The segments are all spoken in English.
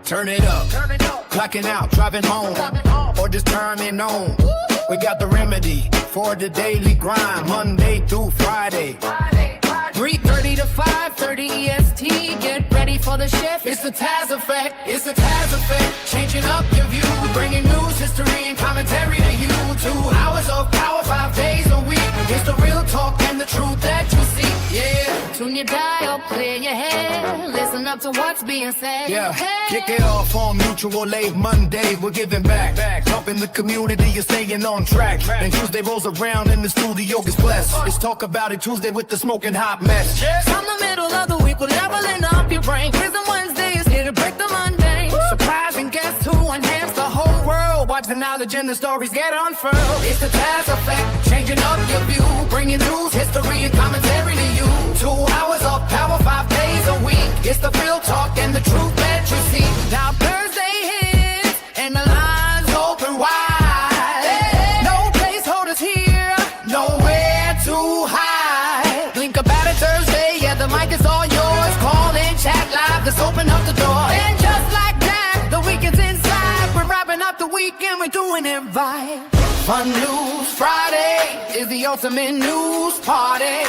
Turn it up, clocking out, driving home, or just turning on. We got the remedy for the daily grind, Monday through Friday. 3:30 to 5:30 EST. Get ready for the shift. It's the Taz effect. It's the Taz effect. Changing up your view, bringing news, history, and commentary to you. 2 hours of power, 5 days a week. It's the real talk and the truth that you see. Yeah. Tune your dial, clear your head. Listen up to what's being said. Yeah, Hey. kick it off on Mutual Aid Monday. We're giving back, helping the community. You're staying on track. And Tuesday rolls around and the studio gets blessed. It's Talk About It Tuesday with the Smokin Hot Mess Jess. From the middle of the week, we're leveling up your brain. Wisdom Wednesday is here to break the mundane. Surprising guests who enhance the whole world. Watch the knowledge and the stories get unfurled. It's the Taz effect, changing up your view, bringing news, history, and commentary to you. 2 hours of power, 5 days a week. It's the real talk and the truth that you see. Now Thursday hits and the lines open wide. No placeholders here, nowhere to hide. Think about it Thursday, yeah, the mic is all yours. Call in, chat live, let's open up the door. And just like that, the weekend's inside. We're wrapping up the weekend, we're doing it right. Fun News Friday is the ultimate news party.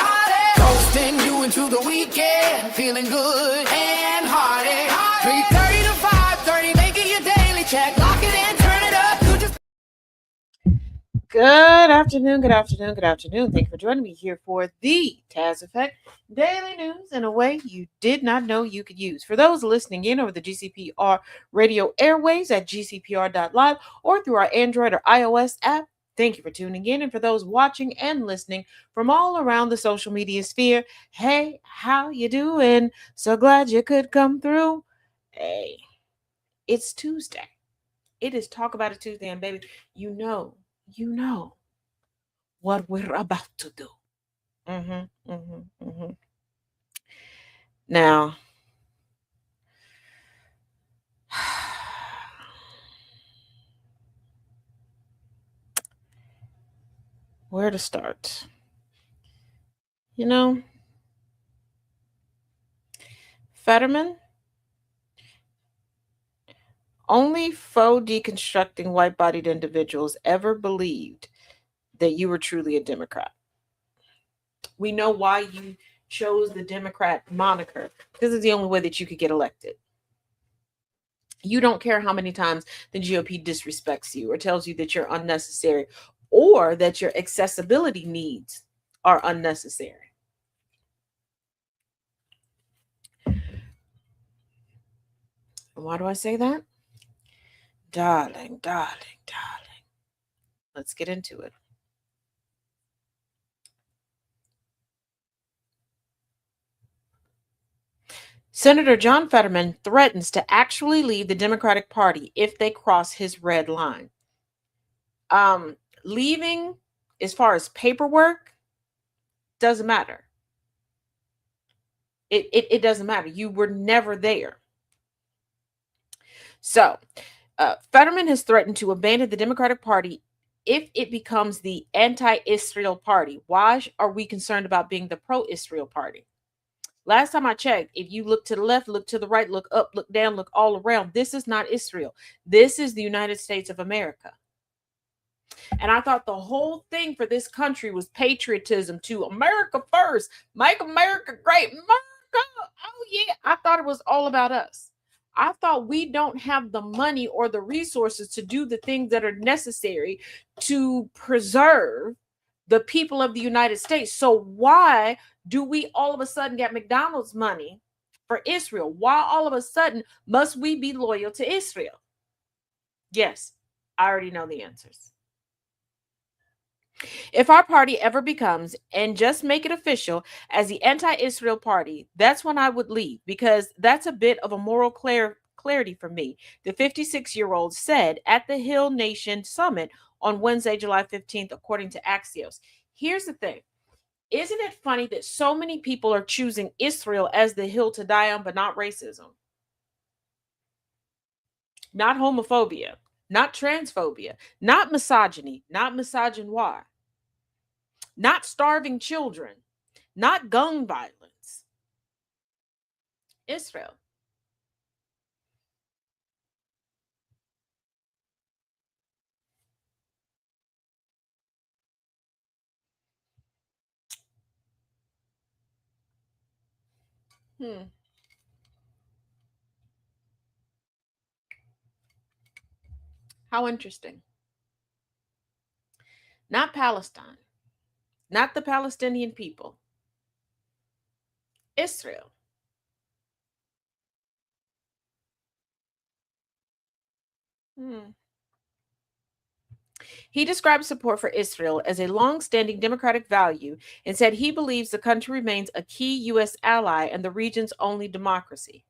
Coasting you into the weekend, feeling good and hearty. 3:30 to 5:30, making your daily check. Lock it in, turn it up. You just Good afternoon. Thank you for joining me here for the Taz Effect Daily News in a way you did not know you could use. For those listening in over the GCPR radio airways at gcpr.live or through our Android or iOS app, thank you for tuning in. And for those watching and listening from all around the social media sphere, hey, how you doing? So glad you could come through. Hey, it's Tuesday. It is Talk About It Tuesday, and baby, you know what we're about to do. Now, where to start? Fetterman, only faux deconstructing white-bodied individuals ever believed that you were truly a Democrat. We know why you chose the Democrat moniker, because it's the only way that you could get elected. You don't care how many times the GOP disrespects you or tells you that you're unnecessary or that your accessibility needs are unnecessary. Why do I say that? Darling. Let's get into it. Senator John Fetterman threatens to actually leave the Democratic Party if they cross his red line. Leaving, as far as paperwork, doesn't matter. It doesn't matter. You were never there. So, Fetterman has threatened to abandon the Democratic Party if it becomes the anti-Israel party. Why are we concerned about being the pro-Israel party? Last time I checked, if you look to the left, look to the right, look up, look down, look all around, this is not Israel. This is the United States of America. And I thought the whole thing for this country was patriotism to America first, make America great. America, oh yeah. I thought it was all about us. I thought we don't have the money or the resources to do the things that are necessary to preserve the people of the United States. So why do we all of a sudden get McDonald's money for Israel? Why all of a sudden must we be loyal to Israel? Yes, I already know the answers. If our party ever becomes, and just make it official, as the anti-Israel party, that's when I would leave, because that's a bit of a moral clarity for me, the 56-year-old said at the Hill Nation Summit on Wednesday, July 15th, according to Axios. Here's the thing. Isn't it funny that so many people are choosing Israel as the hill to die on, but not racism, not homophobia, not transphobia, not misogyny, not misogynoir, not starving children, not gun violence. Israel. Hmm. How interesting. Not Palestine, not the Palestinian people, Israel. Hmm. He described support for Israel as a long-standing democratic value and said he believes the country remains a key U.S. ally and the region's only democracy.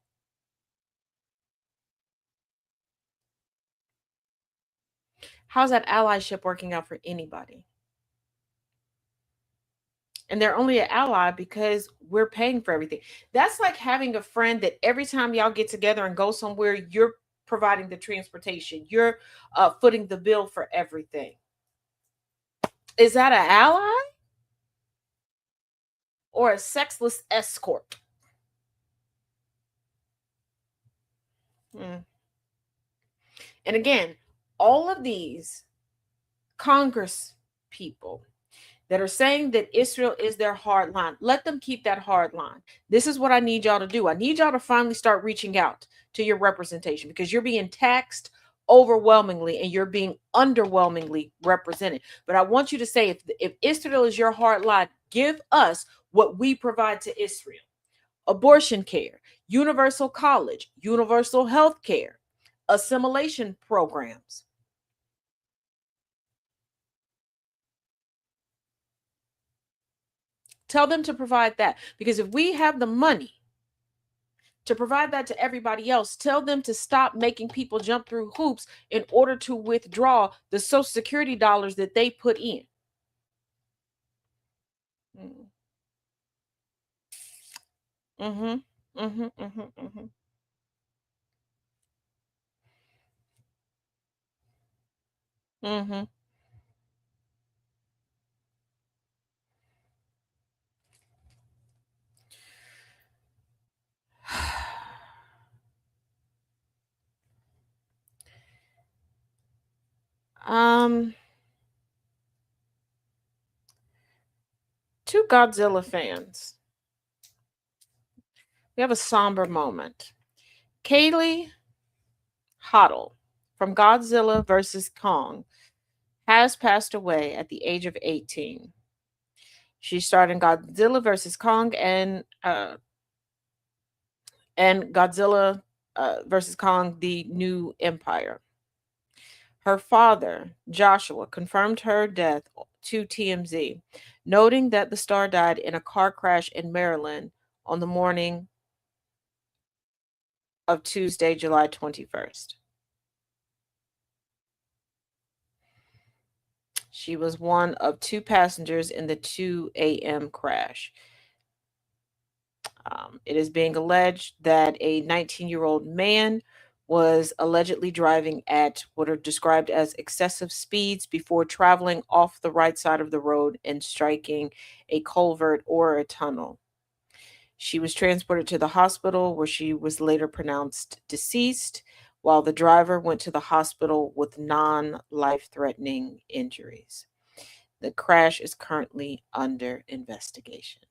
How's that allyship working out for anybody? And they're only an ally because we're paying for everything. That's like having a friend that every time y'all get together and go somewhere, you're providing the transportation, you're footing the bill for everything. Is that an ally or a sexless escort? Hmm. And again, all of these Congress people that are saying that Israel is their hard line, let them keep that hard line. This is what I need y'all to do. I need y'all to finally start reaching out to your representation because you're being taxed overwhelmingly and you're being underwhelmingly represented. But I want you to say, if Israel is your hard line, give us what we provide to Israel: abortion care, universal college, universal health care, assimilation programs. Tell them to provide that, because if we have the money to provide that to everybody else, tell them to stop making people jump through hoops in order to withdraw the Social Security dollars that they put in. Mm-hmm. Mm-hmm. Mm-hmm. Mm-hmm. Mm-hmm. um Two Godzilla fans, we have a somber moment. Kaylee Hoddle from Godzilla versus Kong has passed away at the age of 18. She starred in Godzilla versus Kong and Godzilla versus Kong: The New Empire. Her father, Joshua, confirmed her death to TMZ, noting that the star died in a car crash in Maryland on the morning of Tuesday, July 21st. She was one of two passengers in the 2 a.m. crash. It is being alleged that a 19-year-old man was allegedly driving at what are described as excessive speeds before traveling off the right side of the road and striking a culvert or a tunnel. She was transported to the hospital where she was later pronounced deceased, while the driver went to the hospital with non life threatening injuries. The crash is currently under investigation.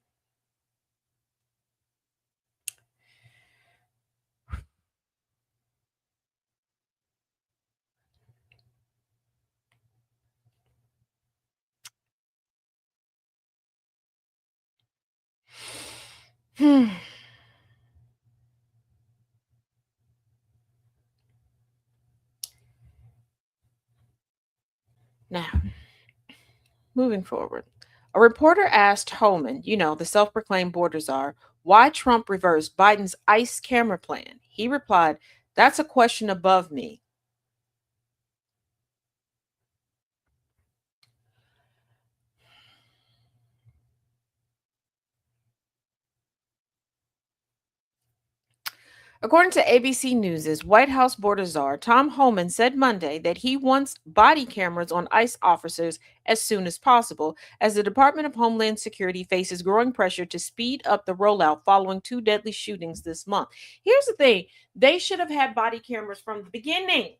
Now, moving forward, a reporter asked Holman, the self proclaimed border czar, why Trump reversed Biden's ICE camera plan. He replied, "That's a question above me." According to ABC News' White House border czar, Tom Homan said Monday that he wants body cameras on ICE officers as soon as possible, as the Department of Homeland Security faces growing pressure to speed up the rollout following two deadly shootings this month. Here's the thing, they should have had body cameras from the beginning.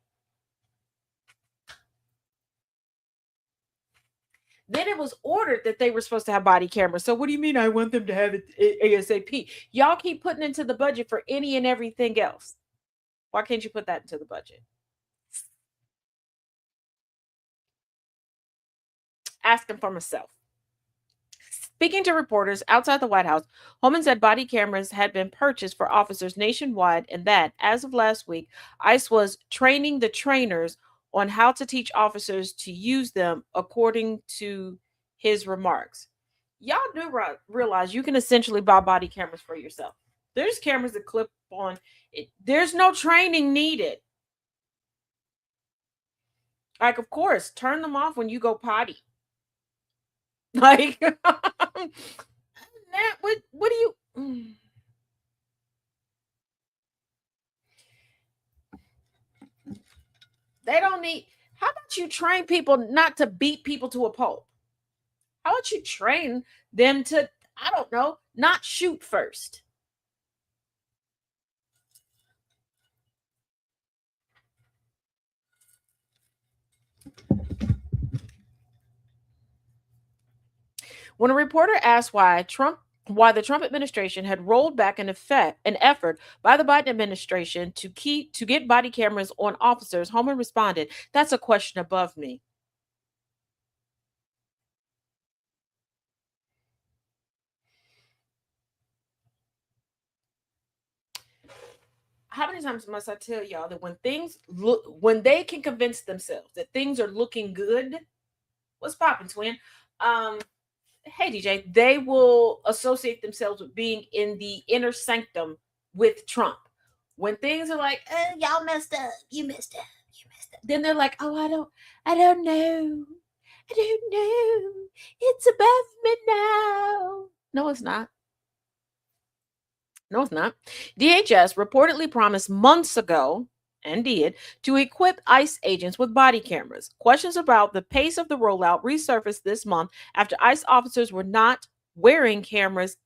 Then it was ordered that they were supposed to have body cameras. So what do you mean I want them to have it ASAP? Y'all keep putting into the budget for any and everything else. Why can't you put that into the budget? Asking for myself. Speaking to reporters outside the White House, Holman said body cameras had been purchased for officers nationwide and that, as of last week, ICE was training the trainers on how to teach officers to use them, according to his remarks. Y'all do realize you can essentially buy body cameras for yourself. There's cameras that clip on. There's no training needed. Like, of course, turn them off when you go potty. Like, what do you? They don't need. How about you train people not to beat people to a pulp? How about you train them to, I don't know, not shoot first? When a reporter asked why the Trump administration had rolled back an effort by the Biden administration to get body cameras on officers, Homan responded, "That's a question above me." How many times must I tell y'all that when they can convince themselves that things are looking good, what's popping, twin? Hey DJ, they will associate themselves with being in the inner sanctum with Trump. When things are like, oh, y'all messed up, you messed up, then they're like, oh, I don't know. It's above me now. No, it's not. No, it's not. DHS reportedly promised months ago, and did, to equip ICE agents with body cameras. Questions about the pace of the rollout resurfaced this month after ICE officers were not wearing cameras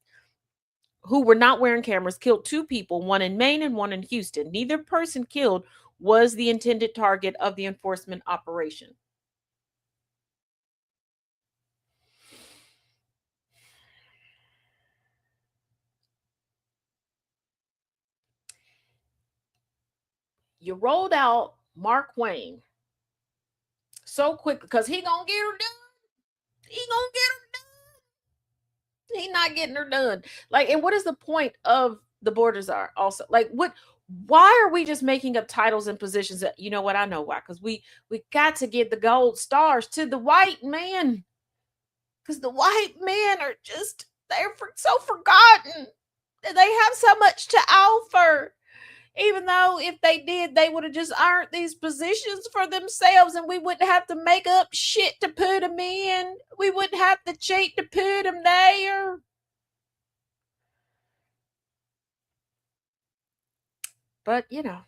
killed two people, one in Maine and one in Houston. Neither person killed was the intended target of the enforcement operation. You rolled out Mark Wayne so quick because he gonna get her done. He gonna get her done. He not getting her done. Like, and what is the point of the borders are also like what? Why are we just making up titles and positions? That, you know what? I know why. Because we got to give the gold stars to the white men. Because the white men are just so forgotten. They have so much to offer. Even though if they did, they would have just earned these positions for themselves and we wouldn't have to make up shit to put them in. We wouldn't have to cheat to put them there. But, you know,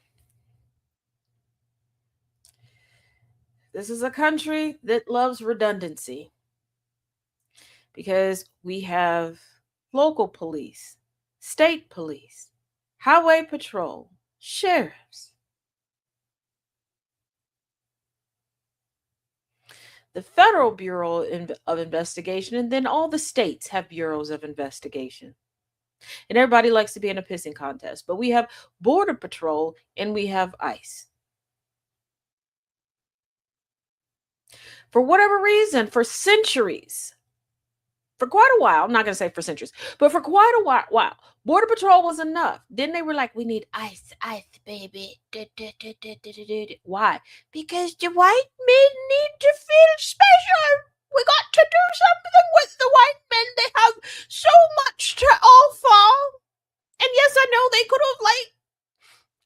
this is a country that loves redundancy because we have local police, state police, highway patrol, sheriffs. The Federal Bureau of Investigation, and then all the states have bureaus of investigation. And everybody likes to be in a pissing contest. But we have Border Patrol and we have ICE. For whatever reason, for centuries, for quite a while, I'm not going to say for centuries, but for quite a while, Border Patrol was enough. Then they were like, we need ICE, baby. Why? Because the white men need to feel special. We got to do something with the white men. They have so much to offer. And yes, I know they could have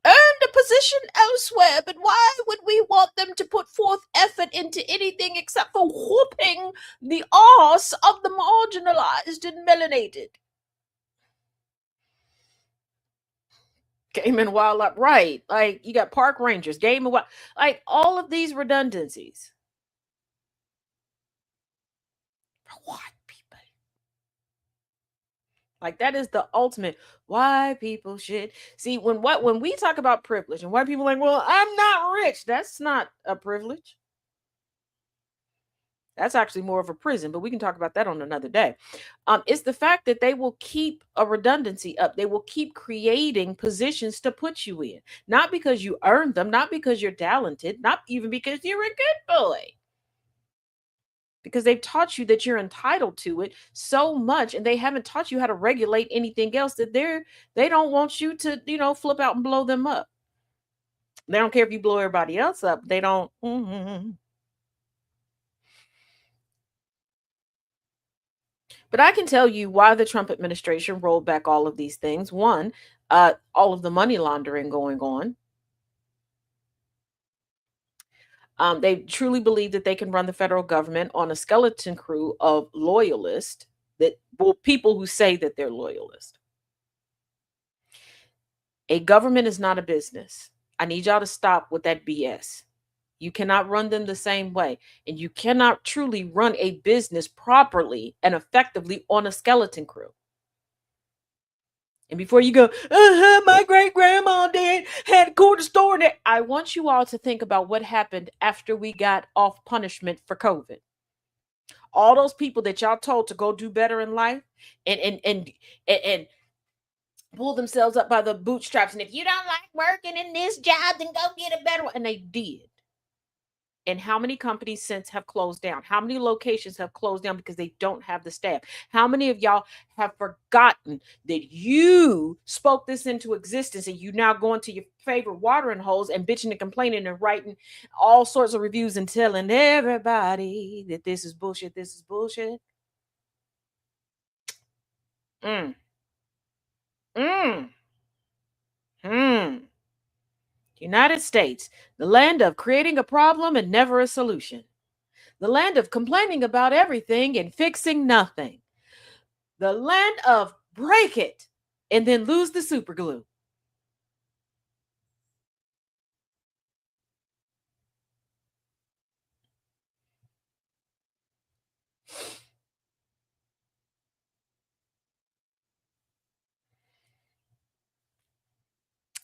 earned a position elsewhere, but why would we want them to put forth effort into anything except for whooping the arse of the marginalized and melanated? Game and wildlife, right? Like you got park rangers, game and wild, like all of these redundancies. For what people? Like that is the ultimate why people shit. See, when we talk about privilege and white people are like, well, I'm not rich. That's not a privilege. That's actually more of a prison, but we can talk about that on another day. It's the fact that they will keep a redundancy up. They will keep creating positions to put you in, not because you earned them, not because you're talented, not even because you're a good boy, because they've taught you that you're entitled to it so much, and they haven't taught you how to regulate anything else that they don't want you to, flip out and blow them up. They don't care if you blow everybody else up. They don't. But I can tell you why the Trump administration rolled back all of these things. One, all of the money laundering going on. They truly believe that they can run the federal government on a skeleton crew of loyalists, people who say that they're loyalists. A government is not a business. I need y'all to stop with that BS. You cannot run them the same way. And you cannot truly run a business properly and effectively on a skeleton crew. And before you go, my great grandma did had to go to the store. I want you all to think about what happened after we got off punishment for COVID. All those people that y'all told to go do better in life and pull themselves up by the bootstraps. And if you don't like working in this job, then go get a better one. And they did. And how many companies since have closed down? How many locations have closed down because they don't have the staff? How many of y'all have forgotten that you spoke this into existence and you now going to your favorite watering holes and bitching and complaining and writing all sorts of reviews and telling everybody that this is bullshit, this is bullshit? Mm. Mm. Hmm. United States, the land of creating a problem and never a solution. The land of complaining about everything and fixing nothing. The land of break it and then lose the super glue.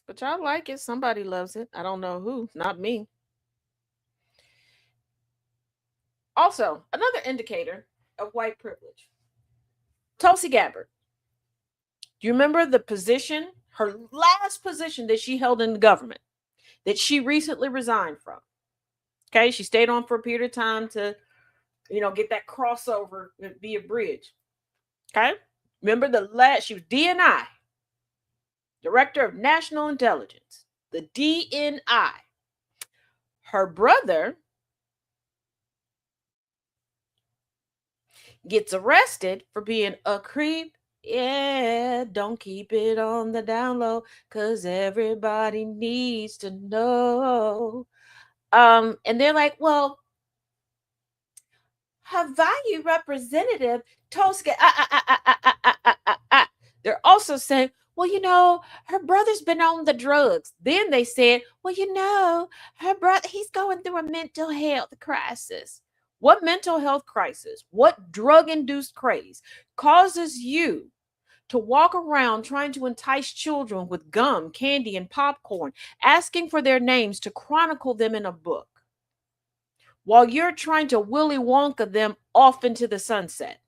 But y'all like it. Somebody loves it. I don't know who. Not me. Also, another indicator of white privilege. Tulsi Gabbard. Do you remember the position, her last position that she held in the government, that she recently resigned from? Okay, she stayed on for a period of time to, get that crossover, be a bridge. Okay, remember she was DNI, Director of National Intelligence, the DNI. Her brother gets arrested for being a creep. Yeah, don't keep it on the down low because everybody needs to know. And they're like, well, her value representative, Tosca. They're also saying, well, her brother's been on the drugs. Then they said, well, her brother, he's going through a mental health crisis. What mental health crisis, what drug-induced craze causes you to walk around trying to entice children with gum, candy, and popcorn, asking for their names to chronicle them in a book, while you're trying to Willy Wonka them off into the sunset?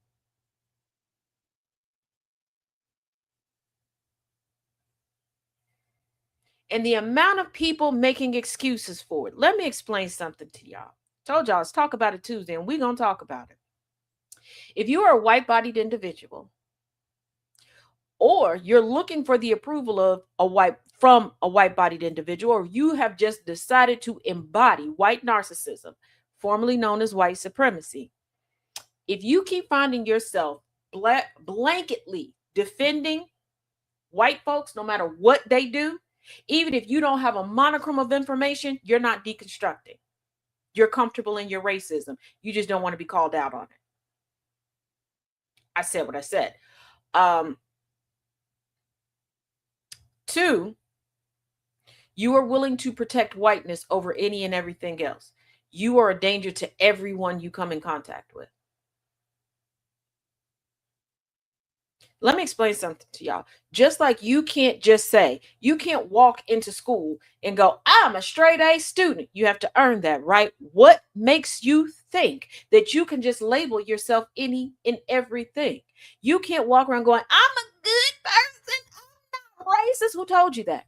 And the amount of people making excuses for it. Let me explain something to y'all. Told y'all, let's talk about it Tuesday, and we're going to talk about it. If you are a white-bodied individual, or you're looking for the approval of from a white-bodied individual, or you have just decided to embody white narcissism, formerly known as white supremacy, if you keep finding yourself blanketly defending white folks, no matter what they do, even if you don't have a monochrome of information, you're not deconstructing. You're comfortable in your racism. You just don't want to be called out on it. I said what I said. Two, You are willing to protect whiteness over any and everything else. You are a danger to everyone you come in contact with. Let me explain something to y'all. Just like you can't just say, you can't walk into school and go, I'm a straight A student. You have to earn that, right? What makes you think that you can just label yourself any and everything? You can't walk around going, I'm a good person. I'm not racist. Who told you that?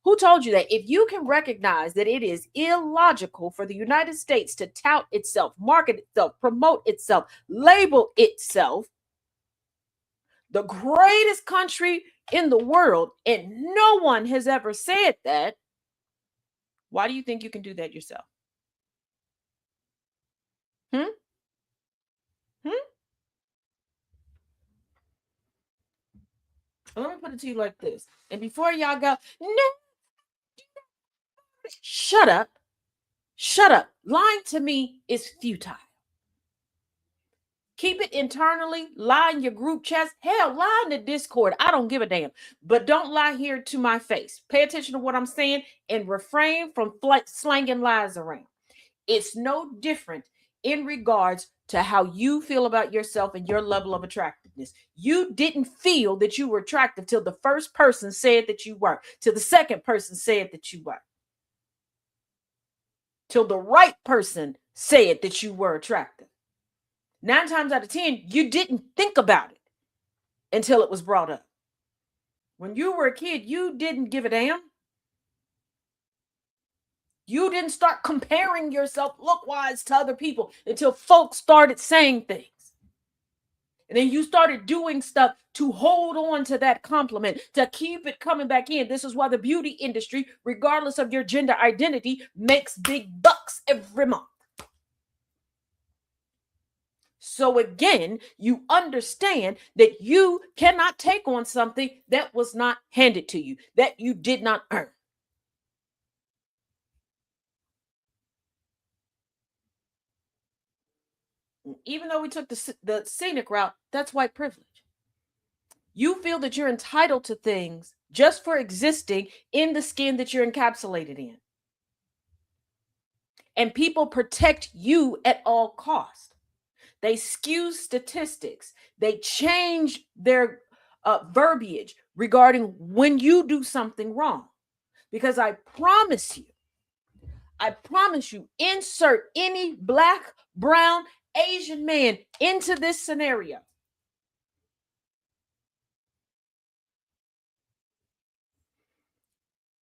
Who told you that? If you can recognize that it is illogical for the United States to tout itself, market itself, promote itself, label itself, the greatest country in the world, and no one has ever said that, why do you think you can do that yourself? Hmm? Let me put it to you like this. And before y'all go, no, shut up. Shut up. Lying to me is futile. Keep it internally. Lie in your group chats. Hell, lie in the Discord. I don't give a damn. But don't lie here to my face. Pay attention to what I'm saying and refrain from slanging lies around. It's no different in regards to how you feel about yourself and your level of attractiveness. You didn't feel that you were attractive till the first person said that you were, till the second person said that you were, till the right person said that you were attractive. 9 times out of 10, you didn't think about it until it was brought up. When you were a kid, you didn't give a damn. You didn't start comparing yourself look-wise to other people until folks started saying things. And then you started doing stuff to hold on to that compliment, to keep it coming back in. This is why the beauty industry, regardless of your gender identity, makes big bucks every month. So again, you understand that you cannot take on something that was not handed to you, that you did not earn. Even though we took the scenic route, that's white privilege. You feel that you're entitled to things just for existing in the skin that you're encapsulated in. And people protect you at all costs. They skew statistics. They change their verbiage regarding when you do something wrong. Because I promise you, insert any black, brown, Asian man into this scenario.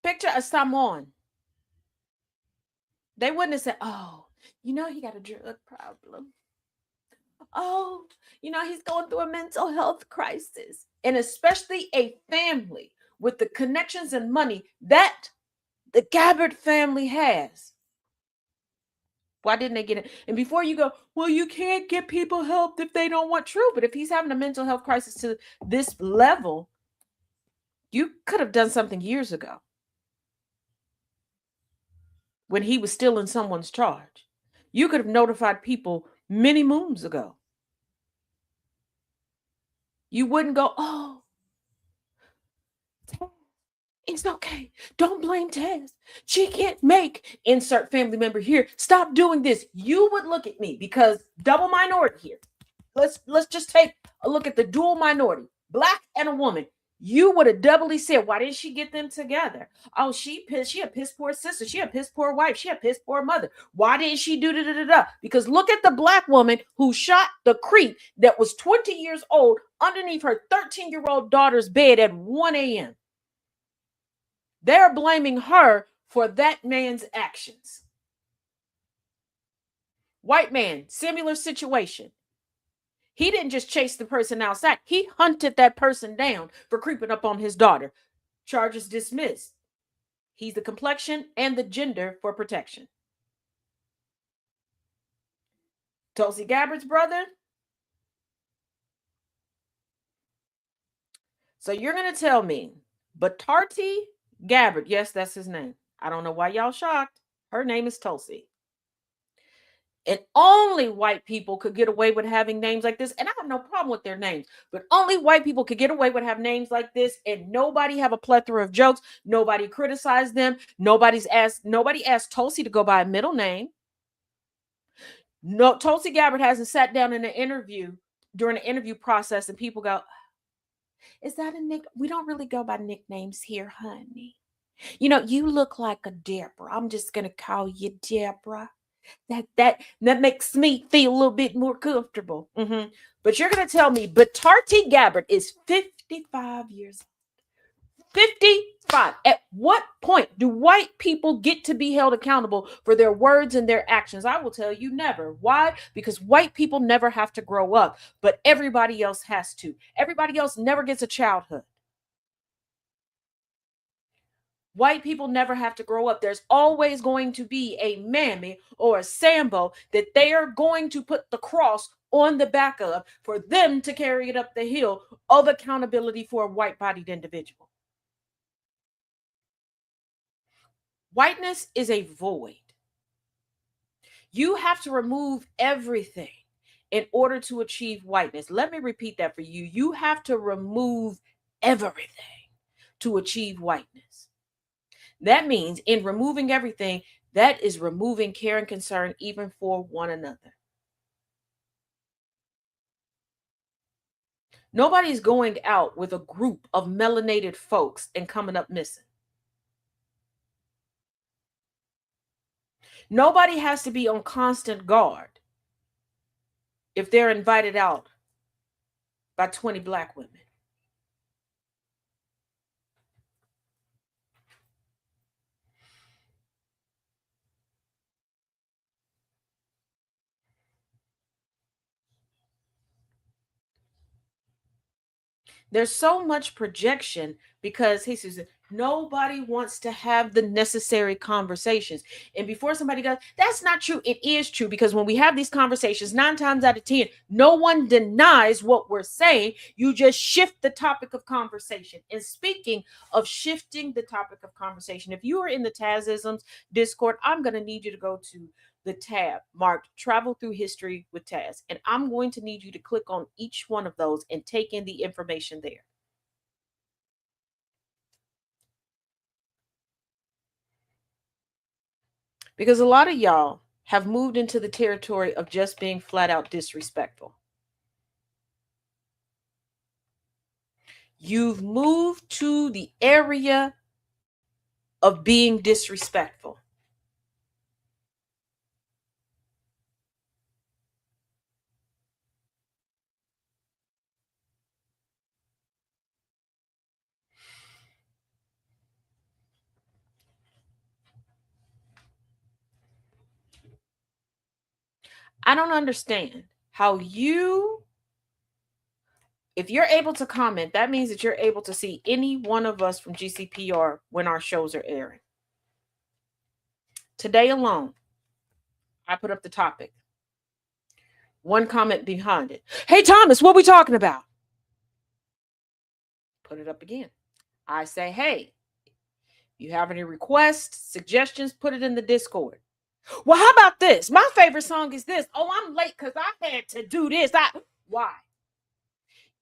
Picture a Samoan. They wouldn't have said, oh, you know, he got a drug problem. Oh, you know, he's going through a mental health crisis. And especially a family with the connections and money that the Gabbard family has. Why didn't they get it? And before you go, well, you can't get people help if they don't want true. But if he's having a mental health crisis to this level, you could have done something years ago when he was still in someone's charge. You could have notified people many moons ago. You wouldn't go, oh, it's okay. Don't blame Taz. She can't make insert family member here. Stop doing this. You would look at me because double minority here. Let's just take a look at the dual minority, black and a woman. You would have doubly said, why didn't she get them together? Oh, she a piss poor sister. She a piss poor wife. She a piss poor mother. Why didn't she do da? Because look at the black woman who shot the creep that was 20 years old underneath her 13-year-old daughter's bed at 1 a.m. They're blaming her for that man's actions. White man, similar situation. He didn't just chase the person outside. He hunted that person down for creeping up on his daughter. Charges dismissed. He's the complexion and the gender for protection. Tulsi Gabbard's brother. So you're going to tell me, Batarti Gabbard, yes, that's his name. I don't know why y'all shocked. Her name is Tulsi. And only white people could get away with having names like this. And I have no problem with their names, but only white people could get away with having names like this. And nobody have a plethora of jokes. Nobody criticized them. Nobody asked Tulsi to go by a middle name. No, Tulsi Gabbard hasn't sat down in an interview during the interview process and people go, is that a nick? We don't really go by nicknames here, honey. You look like a Deborah. I'm just gonna call you Deborah. That makes me feel a little bit more comfortable. But you're gonna tell me, but Tarty Gabbard is 55 years old. 55. At what point do white people get to be held accountable for their words and their actions? I will tell you never. Why? Because white people never have to grow up, but everybody else has to. Everybody else never gets a childhood. White people never have to grow up. There's always going to be a mammy or a sambo that they are going to put the cross on the back of for them to carry it up the hill of accountability for a white-bodied individual. Whiteness is a void. You have to remove everything in order to achieve whiteness. Let me repeat that for you. You have to remove everything to achieve whiteness. That means in removing everything, that is removing care and concern even for one another. Nobody's going out with a group of melanated folks and coming up missing. Nobody has to be on constant guard if they're invited out by 20 black women. There's so much projection because he says nobody wants to have the necessary conversations. And before somebody goes, that's not true. It is true, because when we have these conversations, 9 times out of 10, no one denies what we're saying. You just shift the topic of conversation. And speaking of shifting the topic of conversation, if you are in the Tazisms Discord, I'm going to need you to go to the tab marked Travel Through History with Taz. And I'm going to need you to click on each one of those and take in the information there. Because a lot of y'all have moved into the territory of just being flat out disrespectful. You've moved to the area of being disrespectful. I don't understand how if you're able to comment, that means that you're able to see any one of us from GCPR when our shows are airing. Today alone, I put up the topic. One comment behind it. Hey, Thomas, what are we talking about? Put it up again. I say, hey, you have any requests, suggestions, put it in the Discord. Well, how about this? My favorite song is this. Oh, I'm late because I had to do this. Why?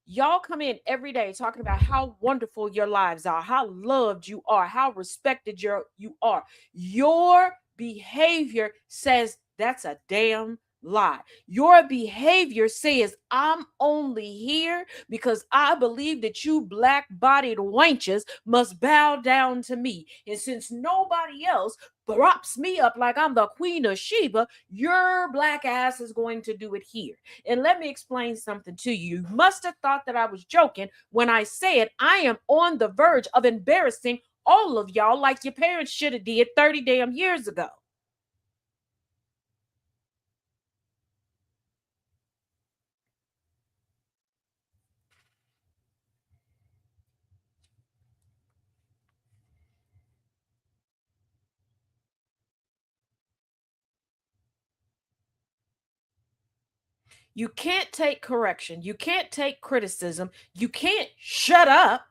Y'all come in every day talking about how wonderful your lives are, how loved you are, how respected you are. Your behavior says that's a damn lie. Your behavior says I'm only here because I believe that you black-bodied wenches must bow down to me. And since nobody else props me up like I'm the Queen of Sheba, your black ass is going to do it here. And let me explain something to you. You must have thought that I was joking when I said I am on the verge of embarrassing all of y'all like your parents should have did 30 damn years ago. You can't take correction. You can't take criticism. You can't shut up.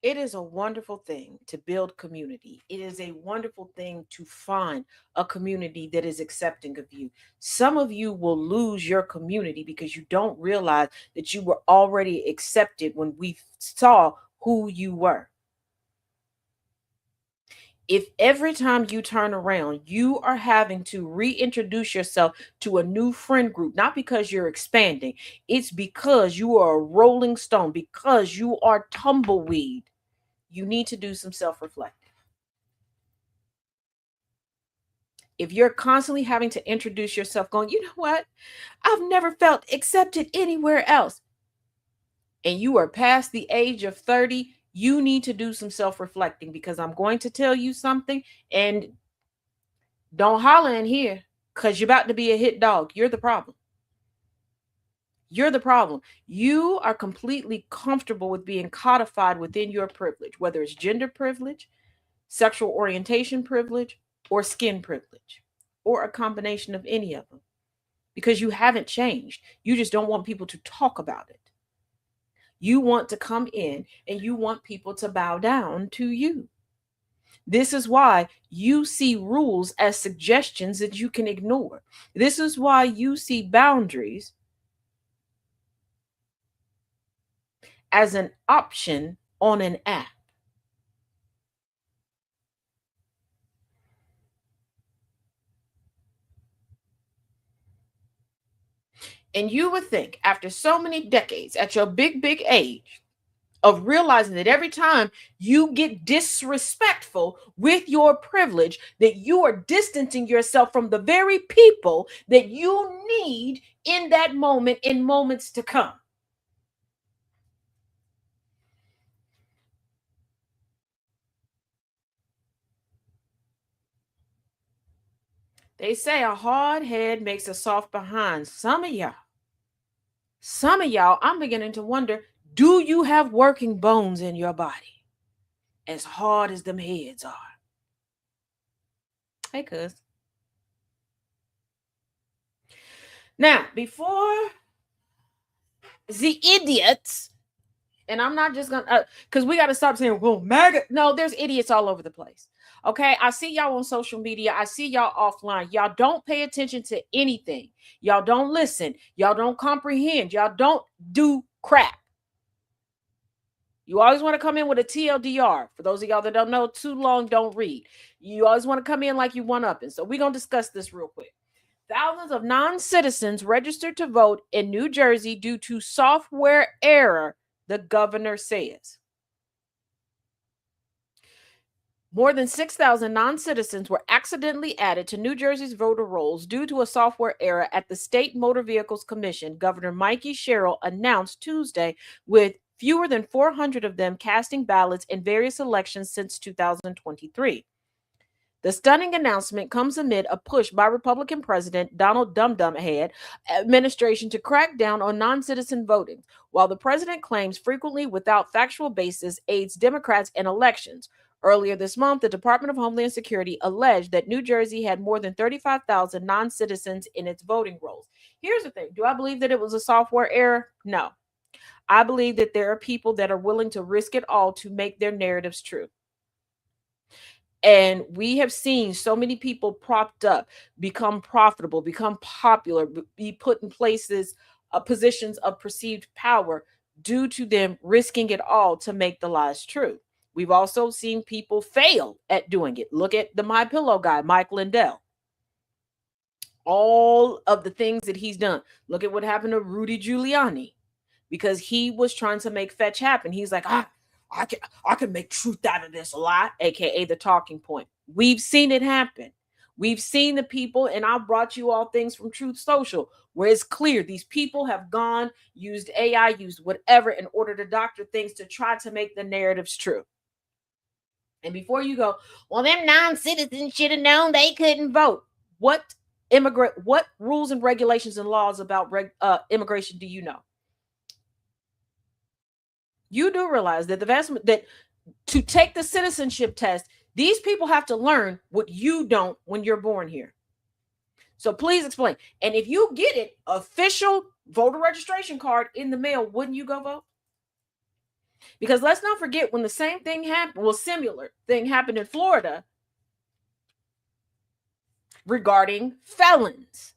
It is a wonderful thing to build community. It is a wonderful thing to find a community that is accepting of you. Some of you will lose your community because you don't realize that you were already accepted when we saw who you were. If every time you turn around, you are having to reintroduce yourself to a new friend group, not because you're expanding, it's because you are a rolling stone, because you are tumbleweed, you need to do some self-reflecting. If you're constantly having to introduce yourself, going, you know what? I've never felt accepted anywhere else. And you are past the age of 30, you need to do some self-reflecting, because I'm going to tell you something, and don't holler in here, because you're about to be a hit dog. You're the problem. You're the problem. You are completely comfortable with being codified within your privilege, whether it's gender privilege, sexual orientation privilege, or skin privilege, or a combination of any of them, because you haven't changed. You just don't want people to talk about it. You want to come in and you want people to bow down to you. This is why you see rules as suggestions that you can ignore. This is why you see boundaries as an option on an app. And you would think, after so many decades, at your big, big age, of realizing that every time you get disrespectful with your privilege, that you are distancing yourself from the very people that you need in that moment, in moments to come. They say a hard head makes a soft behind. Some of y'all, I'm beginning to wonder, do you have working bones in your body as hard as them heads are? Hey, cuz. Now, before the idiots, and I'm not just gonna, because we got to stop saying, well, MAGA. No, there's idiots all over the place. Okay, I see y'all on social media. I see y'all offline. Y'all don't pay attention to anything. Y'all don't listen. Y'all don't comprehend. Y'all don't do crap. You always want to come in with a TLDR. For those of y'all that don't know, too long, don't read. You always want to come in like you one up. And so we're going to discuss this real quick. Thousands of non-citizens registered to vote in New Jersey due to software error, the governor says. More than 6,000 non-citizens were accidentally added to New Jersey's voter rolls due to a software error at the State Motor Vehicles Commission, Governor Mikey Sherrill announced Tuesday, with fewer than 400 of them casting ballots in various elections since 2023. The stunning announcement comes amid a push by Republican President Donald Dumdumhead administration to crack down on non-citizen voting, while the president claims, frequently without factual basis, aids Democrats in elections. Earlier this month, the Department of Homeland Security alleged that New Jersey had more than 35,000 non-citizens in its voting rolls. Here's the thing. Do I believe that it was a software error? No. I believe that there are people that are willing to risk it all to make their narratives true. And we have seen so many people propped up, become profitable, become popular, be put in places, positions of perceived power due to them risking it all to make the lies true. We've also seen people fail at doing it. Look at the My Pillow guy, Mike Lindell. All of the things that he's done. Look at what happened to Rudy Giuliani, because he was trying to make fetch happen. He's like, I can make truth out of this a lot, aka the talking point. We've seen it happen. We've seen the people, and I brought you all things from Truth Social, where it's clear these people have gone, used AI, used whatever in order to doctor things to try to make the narratives true. And before you go, well, them non-citizens should have known they couldn't vote. What rules and regulations and laws about immigration do you know? You do realize that that to take the citizenship test, these people have to learn what you don't when you're born here. So please explain. And if you get it, official voter registration card in the mail, wouldn't you go vote? Because let's not forget, when the same thing happened, well, similar thing happened in Florida regarding felons.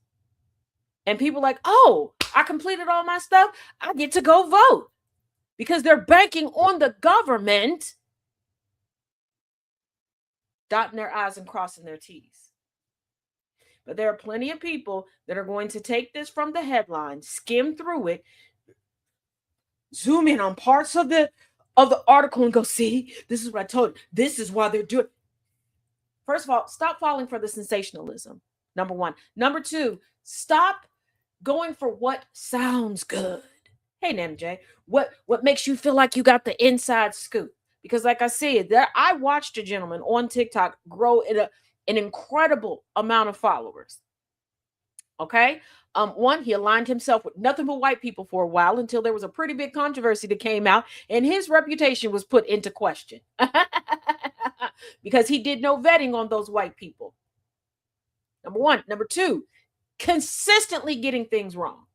And people like, oh, I completed all my stuff, I get to go vote. Because they're banking on the government dotting their I's and crossing their T's. But there are plenty of people that are going to take this from the headline, skim through it, zoom in on parts of the article and go, see, this is what I told you. This is why they're doing. First of all, stop falling for the sensationalism. Number one. Number two, stop going for what sounds good. Hey, NMJ, what makes you feel like you got the inside scoop? Because like I said, I watched a gentleman on TikTok grow an incredible amount of followers. Okay. One, he aligned himself with nothing but white people for a while until there was a pretty big controversy that came out and his reputation was put into question because he did no vetting on those white people. Number one. Number two, consistently getting things wrong.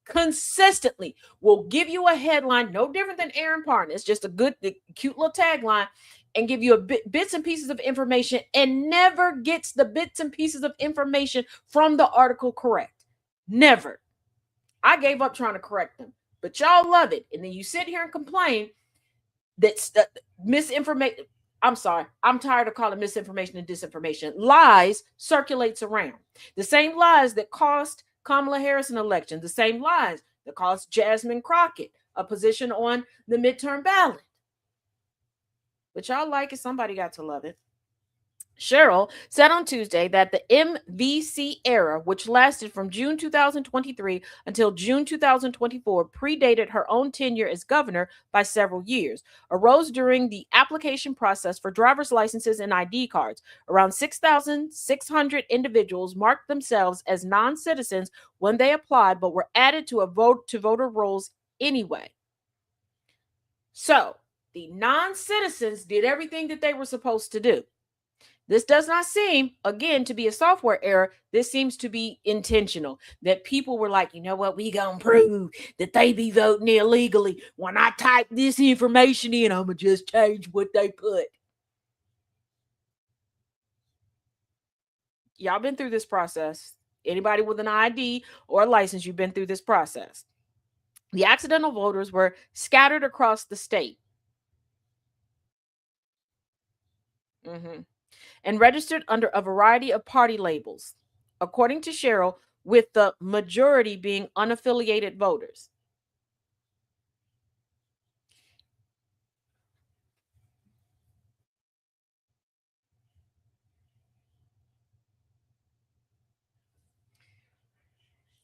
Consistently will give you a headline no different than Aaron Parnas, just a good, cute little tagline, and give you bits and pieces of information, and never gets the bits and pieces of information from the article correct. Never. I gave up trying to correct them, but y'all love it. And then you sit here and complain that misinformation. I'm sorry. I'm tired of calling misinformation and disinformation. Lies circulates around. The same lies that cost Kamala Harris an election, the same lies that cost Jasmine Crockett a position on the midterm ballot. But y'all like it, somebody got to love it. Cheryl said on Tuesday that the MVC era, which lasted from June 2023 until June 2024, predated her own tenure as governor by several years, arose during the application process for driver's licenses and ID cards. Around 6,600 individuals marked themselves as non-citizens when they applied, but were added to voter rolls anyway. So the non-citizens did everything that they were supposed to do. This does not seem, again, to be a software error. This seems to be intentional, that people were like, you know what, we gonna prove that they be voting illegally. When I type this information in, I'm gonna just change what they put. Y'all been through this process. Anybody with an ID or a license, you've been through this process. The accidental voters were scattered across the state. And registered under a variety of party labels, according to Cheryl, with the majority being unaffiliated voters.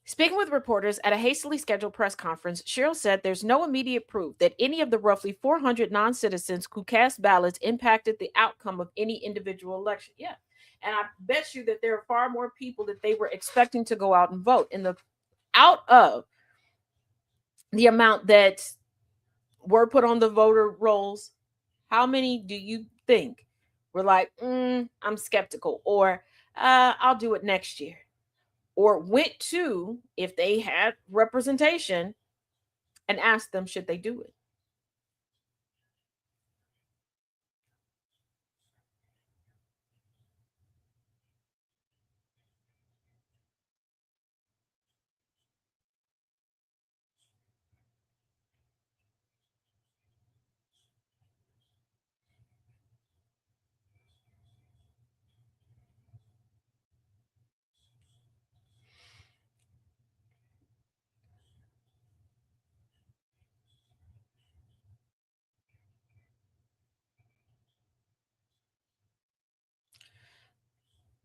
Speaking with reporters at a hastily scheduled press conference, Cheryl said there's no immediate proof that any of the roughly 400 non-citizens who cast ballots impacted the outcome of any individual election. Yeah. And I bet you that there are far more people that they were expecting to go out and vote. Out of the amount that were put on the voter rolls, how many do you think were like, I'm skeptical, or I'll do it next year? Or went to, if they had representation, and asked them, should they do it?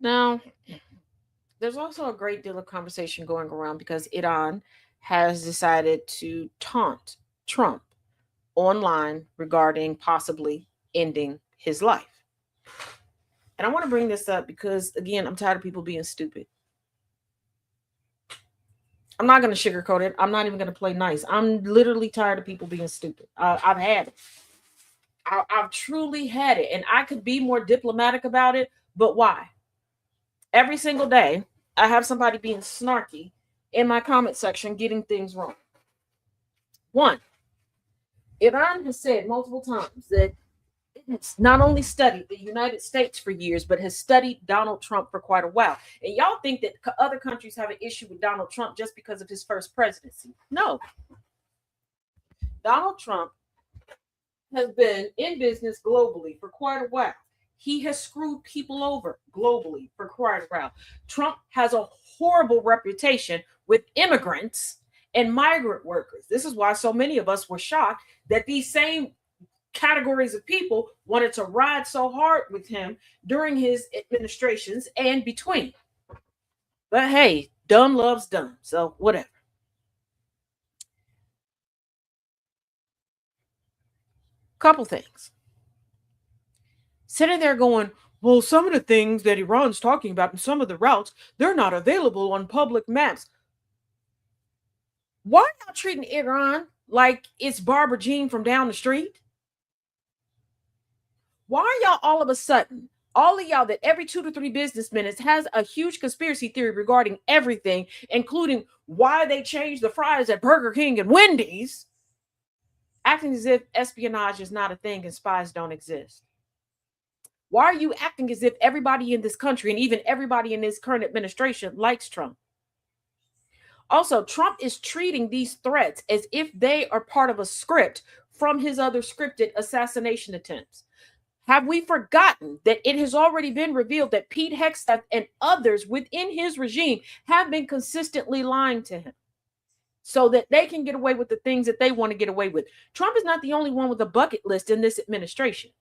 Now, there's also a great deal of conversation going around because Iran has decided to taunt Trump online regarding possibly ending his life. And I want to bring this up because, again, I'm tired of people being stupid. I'm not going to sugarcoat it. I'm not even going to play nice. I'm literally tired of people being stupid. I've had it. I've truly had it. And I could be more diplomatic about it, but why? Every single day, I have somebody being snarky in my comment section, getting things wrong. One, Iran has said multiple times that it's not only studied the United States for years, but has studied Donald Trump for quite a while. And y'all think that other countries have an issue with Donald Trump just because of his first presidency. No. Donald Trump has been in business globally for quite a while. He has screwed people over globally for quite a while. Trump has a horrible reputation with immigrants and migrant workers. This is why so many of us were shocked that these same categories of people wanted to ride so hard with him during his administrations and between. But hey, dumb loves dumb, so whatever. Couple things. Sitting there going, well, some of the things that Iran's talking about and some of the routes, they're not available on public maps. Why are y'all treating Iran like it's Barbara Jean from down the street? Why are y'all all of a sudden, all of y'all that every 2 to 3 business minutes has a huge conspiracy theory regarding everything, including why they changed the fries at Burger King and Wendy's, acting as if espionage is not a thing and spies don't exist? Why are you acting as if everybody in this country and even everybody in this current administration likes Trump? Also, Trump is treating these threats as if they are part of a script from his other scripted assassination attempts. Have we forgotten that it has already been revealed that Pete Hegseth and others within his regime have been consistently lying to him so that they can get away with the things that they want to get away with? Trump is not the only one with a bucket list in this administration.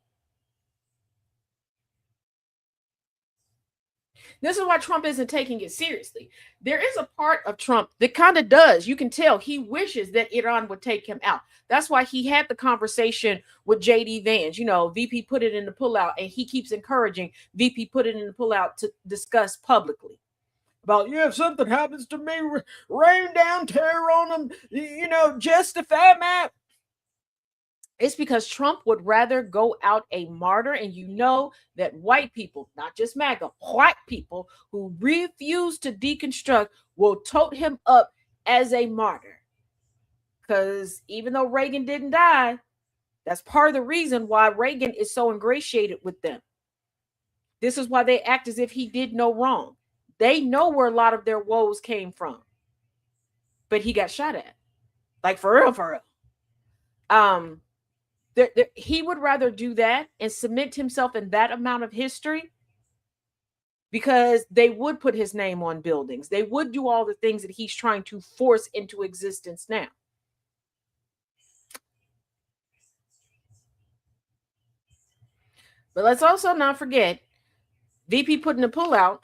This is why Trump isn't taking it seriously. There is a part of Trump that kind of does. You can tell he wishes that Iran would take him out. That's why he had the conversation with JD Vance. You know, VP put it in the pullout, and he keeps encouraging VP put it in the pullout to discuss publicly about, yeah, if something happens to me, rain down terror on them, you know, justify my. It's because Trump would rather go out a martyr. And you know that white people, not just MAGA, white people who refuse to deconstruct will tote him up as a martyr. Because even though Reagan didn't die, that's part of the reason why Reagan is so ingratiated with them. This is why they act as if he did no wrong. They know where a lot of their woes came from. But he got shot at. Like for real, for real. He would rather do that and cement himself in that amount of history, because they would put his name on buildings. They would do all the things that he's trying to force into existence now. But let's also not forget, VP putting the pullout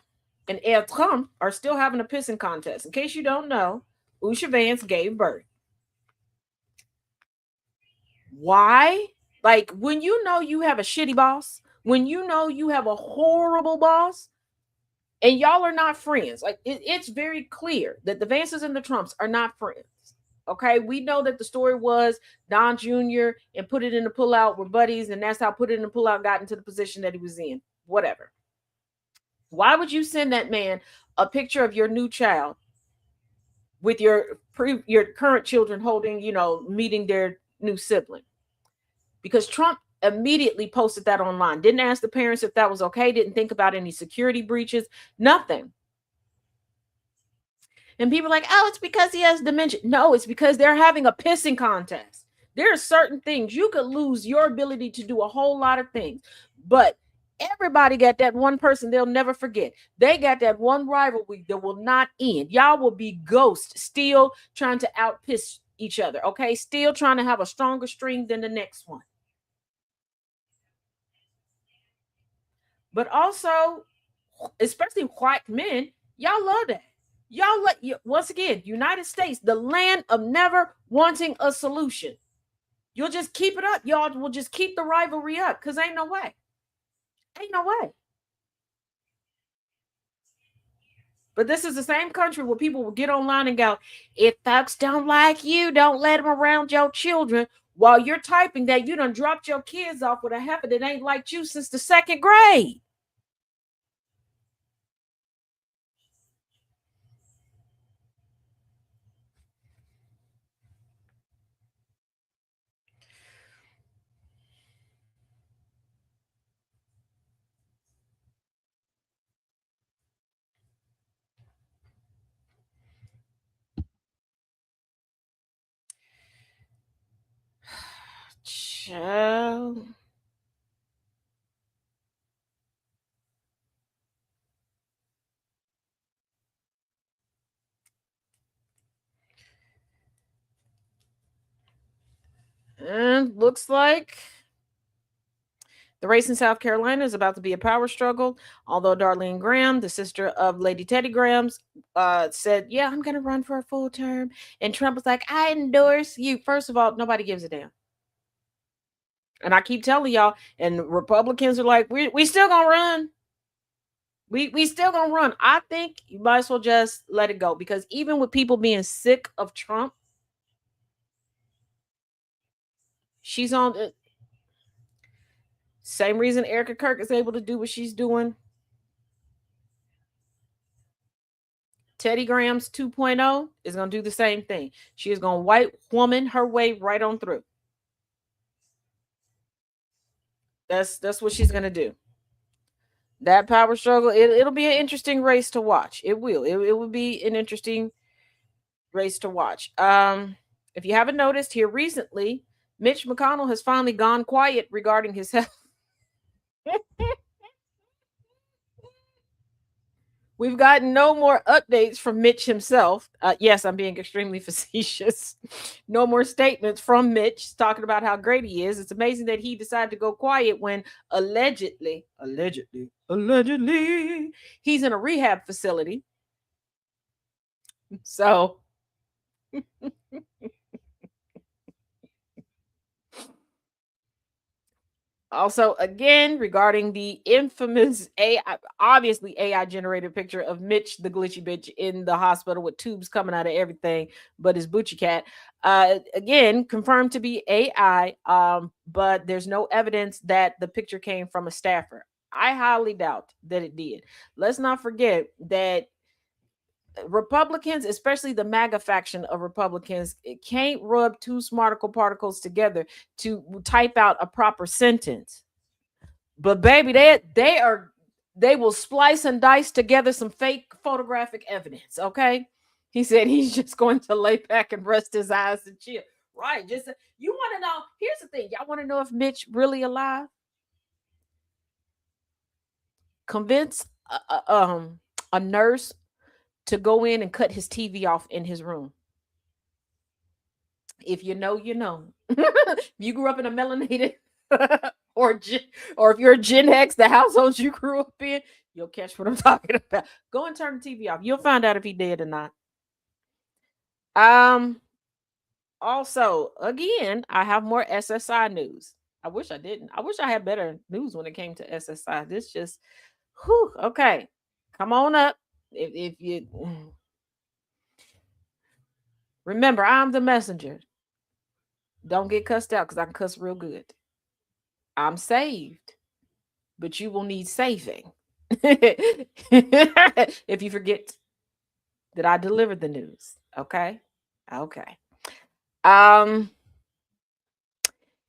and Air Trump are still having a pissing contest. In case you don't know, Usha Vance gave birth. Why? Like, when you know you have a shitty boss, when you know you have a horrible boss, and y'all are not friends, like it's very clear that the Vances and the Trumps are not friends. Okay, we know that the story was Don Jr. and Put It in the Pullout were buddies, and that's how Put It in the Pullout got into the position that he was in. Whatever. Why would you send that man a picture of your new child with your current children holding, you know, meeting their new sibling? Because Trump immediately posted that online. Didn't ask the parents if that was okay. Didn't think about any security breaches. Nothing. And people are like, oh, it's because he has dementia. No, it's because they're having a pissing contest. There are certain things you could lose your ability to do a whole lot of things. But everybody got that one person they'll never forget. They got that one rivalry that will not end. Y'all will be ghosts, still trying to outpiss each other. Okay, still trying to have a stronger string than the next one. But also, especially white men, y'all love that. Y'all let you, once again, United States, the land of never wanting a solution. You'll just keep it up. Y'all will just keep the rivalry up, because ain't no way. Ain't no way. But this is the same country where people will get online and go, if folks don't like you, don't let them around your children. While you're typing that, you done dropped your kids off with a heifer that ain't liked you since the 2nd grade. Child. And looks like the race in South Carolina is about to be a power struggle. Although Darlene Graham, the sister of Lady Teddy Grahams, said, "Yeah, I'm going to run for a full term," and Trump was like, "I endorse you." First of all, nobody gives a damn. And I keep telling y'all, and Republicans are like, "We still gonna run. We still gonna run." I think you might as well just let it go, because even with people being sick of Trump, she's on the same reason Erica Kirk is able to do what she's doing. Teddy Grahams 2.0 is going to do the same thing. She is going to white woman her way right on through. That's what she's going to do. That power struggle, it'll be an interesting race to watch. It will. It will be an interesting race to watch. If you haven't noticed here recently, Mitch McConnell has finally gone quiet regarding his health. We've gotten no more updates from Mitch himself. Yes, I'm being extremely facetious. No more statements from Mitch talking about how great he is. It's amazing that he decided to go quiet when allegedly, he's in a rehab facility. So also, again, regarding the infamous AI, obviously AI generated picture of Mitch, the glitchy bitch, in the hospital with tubes coming out of everything but his Bucci cat. Again, confirmed to be AI, but there's no evidence that the picture came from a staffer. I highly doubt that it did. Let's not forget that Republicans, especially the MAGA faction of Republicans, it can't rub two smarticle particles together to type out a proper sentence. But baby, they will splice and dice together some fake photographic evidence. Okay, he said he's just going to lay back and rest his eyes and chill. Right? Just you want to know. Here's the thing: y'all want to know if Mitch really alive? Convince a nurse to go in and cut his TV off in his room. If you know, you know. If you grew up in a melanated or or if you're a Gen X, the households you grew up in, you'll catch what I'm talking about. Go and turn the TV off. You'll find out if he did or not. Um. Also, again, I have more SSI news. I wish I didn't. I wish I had better news when it came to SSI. This just, whew, okay. Come on up. If you remember, I'm the messenger. Don't get cussed out because I can cuss real good. I'm saved, but you will need saving. If you forget that I delivered the news. Okay. Okay. Um,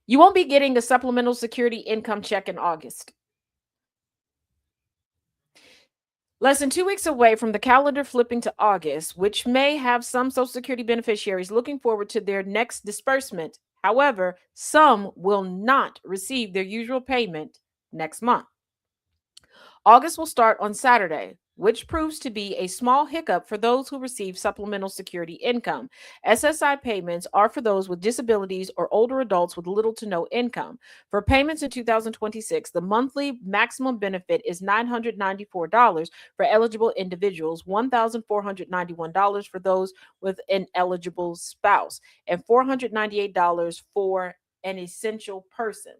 you won't be getting a supplemental security income check in August. Less than 2 weeks away from the calendar flipping to August, which may have some Social Security beneficiaries looking forward to their next disbursement. However, some will not receive their usual payment next month. August will start on Saturday, which proves to be a small hiccup for those who receive supplemental security income. SSI payments are for those with disabilities or older adults with little to no income. For payments in 2026, the monthly maximum benefit is $994 for eligible individuals, $1,491 for those with an eligible spouse, and $498 for an essential person.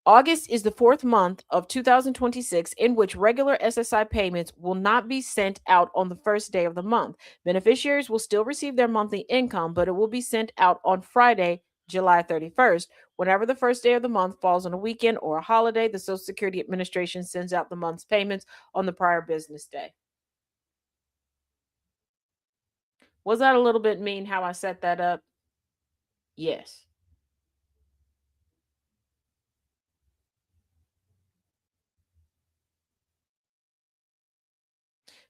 August is the fourth month of 2026 in which regular SSI payments will not be sent out on the first day of the month. Beneficiaries will still receive their monthly income, but it will be sent out on Friday, July 31st. Whenever the first day of the month falls on a weekend or a holiday, the Social Security Administration sends out the month's payments on the prior business day. Was that a little bit mean how I set that up? Yes.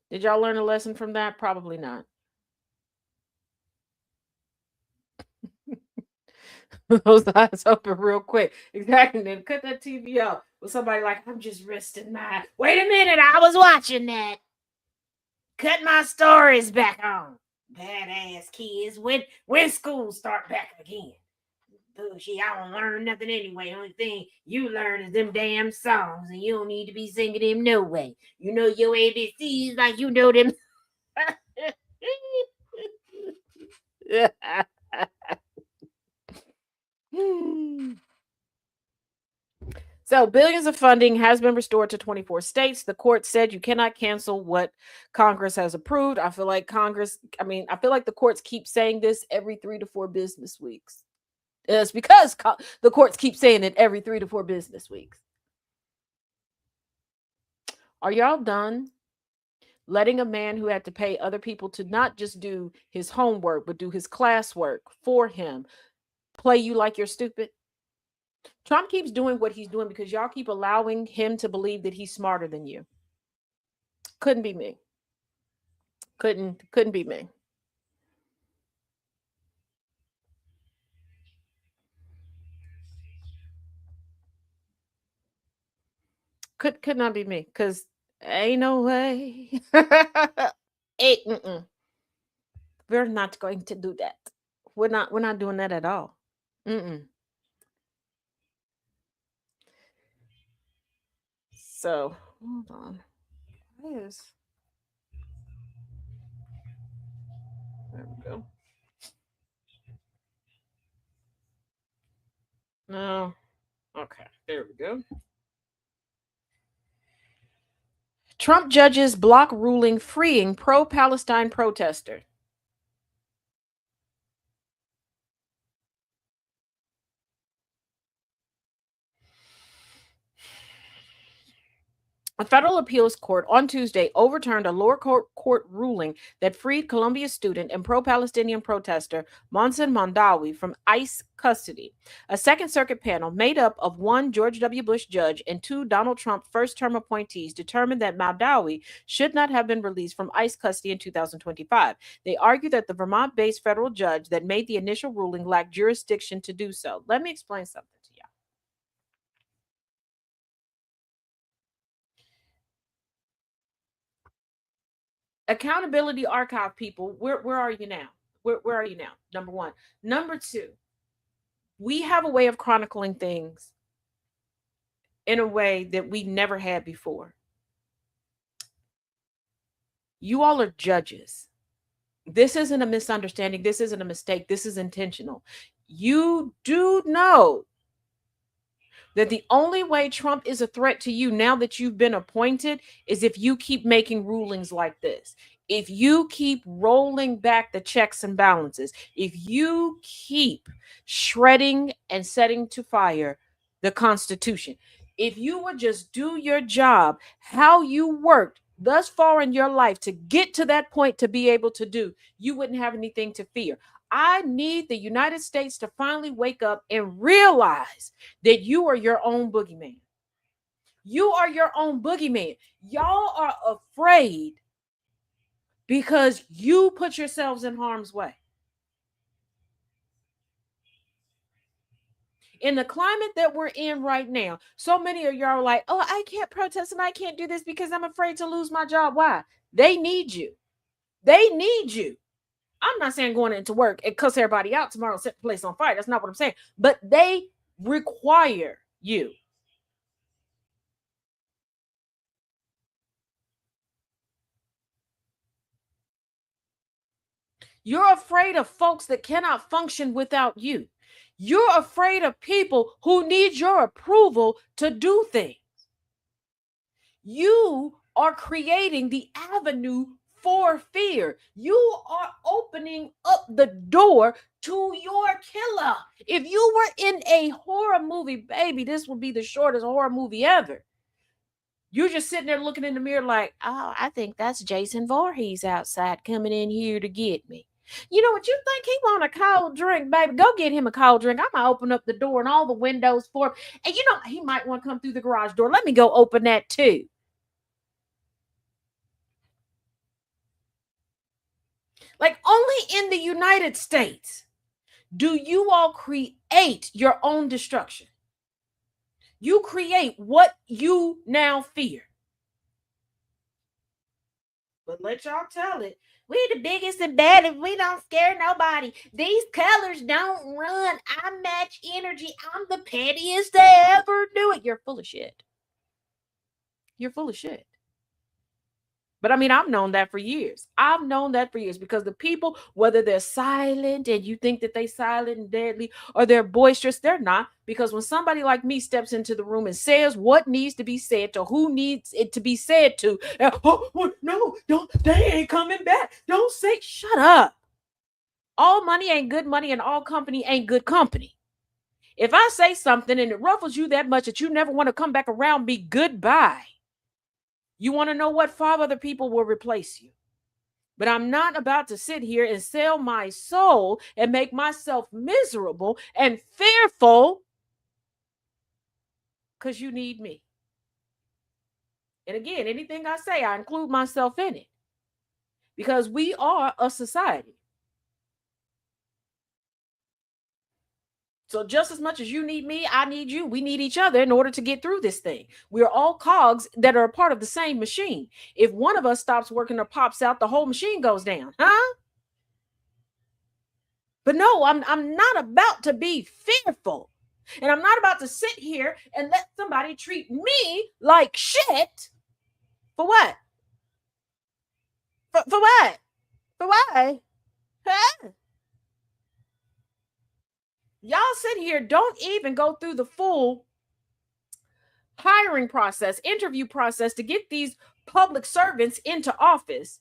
Did y'all learn a lesson from that? Probably not. those eyes open real quick. Exactly. Then cut that TV off with somebody like, I'm just resting my. Wait a minute, I was watching that. Cut my stories back on. Badass kids. When school start back again? Bullshit, I don't learn nothing anyway. Only thing you learn is them damn songs, and you don't need to be singing them no way. You know your ABCs like you know them. So billions of funding has been restored to 24 states. The court said you cannot cancel what Congress has approved. I feel like I feel like the courts keep saying this every 3 to 4 business weeks. It's because the courts keep saying it every 3 to 4 business weeks. Are y'all done letting a man who had to pay other people to not just do his homework, but do his classwork for him, play you like you're stupid? Trump keeps doing what he's doing because y'all keep allowing him to believe that he's smarter than you. Couldn't be me. Couldn't be me. Could not be me, because ain't no way. We're not going to do that. We're not doing that at all. So hold on. There we go. No. Okay, there we go. Trump judges block ruling freeing pro-Palestine protester. A federal appeals court on Tuesday overturned a lower court ruling that freed Columbia student and pro-Palestinian protester Monson Mondawi from ICE custody. A Second Circuit panel made up of one George W. Bush judge and two Donald Trump first-term appointees determined that Mondawi should not have been released from ICE custody in 2025. They argue that the Vermont-based federal judge that made the initial ruling lacked jurisdiction to do so. Let me explain something to you. Accountability Archive people, where are you now? Where are you now? Number one. Number two, we have a way of chronicling things in a way that we never had before. You all are judges. This isn't a misunderstanding. This isn't a mistake. This is intentional. You do know that the only way Trump is a threat to you now that you've been appointed is if you keep making rulings like this. If you keep rolling back the checks and balances, if you keep shredding and setting to fire the Constitution, if you would just do your job, how you worked thus far in your life to get to that point to be able to do, you wouldn't have anything to fear. I need the United States to finally wake up and realize that you are your own boogeyman. You are your own boogeyman. Y'all are afraid because you put yourselves in harm's way. In the climate that we're in right now, so many of y'all are like, oh, I can't protest and I can't do this because I'm afraid to lose my job. Why? They need you. They need you. I'm not saying going into work and cuss everybody out tomorrow and set the place on fire. That's not what I'm saying. But they require you. You're afraid of folks that cannot function without you. You're afraid of people who need your approval to do things. You are creating the avenue for fear. You are opening up the door to your killer. If you were in a horror movie, baby, this would be the shortest horror movie ever. You're just sitting there looking in the mirror like, oh, I think that's Jason Voorhees outside coming in here to get me. You know what you think? He want a cold drink, baby. Go get him a cold drink. I'm gonna open up the door and all the windows for him. And you know, he might want to come through the garage door. Let me go open that too. Like only in the United States do you all create create your own destruction. You create what you now fear. But let y'all tell it. We the biggest and baddest. We don't scare nobody. These colors don't run. I match energy. I'm the pettiest to ever do it. You're full of shit. You're full of shit. But I mean, I've known that for years. I've known that for years because the people, whether they're silent and you think that they silent and deadly, or they're boisterous, they're not. Because when somebody like me steps into the room and says what needs to be said to who needs it to be said to, no, don't, they ain't coming back. Don't say, shut up. All money ain't good money and all company ain't good company. If I say something and it ruffles you that much that you never want to come back around me, goodbye. You want to know what? 5 other people will replace you. But I'm not about to sit here and sell my soul and make myself miserable and fearful because you need me. And again, anything I say, I include myself in it because we are a society. So just as much as you need me, I need you. We need each other in order to get through this thing. We're all cogs that are a part of the same machine. If one of us stops working or pops out, the whole machine goes down, huh? But no, I'm not about to be fearful. And I'm not about to sit here and let somebody treat me like shit. For what? For what? For what? Huh? Y'all sit here, don't even go through the full hiring process, interview process to get these public servants into office.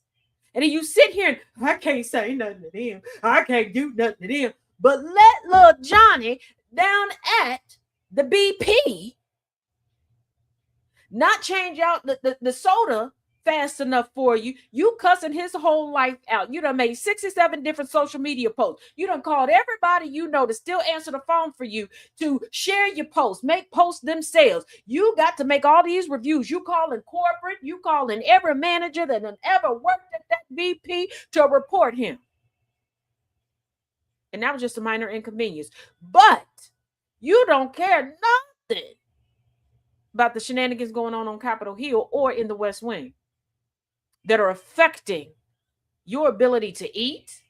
And then you sit here and I can't say nothing to them. I can't do nothing to them. But let little Johnny down at the BP not change out the soda fast enough for you. You cussing his whole life out. You done made 67 different social media posts. You done called everybody you know to still answer the phone for you to share your posts, make posts themselves. You got to make all these reviews. You calling corporate, you calling every manager that done ever worked at that VP to report him. And that was just a minor inconvenience. But you don't care nothing about the shenanigans going on Capitol Hill or in the West Wing that are affecting your ability to eat.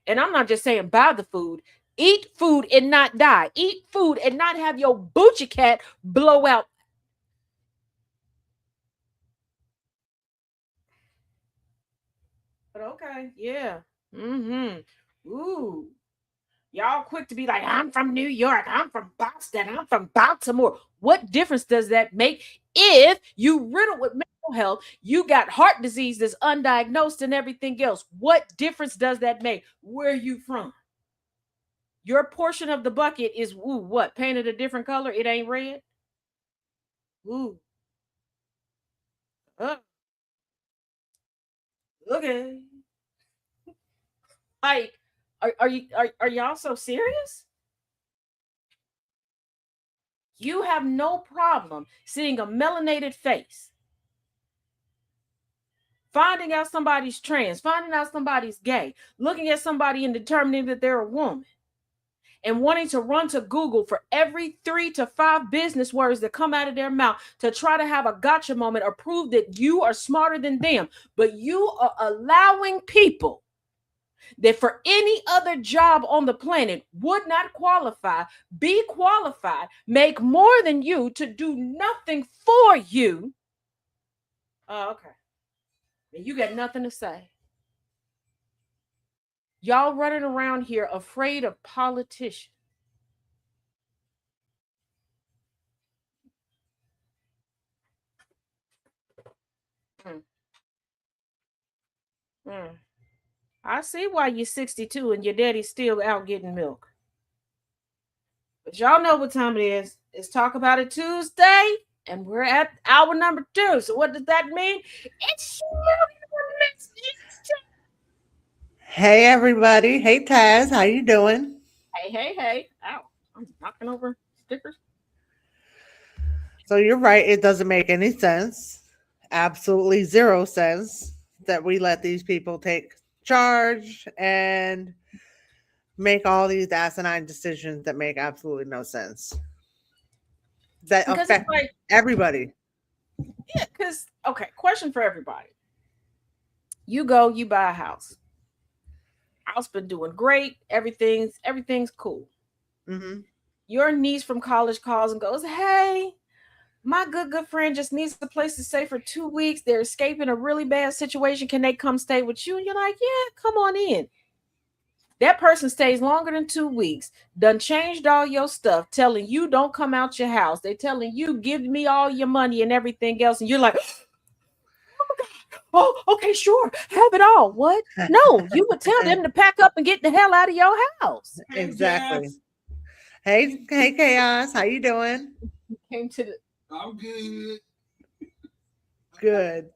And I'm not just saying buy the food. Eat food and not die. Eat food and not have your boochie cat blow out. But okay, yeah. Ooh. Y'all quick to be like, I'm from New York. I'm from Boston. I'm from Baltimore. What difference does that make if you riddled with mental health, you got heart disease that's undiagnosed and everything else? What difference does that make? Where are you from? Your portion of the bucket is, ooh, what? Painted a different color? It ain't red? Ooh. Okay. Like, are y'all so serious? You have no problem seeing a melanated face, finding out somebody's trans, finding out somebody's gay, looking at somebody and determining that they're a woman, and wanting to run to Google for every 3 to 5 business words that come out of their mouth to try to have a gotcha moment or prove that you are smarter than them. But you are allowing people that for any other job on the planet would not qualify, be qualified, make more than you to do nothing for you. Oh, okay. And you got nothing to say. Y'all running around here afraid of politicians. I see why you're 62 and your daddy's still out getting milk. But y'all know what time it is. It's Talk About It Tuesday, and we're at hour number 2. So what does that mean? It's Hey everybody. Hey Taz, how you doing? Hey. Ow. I'm knocking over stickers. So you're right, it doesn't make any sense. Absolutely 0 sense that we let these people take charge and make all these asinine decisions that make absolutely no sense. That Because it's affect like, everybody. yeah, because, okay, question for everybody. You go, you buy a house. House been doing great. Everything's cool. Mm-hmm. Your niece from college calls and goes, "Hey, my good friend just needs a place to stay for 2 weeks. They're escaping a really bad situation. Can they come stay with you?" And you're like, "Yeah, come on in." That person stays longer than 2 weeks, done changed all your stuff, telling you don't come out your house. They telling you give me all your money and everything else. And you're like, "Oh, okay, sure, have it all." What? No, you would tell them to pack up and get the hell out of your house. Exactly. Hey, Chaos, how you doing? Came to the I'm good. Good.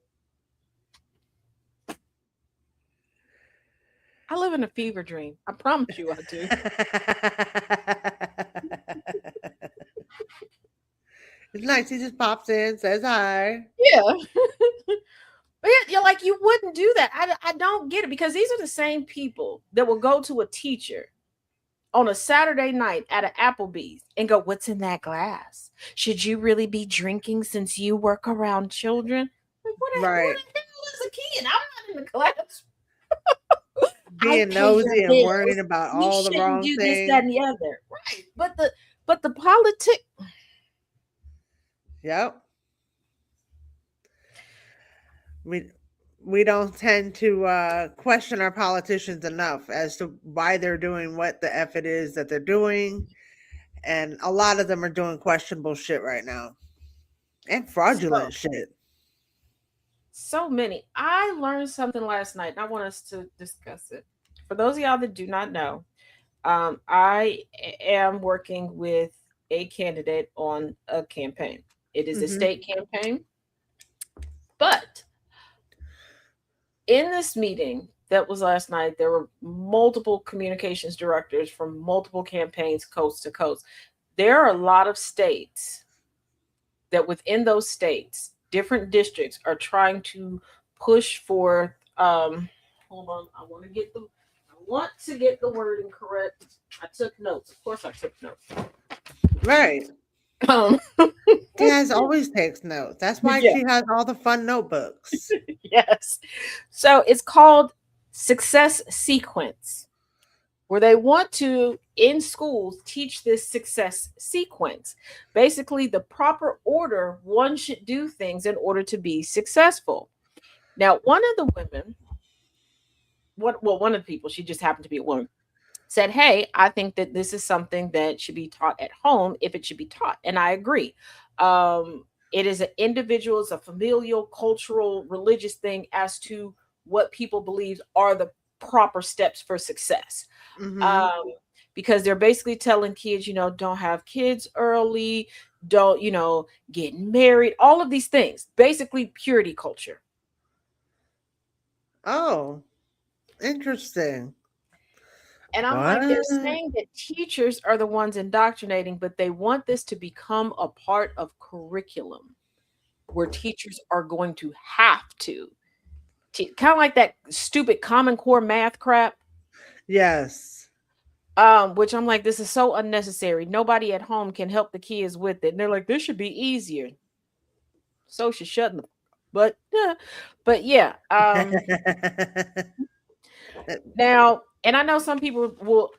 I live in a fever dream. I promise you I do. It's nice. He just pops in, says hi. Yeah. But yeah, you're like, you wouldn't do that. I don't get it, because these are the same people that will go to a teacher on a Saturday night at an Applebee's and go, "What's in that glass? Should you really be drinking since you work around children?" Like, Right. what the hell is a kid? I'm not in the class. Being nosy and worrying about You all the shouldn't wrong do things. this, that, and the other. Right. But the politic. Yep. We don't tend to question our politicians enough as to why they're doing what the F it is that they're doing. And a lot of them are doing questionable shit right now. And fraudulent shit. So many. I learned something last night, and I want us to discuss it. For those of y'all that do not know, I am working with a candidate on a campaign. It is a state campaign. But in this meeting that was last night, there were multiple communications directors from multiple campaigns, coast to coast. There are a lot of states that within those states, different districts are trying to push for hold on, I want to get the wording correct. I took notes. Of course I took notes. Right. Um Jazz always takes notes. That's why Yeah. she has all the fun notebooks. Yes. So it's called Success Sequence, where they want to, in schools, teach this success sequence. Basically, the proper order one should do things in order to be successful. Now, one of the women, one of the people, she just happened to be a woman, said, "Hey, I think that this is something that should be taught at home if it should be taught." And I agree. It is an individual, it's a familial, cultural, religious thing as to what people believe are the proper steps for success. Because they're basically telling kids, don't have kids early, don't, get married, all of these things, basically purity culture. Oh, interesting. And I'm like, they're saying that teachers are the ones indoctrinating, but they want this to become a part of curriculum where teachers are going to have to kind of like that stupid Common Core math crap. Yes. Which I'm like, this is so unnecessary. Nobody at home can help the kids with it. And they're like, this should be easier. So she's shutting them. But yeah. Now, and I know some people will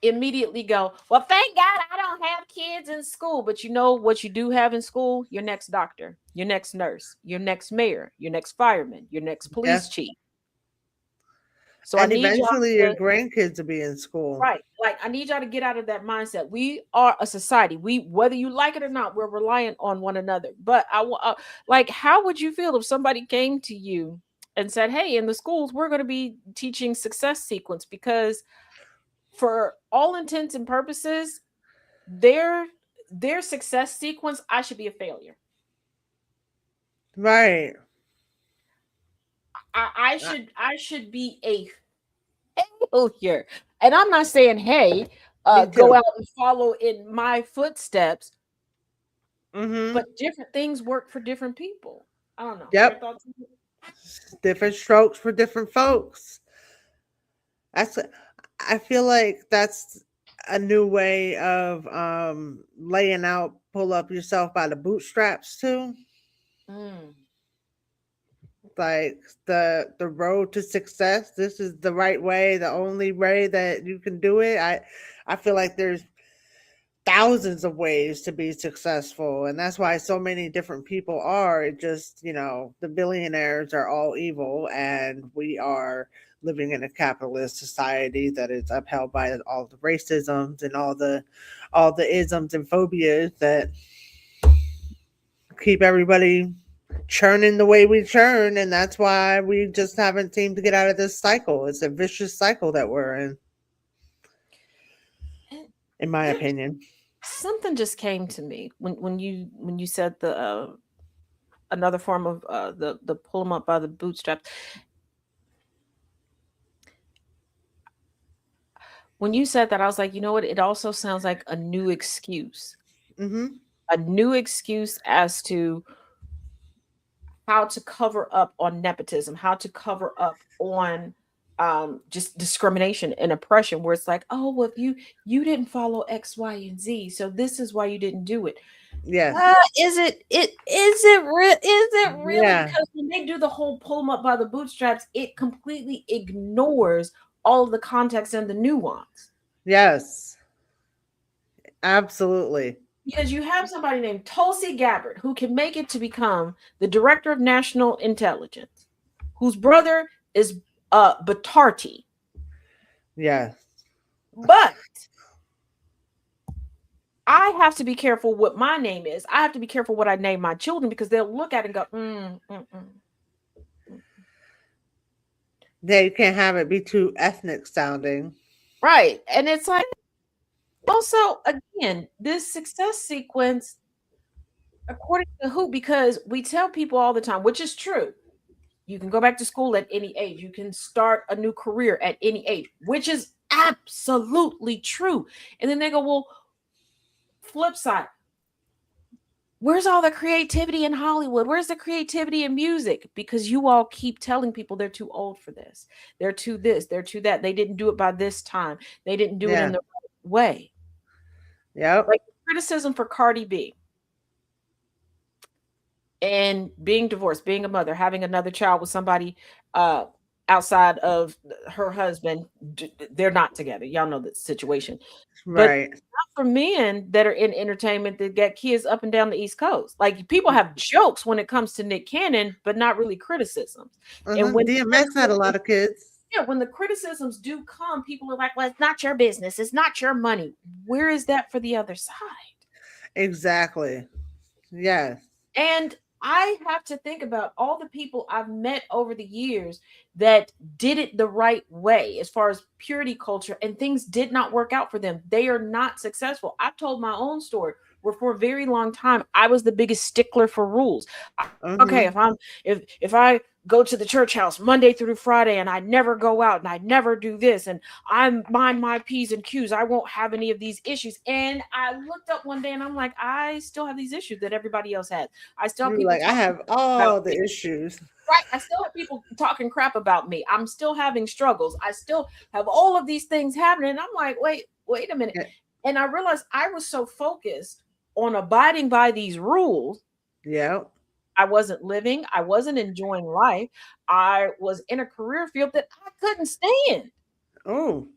immediately go, "Well, thank God I don't have kids in school." But you know what you do have in school? Your next doctor, your next nurse, your next mayor, your next fireman, your next police chief. So and I need eventually your grandkids will be in school. Right. Like, I need y'all to get out of that mindset. We are a society. Whether you like it or not, we're reliant on one another. But like, how would you feel if somebody came to you and said, "Hey, in the schools, we're going to be teaching success sequence because for all intents and purposes, their success sequence, I should be a failure." Right. I should be a failure. And I'm not saying, "Hey, go out and follow in my footsteps." But different things work for different people. I don't know. Yep. Different strokes for different folks. I feel like that's a new way of laying out, pull up yourself by the bootstraps too. Mm. Like the road to success. This is the right way, the only way that you can do it. I feel like there's thousands of ways to be successful, and that's why so many different people are. It just, the billionaires are all evil, and we are living in a capitalist society that is upheld by all the racisms and all the isms and phobias that keep everybody churning the way we churn, and that's why we just haven't seemed to get out of this cycle. It's a vicious cycle that we're in my opinion. Something just came to me when you said the another form of the pull them up by the bootstraps. When you said that, I was like, you know what? It also sounds like a new excuse. Mm-hmm. A new excuse as to how to cover up on nepotism, how to cover up on just discrimination and oppression, where it's like, oh, well, if you didn't follow X, Y, and Z, so this is why you didn't do it. Yes. Is it really? Yeah. Because when they do the whole pull them up by the bootstraps, it completely ignores all of the context and the nuance. Yes. Absolutely. Because you have somebody named Tulsi Gabbard who can make it to become the director of national intelligence, whose brother is Batarti. Yes. But I have to be careful what my name is. I have to be careful what I name my children, because they'll look at it and go, They can't have it be too ethnic sounding. Right. And it's like, also, again, this success sequence, according to who? Because we tell people all the time, which is true, you can go back to school at any age. You can start a new career at any age, which is absolutely true. And then they go, well, flip side, where's all the creativity in Hollywood? Where's the creativity in music? Because you all keep telling people they're too old for this. They're too this. They're too that. They didn't do it by this time. They didn't do it in the right way. Yep. Like criticism for Cardi B and being divorced, being a mother, having another child with somebody outside of her husband. They're not together. Y'all know the situation. Right. But not for men that are in entertainment that got kids up and down the East Coast. Like, people have jokes when it comes to Nick Cannon, but not really criticisms. And when DMX had a lot of kids. Yeah, when the criticisms do come, people are like, well, it's not your business. It's not your money. Where is that for the other side? Exactly. Yes. And I have to think about all the people I've met over the years that did it the right way as far as purity culture, and things did not work out for them. They are not successful. I've told my own story where for a very long time I was the biggest stickler for rules. Okay, if I go to the church house Monday through Friday and I never go out and I never do this and I mind my P's and Q's, I won't have any of these issues. And I looked up one day and I'm like, I still have these issues that everybody else has. I still have people like, I have all the issues. Right. I still have people talking crap about me. I'm still having struggles. I still have all of these things happening. And I'm like, wait a minute. Yeah. And I realized I was so focused on abiding by these rules. Yeah. I wasn't living. I wasn't enjoying life. I was in a career field that I couldn't stand. Oh.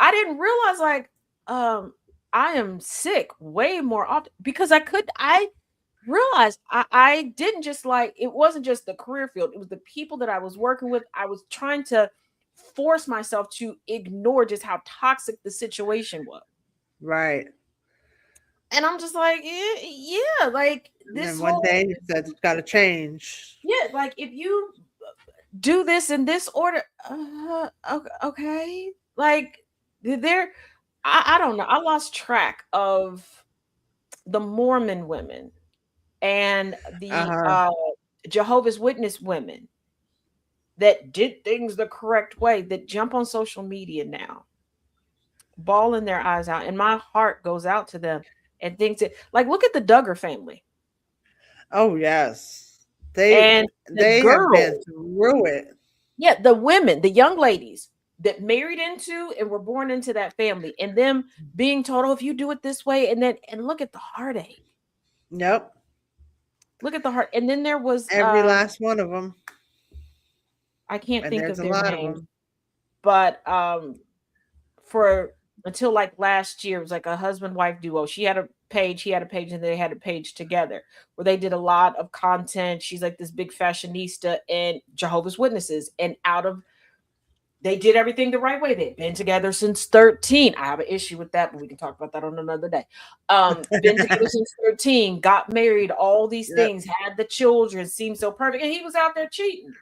I didn't realize, like, I am sick way more often because I realized I didn't just, like, it wasn't just the career field. It was the people that I was working with. I was trying to force myself to ignore just how toxic the situation was. Right. And I'm just like, yeah, like this. And one day you said it's got to change. Yeah, like if you do this in this order, okay. Like I don't know. I lost track of the Mormon women and the Jehovah's Witness women that did things the correct way, that jump on social media now, bawling their eyes out, and my heart goes out to them. And things that, like, look at the Duggar family. Oh yes, they have been through it. Yeah, the women, the young ladies, that married into and were born into that family, and them being told, oh, if you do it this way, and look at the heartache. Yep. Look at the heart. And then there was Every last one of them. I can't And think there's of a their lot of names, them. but for until like last year, it was like a husband-wife duo. She had a page, he had a page, and they had a page together where they did a lot of content. She's like this big fashionista and Jehovah's Witnesses, and they did everything the right way. They've been together since 13. I have an issue with that, but we can talk about that on another day. Been together since 13, got married, all these Yep. things, had the children, seemed so perfect, and he was out there cheating.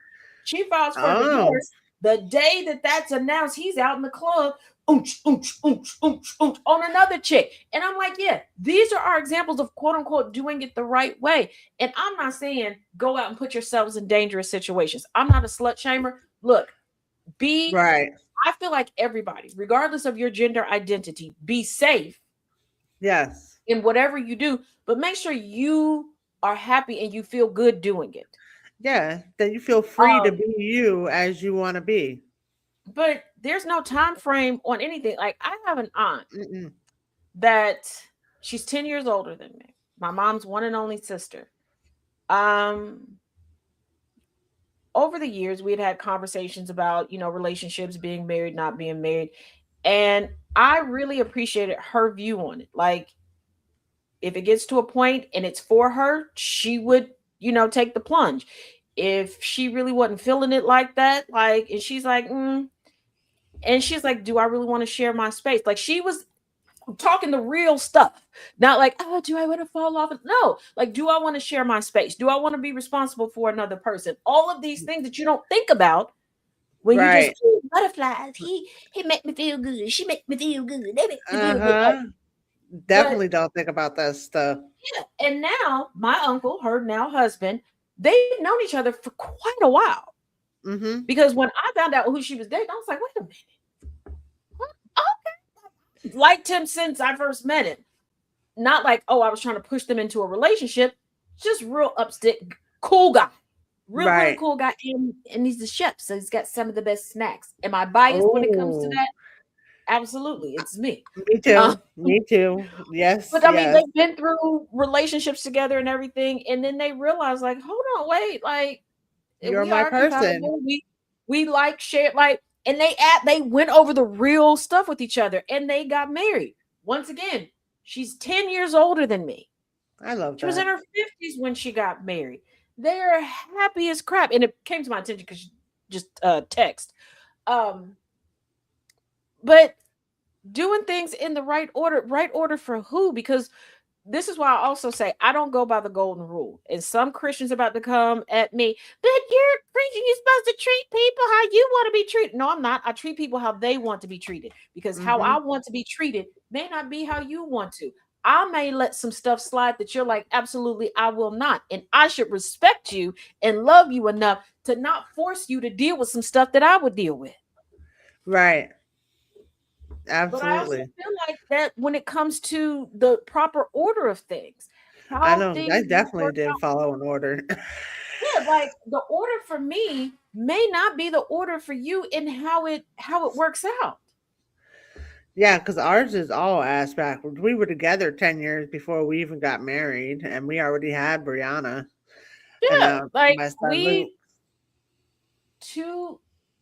She files for Oh. divorce. The day that that's announced, he's out in the club, on another chick. And I'm like, yeah, these are our examples of quote unquote doing it the right way. And I'm not saying go out and put yourselves in dangerous situations. I'm not a slut shamer. Look, Right. I feel like everybody, regardless of your gender identity, be safe Yes. in whatever you do, but make sure you are happy and you feel good doing it. Yeah. Then you feel free to be you as you want to be. But there's no time frame on anything. Like, I have an aunt Mm-mm. that she's 10 years older than me. My mom's one and only sister. Over the years, we'd had conversations about, relationships, being married, not being married. And I really appreciated her view on it. Like, if it gets to a point and it's for her, she would, take the plunge. If she really wasn't feeling it like that, and she's like, and she's like, do I really want to share my space? Like, she was talking the real stuff, not like, oh, do I want to fall off? No, like, do I want to share my space? Do I want to be responsible for another person? All of these things that you don't think about when you just butterflies. He make me feel good. She make me feel good. They make me feel good. Definitely don't think about that stuff. Yeah, and now my uncle, her now husband, they've known each other for quite a while. Mm-hmm. Because when I found out who she was dating, I was like, wait a minute. Okay. Liked him since I first met him. Not like, oh, I was trying to push them into a relationship. Just real upstick, cool guy. Really cool guy. And he's the chef, so he's got some of the best snacks. Am I biased when it comes to that? Absolutely. It's me. Me too. Me too. Yes. But I mean, they've been through relationships together and everything. And then they realize, like, hold on, wait, like, you're my person. We like share, like, and they went over the real stuff with each other and they got married. Once again, she's 10 years older than me. I love that. She was in her 50s when she got married. They are happy as crap. And it came to my attention because she just text. But doing things in the right order for who? Because this is why I also say I don't go by the golden rule. And some Christians about to come at me, but you're preaching you're supposed to treat people how you want to be treated. No, I'm not. I treat people how they want to be treated, because how I want to be treated may not be how you want to. I may let some stuff slide that you're like, absolutely, I will not. And I should respect you and love you enough to not force you to deal with some stuff that I would deal with. Right. Absolutely. But I also feel like that when it comes to the proper order of things. I know. I definitely didn't follow an order. Yeah, like the order for me may not be the order for you in how it works out. Yeah, because ours is all ass backwards. We were together 10 years before we even got married, and we already had Brianna. Yeah, like Luke.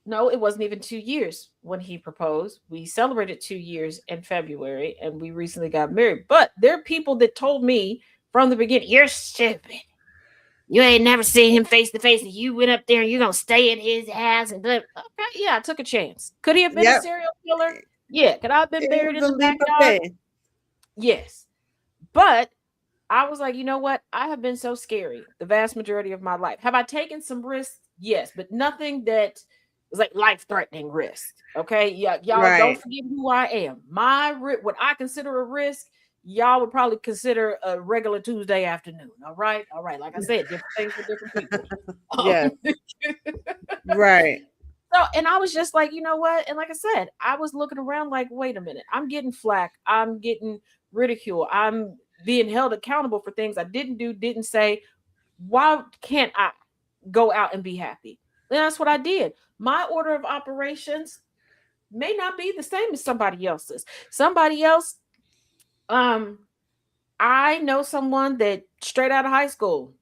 No, it wasn't even 2 years when he proposed. We celebrated 2 years in February, and we recently got married. But there are people that told me from the beginning, you're stupid. You ain't never seen him face to face, and you went up there and you're going to stay in his house. And okay, yeah, I took a chance. Could he have been a serial killer? Yeah. Could I have been buried in the backyard? Yes. But I was like, you know what? I have been so scary the vast majority of my life. Have I taken some risks? Yes, but nothing that was like life-threatening risk. Okay, yeah, y'all don't forget who I am. What I consider a risk, y'all would probably consider a regular Tuesday afternoon. All right. Like I said, different things for different people. Yeah. Right. So, and I was just like, you know what? And like I said, I was looking around like, wait a minute, I'm getting flack. I'm getting ridicule. I'm being held accountable for things I didn't do, didn't say. Why can't I go out and be happy? And that's what I did. My order of operations, may not be the same as somebody else's. Somebody else, I know someone that straight out of high school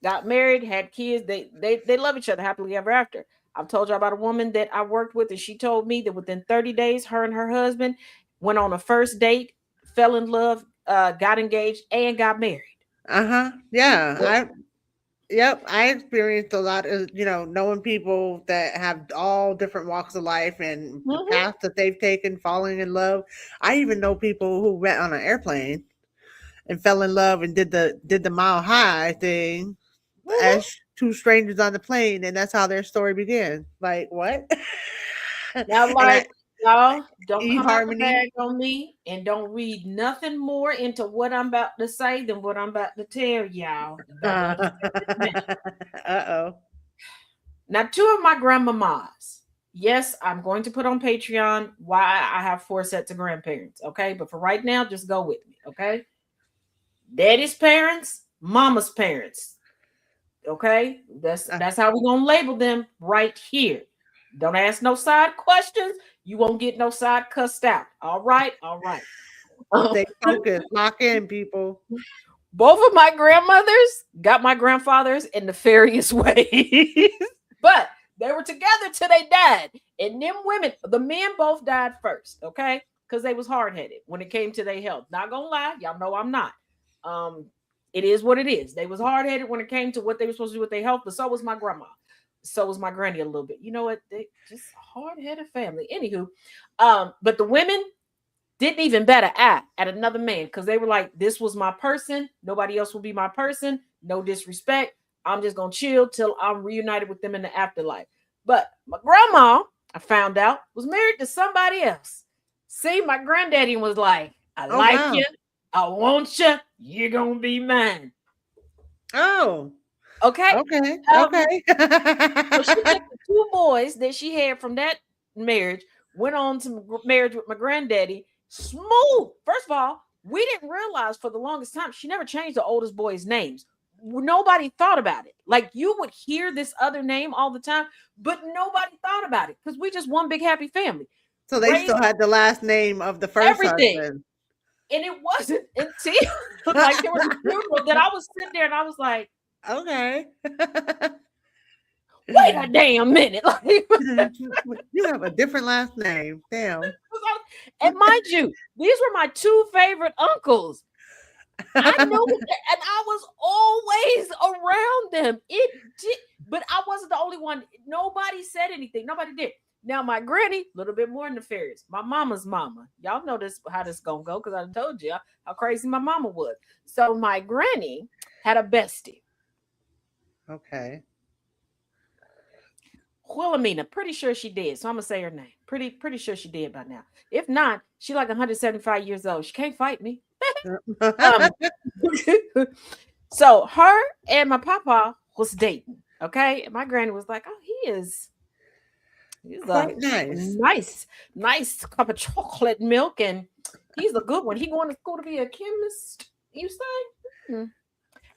got married, had kids. They love each other happily ever after. I've told you about a woman that I worked with, and she told me that within 30 days, her and her husband went on a first date, fell in love, got engaged, and got married. Yeah. I experienced a lot of, knowing people that have all different walks of life and the Mhm. path that they've taken, falling in love. I even know people who went on an airplane and fell in love and did the mile high thing Mhm. as two strangers on the plane, and that's how their story began. Like what? Now, And I like, y'all, don't come out the eHarmony. bag on me and don't read nothing more into what I'm about to say than what I'm about to tell y'all. You about to understand this minute. Uh-oh. Now, two of my grandmamas. Yes, I'm going to put on Patreon why I have 4 sets of grandparents. Okay. But for right now, just go with me. Okay. Daddy's parents, mama's parents. Okay. That's how we're gonna label them right here. Don't ask no side questions. You won't get no side cussed out. All right, all right. Stay focused. Lock in, people. Both of my grandmothers got my grandfathers in nefarious ways, but they were together till they died. And them women, the men both died first, okay? Because they was hard-headed when it came to their health. Not gonna lie, y'all know I'm not. Um, it is what it is. They was hard-headed when it came to what they were supposed to do with their health, but so was my grandma. So was my granny a little bit. You know what? They just hard-headed family. Anywho, but the women didn't even bat an eye at another man because they were like, this was my person. Nobody else will be my person. No disrespect. I'm just going to chill till I'm reunited with them in the afterlife. But my grandma, I found out, was married to somebody else. See, my granddaddy was like, I Oh like wow. you. I want you. You're going to be mine. Oh, Okay. okay. Um, Okay. so she took the 2 boys that she had from that marriage, went on to marriage with my granddaddy. Smooth. First of all, we didn't realize for the longest time she never changed the oldest boys' names. Nobody thought about it. Like you would hear this other name all the time, but nobody thought about it because we just one big happy family. So they Raised still had the last name of the first everything. husband. And it wasn't until like there was a funeral that I was sitting there and I was like, Okay. wait a damn minute. Like You have a different last name. Damn. and mind you, these were my 2 favorite uncles. I knew that, and I was always around them. It did, but I wasn't the only one. Nobody said anything. Nobody did. Now my granny, a little bit more nefarious. My mama's mama. Y'all know this how this gonna go because I told you how crazy my mama was. So my granny had a bestie. Okay. Wilhelmina, pretty sure she did. So I'm gonna say her name. Pretty sure she did by now. If not, she like 175 years old. She can't fight me. Um, so her and my papa was dating. Okay, and my granny was like, "Oh, he's a Quite nice. nice cup of chocolate milk, and he's a good one. He going to school to be a chemist. You say?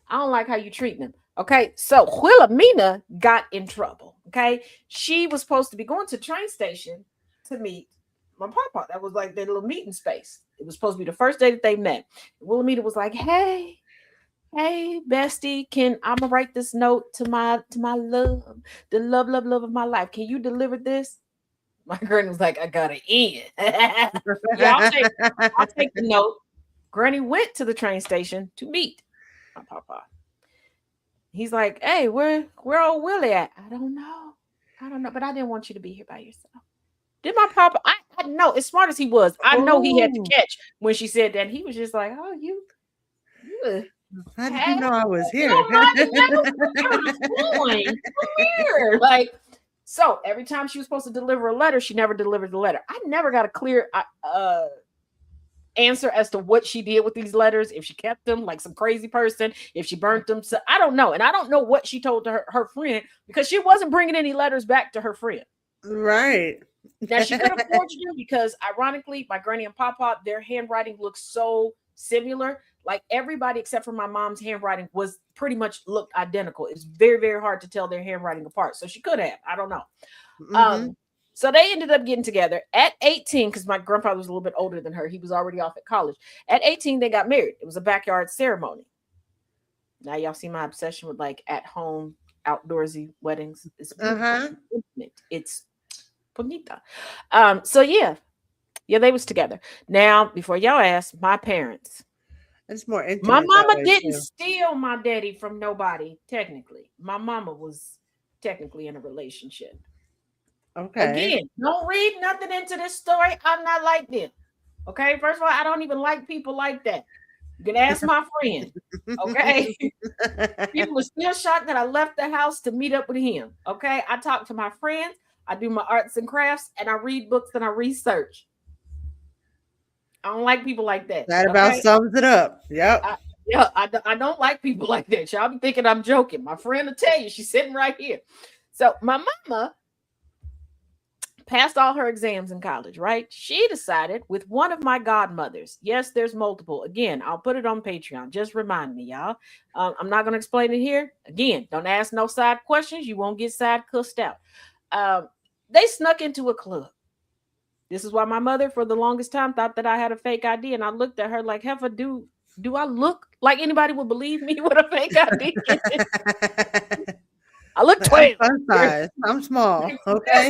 I don't like how you treating him." Okay, so Wilhelmina got in trouble. Okay, she was supposed to be going to the train station to meet my papa. That was like their little meeting space. It was supposed to be the first day that they met. Wilhelmina was like, hey, bestie, can I'm gonna write this note to my love, the love of my life. Can you deliver this?" My granny was like, "I got it in." Yeah, I'll take the note. Granny went to the train station to meet my papa. He's like, "Hey, where old Willie at?" I don't know, but I didn't want you to be here by yourself. Did my papa? I know, as smart as he was, I know he had to Oh, catch when she said that. And he was just like, "Oh, you how did you had know I was you here? don't mind the coin. Come here." Like, so every time she was supposed to deliver a letter, she never delivered the letter. I never got a clear answer as to what she did with these letters, if she kept them like some crazy person, if she burnt them. So I don't know. And I don't know what she told to her friend because she wasn't bringing any letters back to her friend. Right. Now she could have forged them because ironically, my granny and papa, their handwriting looks so similar. Like everybody except for my mom's handwriting was pretty much looked identical. It's very, very hard to tell their handwriting apart. So she could have. I don't know. Hmm. Um, So they ended up getting together at 18 because my grandfather was a little bit older than her. He was already off at college. At 18, they got married. It was a backyard ceremony. Now y'all see my obsession with like at home outdoorsy weddings. It's beautiful. It's bonita. So yeah, they was together. Now, before y'all ask, my parents. It's more intimate. My mama didn't steal my daddy from nobody, technically. My mama was technically in a relationship. Okay. Again, don't read nothing into this story. I'm not like them. Okay. First of all, I don't even like people like that. You can ask my friend. Okay. People are still shocked that I left the house to meet up with him. Okay. I talk to my friends, I do my arts and crafts, and I read books and I research. I don't like people like that. That about sums it up. Yep. I don't like people like that. Y'all be thinking I'm joking. My friend will tell you, she's sitting right here. So my mama passed all her exams in college, right? She decided with one of my godmothers. Yes, there's multiple. Again, I'll put it on Patreon. Just remind me, y'all. I'm not going to explain it here. Again, don't ask no side questions. You won't get side cussed out. They snuck into a club. This is why my mother, for the longest time, thought that I had a fake ID. And I looked at her like, Heifer, do I look like anybody would believe me with a fake ID? I look 12. I'm small. Okay.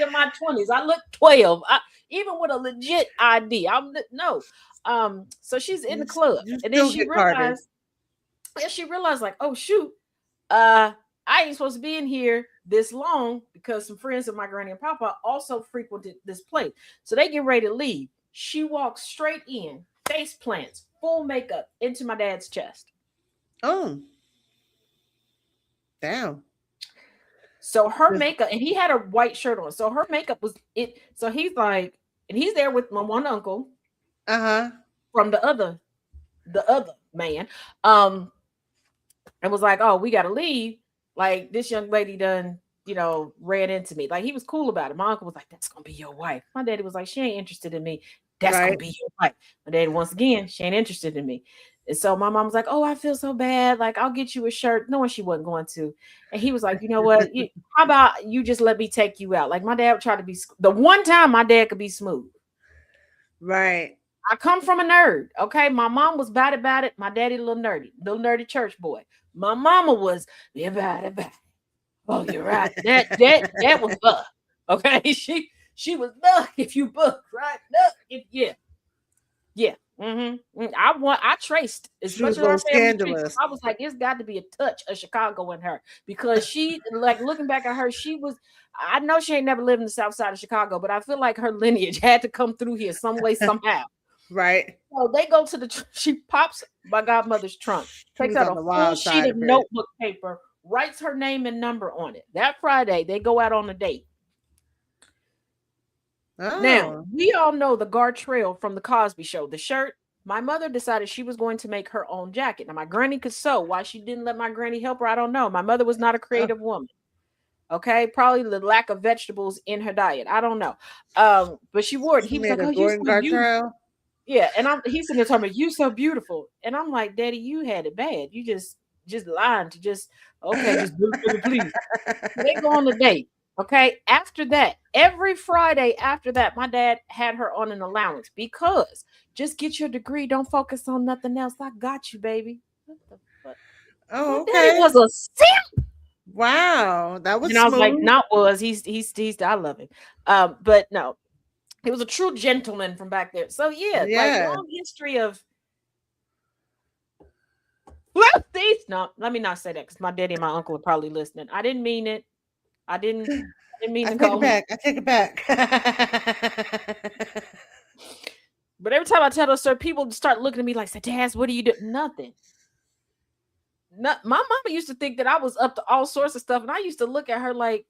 In my 20s, I look 12. Even with a legit ID. So she's in the club, and then she realized, like, oh shoot, I ain't supposed to be in here this long because some friends of my granny and papa also frequented this place. So they get ready to leave. She walks straight in, face plants, full makeup into my dad's chest. Oh, damn. So her makeup, and he had a white shirt on. So her makeup was it. So he's like, and he's there with my one uncle, from the other man, and was like, oh, we gotta leave. Like, this young lady done, ran into me. Like, he was cool about it. My uncle was like, that's gonna be your wife. My daddy was like, she ain't interested in me. That's gonna be your wife. My daddy, once again, she ain't interested in me. And so my mom was like, oh, I feel so bad. Like, I'll get you a shirt. Knowing she wasn't going to. And he was like, you know what? How about you just let me take you out? Like, my dad would try to be, the one time my dad could be smooth. Right. I come from a nerd. Okay. My mom was bad about it. My daddy, little nerdy church boy. My mama was, about it. Oh, you're right. That was buck. Okay. She was buck if you book, right? Yeah. Mm-hmm. I traced as much as our family. I was like, it's got to be a touch of Chicago in her, because she, like, looking back at her, I know she ain't never lived in the south side of Chicago, but I feel like her lineage had to come through here some way, somehow. Right. So they go to she pops my godmother's trunk, takes out a full sheet of notebook paper, writes her name and number on it. That Friday, they go out on a date. Oh. Now, we all know the Gartrell from the Cosby Show, the shirt. My mother decided she was going to make her own jacket. Now, my granny could sew. Why she didn't let my granny help her, I don't know. My mother was not a creative woman. Okay, probably the lack of vegetables in her diet. I don't know. But she wore it. He was like, "Oh, you so beautiful." Yeah, and he's sitting there talking about, you so beautiful. And I'm like, Daddy, you had it bad. You just lying to just please. They go on a date. Okay. After that, every Friday after that, my dad had her on an allowance, because just get your degree. Don't focus on nothing else. I got you, baby. What the fuck? Oh, okay. It was a simp. Wow, that was. And I was like, not was. He's. I love him. But no, he was a true gentleman from back there. So yeah. Like, long history of. No, let me not say that, because my daddy and my uncle are probably listening. I didn't mean it. I didn't mean to go. I take it back. But every time I tell those, people start looking at me like, Cincitaz, what do you do? Nothing. My mama used to think that I was up to all sorts of stuff, and I used to look at her like,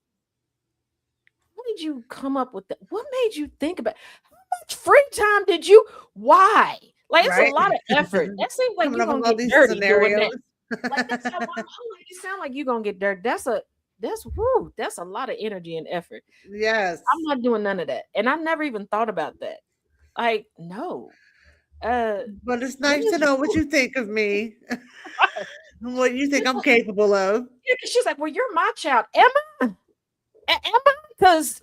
"How did you come up with that? What made you think about? How much free time did you? Why? Like, it's a lot of effort. That seems like you're gonna get dirty doing that. Like, that's how I'm like, you sound like you're gonna get dirty. That's a lot of energy and effort. Yes, I'm not doing none of that, and I never even thought about that. Like, no. But it's nice to know what you think of me. What you think I'm capable of. Yeah, she's like, well, you're my child. Am I? Because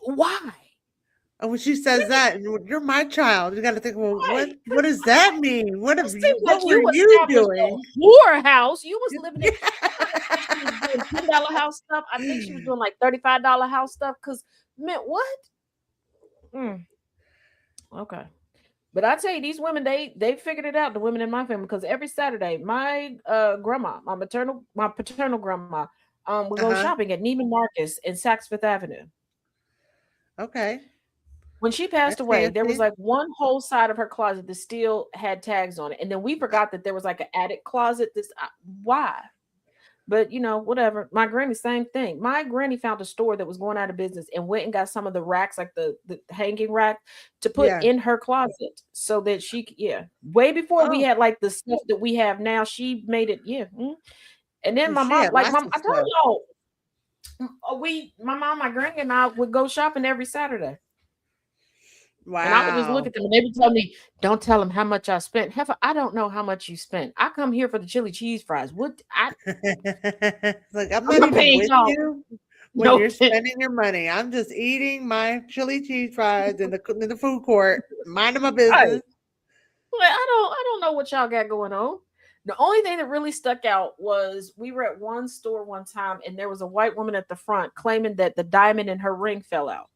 why? And when she says that, you're my child, you got to think, well, Right. what does that mean? What It have you? seems like What were you you established doing? a whorehouse. You was living in. Yeah. I don't think she was doing $10 house stuff. I think she was doing like $35 house stuff. Cause man, what? Mm, okay. But I tell you, these women, they figured it out. The women in my family, because every Saturday, my grandma, my paternal grandma, would go Uh-huh. shopping at Neiman Marcus in Saks Fifth Avenue. Okay. When she passed That's away, there was fancy. like one whole side of her closet that still had tags on it, and then we forgot that there was like an attic closet. Why? But whatever. My granny, same thing. My granny found a store that was going out of business and went and got some of the racks, like the hanging rack, to put Yeah. in her closet so that yeah. Way before we Oh, had like the stuff that we have now, she made it. Yeah. And then so my she mom, had like lots mom, of I told stuff. y'all, my mom, my granny, and I would go shopping every Saturday. And I would just look Wow. at them and they would tell me, don't tell them how much I spent. Heifer, I don't know how much you spent. I come here for the chili cheese fries. Like, I'm I'm not not even paying with y'all. you when No. you're spending your money. I'm just eating my chili cheese fries in the food court, minding my Right. business. Like, I don't know what y'all got going on. The only thing that really stuck out was we were at one store one time and there was a white woman at the front claiming that the diamond in her ring fell out.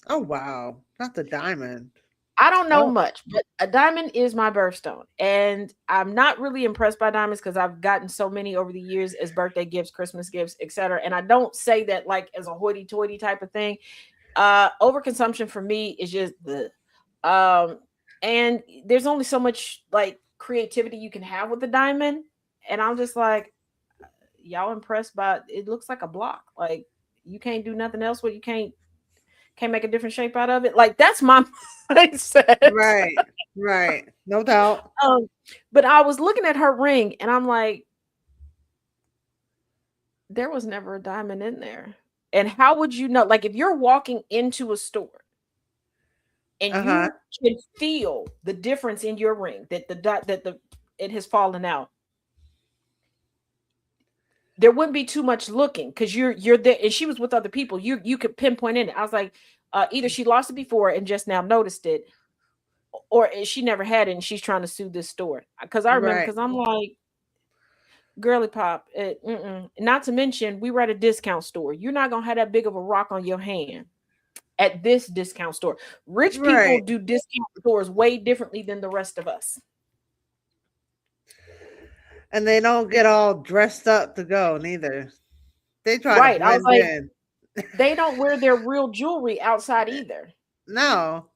Oh wow, not the diamond. I don't know Oh, much, but a diamond is my birthstone. And I'm not really impressed by diamonds because I've gotten so many over the years as birthday gifts, Christmas gifts, etc. And I don't say that like as a hoity-toity type of thing. Overconsumption for me is just the and there's only so much like creativity you can have with the diamond. And I'm just like, y'all impressed by it looks like a block. Like you can't do nothing else with you can't make a different shape out of it. Like that's my mindset. right, right, no doubt. um, but I was looking at her ring and I'm like, there was never a diamond in there. And how would you know? Like if you're walking into a store and Uh huh. you can feel the difference in your ring that the it has fallen out, there wouldn't be too much looking because you're there and she was with other people. You could pinpoint in it. I was like, either she lost it before and just now noticed it, or she never had it and she's trying to sue this store. Because I remember, Right. because I'm like, girly pop, not to mention we were at a discount store. You're not gonna have that big of a rock on your hand at this discount store. Rich people Right. do discount stores way differently than the rest of us. And they don't get all dressed up to go neither. They try to Right. I was blend like, in. they don't wear their real jewelry outside either. No,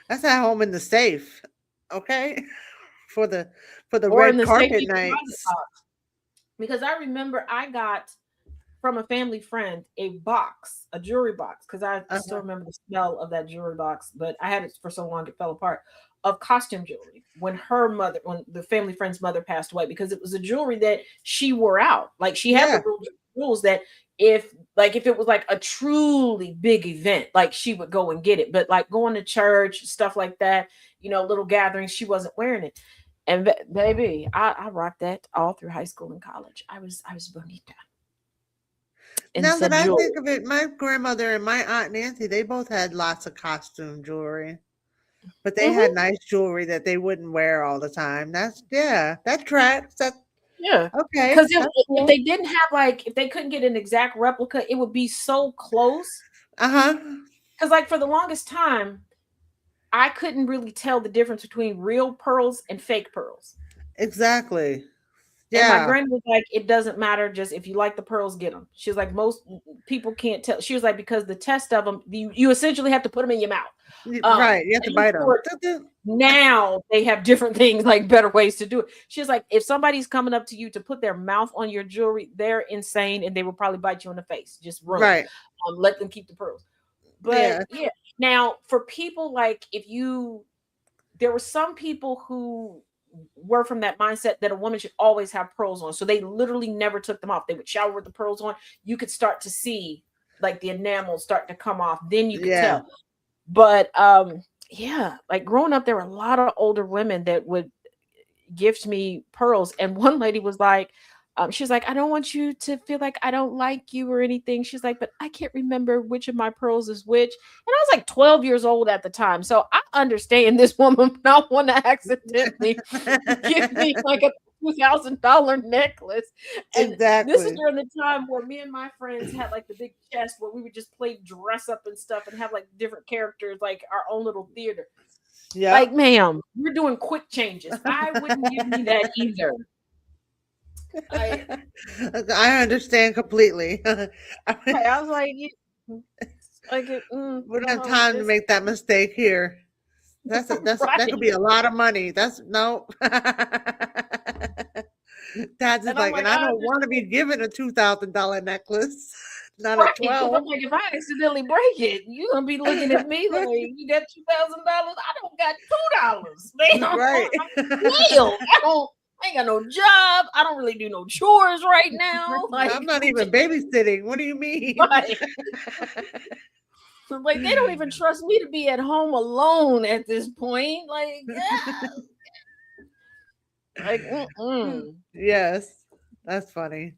that's at home in the safe. Okay, for the Or in red the carpet safety deposit nights. box. Because I remember I got from a family friend a box, a jewelry box, because I still Uh-huh. remember the smell of that jewelry box, but I had it for so long it fell apart. Of costume jewelry when the family friend's mother passed away, because it was a jewelry that she wore out. Like she had Yeah, the rules that if it was like a truly big event, like she would go and get it. But like going to church, stuff like that, little gatherings, she wasn't wearing it. And baby, I rocked that all through high school and college. I was bonita in now that said I jewelry. think of it, my grandmother and my aunt Nancy, they both had lots of costume jewelry, but they had Hmm. nice jewelry that they wouldn't wear all the time. That's yeah, that tracks. That Yeah, okay, because that's if cool. they didn't have like if they couldn't get an exact replica, it would be so close. Uh-huh. Because like for the longest time, I couldn't really tell the difference between real pearls and fake pearls. Exactly. And my Yeah. granny was like, it doesn't matter. Just if you like the pearls, get them. She was like, most people can't tell. She was like, because the test of them, you essentially have to put them in your mouth. Right. You have to And I'm bite them. sure now they have different things, like better ways to do it. She's like, if somebody's coming up to you to put their mouth on your jewelry, they're insane and they will probably bite you in the face. Just run. Right. Let them keep the pearls. But Yeah. yeah, now for people like there were some people who were from that mindset that a woman should always have pearls on. So they literally never took them off. They would shower with the pearls on. You could start to see like the enamel start to come off. Then you could Yeah. tell. But yeah, like growing up, there were a lot of older women that would gift me pearls. And one lady was like, She's like, I don't want you to feel like I don't like you or anything. She's like, but I can't remember which of my pearls is which. And I was like 12 years old at the time. So I understand this woman not want to accidentally give me like a $2,000 necklace. And this is Exactly. during the time where me and my friends had like the big chest where we would just play dress up and stuff and have like different characters, like our own little theater. Yeah. Like, ma'am, we're doing quick changes. I wouldn't give me that either. I understand completely. I was like, We don't have no, time to make that mistake here. That right. could be a lot of money. That's no. Dad's is And I'm like, and like, I don't want to be given a $2,000 necklace. Not right, a 'cause 12. I'm like, if I accidentally break it, you're gonna be looking at me like, you got $2,000. I don't got $2. Man, Right. I ain't got no job. I don't really do no chores right now. Like, I'm not even babysitting. What do you mean? right. Like, they don't even trust me to be at home alone at this point. Like, yeah. Like, Yes, that's funny.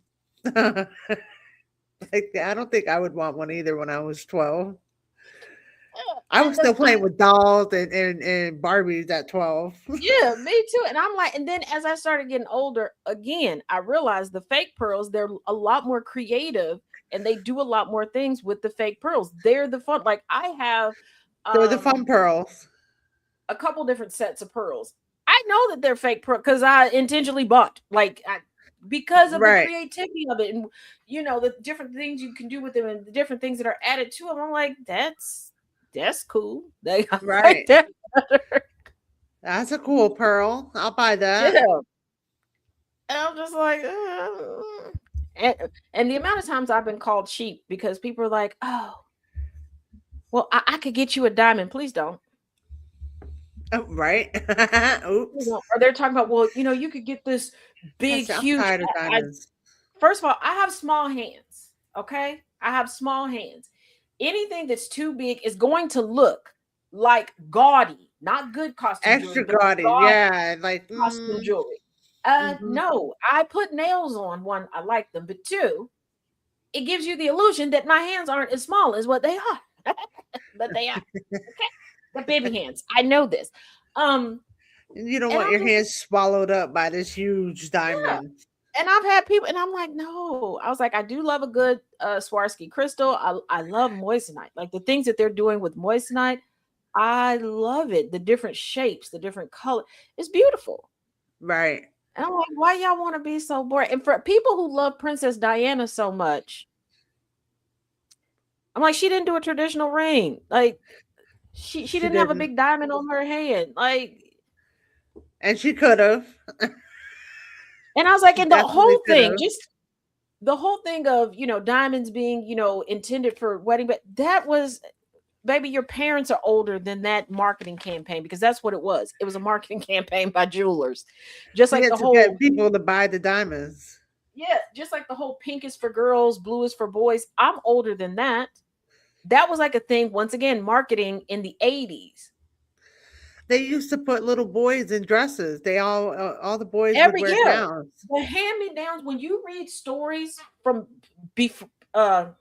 Like, I don't think I would want one either when I was 12. I was still playing with dolls and Barbies at 12. Yeah, me too. And I'm like, and then as I started getting older, again, I realized the fake pearls, they're a lot more creative and they do a lot more things with the fake pearls. They're the fun. Like, I have They're the fun pearls. a couple different sets of pearls. I know that they're fake pearls because I intentionally bought, because of the creativity of it, and the different things you can do with them and the different things that are added to them. I'm like, that's cool. Right. Like that. That's a cool pearl. I'll buy that. Yeah. And I'm just like, and the amount of times I've been called cheap because people are like, oh, well, I could get you a diamond. Please don't. Oh, right. Oops. Or they're talking about, well, you could get this big, huge. First of all, I have small hands. Okay. I have small hands. Anything that's too big is going to look like gaudy, not good costume extra jewelry. gaudy. Yeah. Like costume jewelry. No, I put nails on. One, I like them, but two, it gives you the illusion that my hands aren't as small as what they are. But they are. Okay. The baby hands. I know this. You don't want your hands swallowed up by this huge diamond. Yeah. And I've had people, and I'm like, no. I was like, I do love a good Swarovski crystal. I love moissanite. Like the things that they're doing with moissanite, I love it. The different shapes, the different color. It's beautiful. Right. And I'm like, why y'all want to be so boring? And for people who love Princess Diana so much, I'm like, she didn't do a traditional ring. Like, she didn't have a big diamond on her hand. Like, and she could have. And I was like, and the whole thing, just the whole thing of, diamonds being, intended for wedding, but that was, baby, your parents are older than that marketing campaign because that's what it was. It was a marketing campaign by jewelers. Just like the whole get people to buy the diamonds. Yeah, just like the whole pink is for girls, blue is for boys. I'm older than that. That was like a thing, once again, marketing in the 80s. They used to put little boys in dresses. They all the boys would wear gowns. The hand-me-downs, when you read stories from back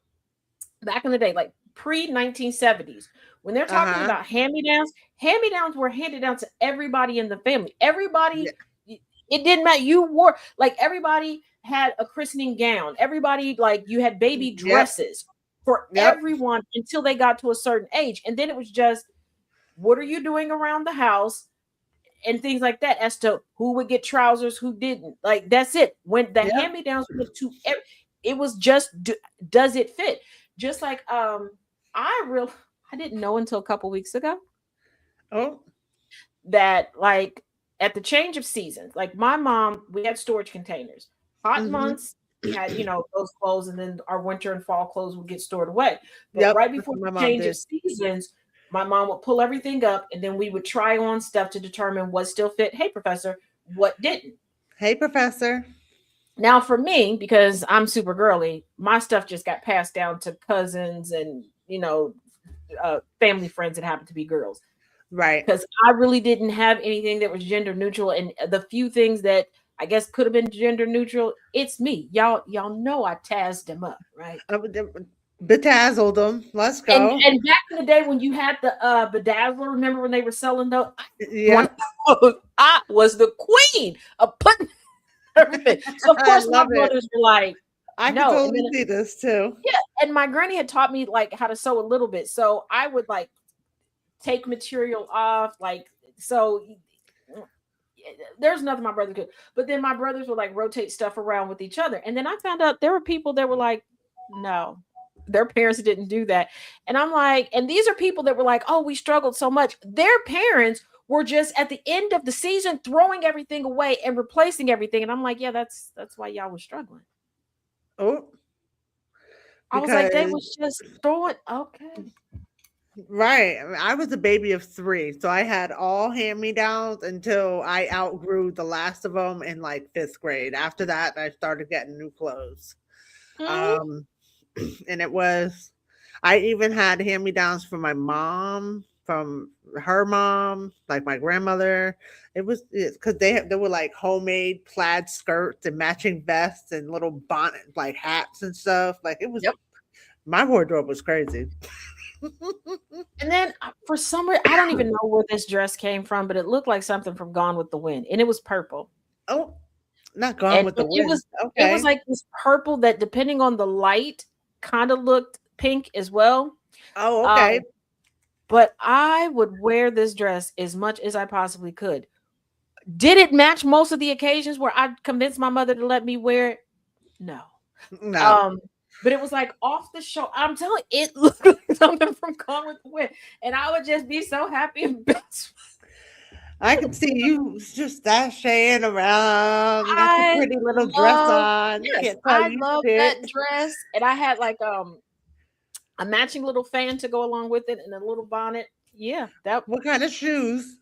in the day, like pre-1970s, when they're talking about hand-me-downs were handed down to everybody in the family. Everybody, it didn't matter. You wore, like, everybody had a christening gown. Everybody, like, you had baby dresses for everyone until they got to a certain age. And then it was just, what are you doing around the house? And things like that as to who would get trousers, who didn't. Like, that's it. When the hand-me-downs went to, it was just, does it fit? Just like, I didn't know until a couple weeks ago. Oh. That, like, at the change of seasons, like my mom, we had storage containers. Hot months, we had, those clothes, and then our winter and fall clothes would get stored away. But right before the change of seasons, my mom would pull everything up, and then we would try on stuff to determine what still fit. Hey, Professor, what didn't? Hey, Professor. Now, for me, because I'm super girly, my stuff just got passed down to cousins and, family friends that happen to be girls. Right. Because I really didn't have anything that was gender neutral. And the few things that I guess could have been gender neutral. It's me. Y'all know I tazzed him up, right? Bedazzled them. Let's And go. and back in the day when you had the bedazzler, remember when they were selling those? Yep. I was the queen of putting everything. So of I course my love it. brothers were like, I can no. And totally then, see this too. yeah, and my granny had taught me like how to sew a little bit. So I would like take material off, like so there's nothing my brother could. But then my brothers would like rotate stuff around with each other. And then I found out there were people that were like, no, their parents didn't do that. And I'm like, and these are people that were like, oh, we struggled so much. Their parents were just at the end of the season throwing everything away and replacing everything. And I'm like, yeah, that's why y'all were struggling. Oh, I was like, they because was just throwing. Okay. right. I was a baby of 3, so I had all hand-me-downs until I outgrew the last of them in like 5th grade. After that, I started getting new clothes. Mhm. And it was, I even had hand-me-downs from my mom, from her mom, like my grandmother. It's because they were like homemade plaid skirts and matching vests and little bonnet like hats and stuff. Like it was, Yep. my wardrobe was crazy. And then for some reason, I don't even know where this dress came from, but it looked like something from Gone with the Wind, and it was purple. Oh, not Gone And with the it Wind. was Okay. like this purple that, depending on the light, kind of looked pink as well. Oh, Um, okay. but I would wear this dress as much as I possibly could. Did it match most of the occasions where I convinced my mother to let me wear it? No. No, Um, but it was like off the show. I'm telling you, it looked like something from Gone with the Wind, and I would just be so happy and best. I could see you just sashaying around, got your I pretty little dress love, on. yes, Can't tell I you love that shit. dress, and I had like a matching little fan to go along with it and a little bonnet. Yeah, that What kind of shoes?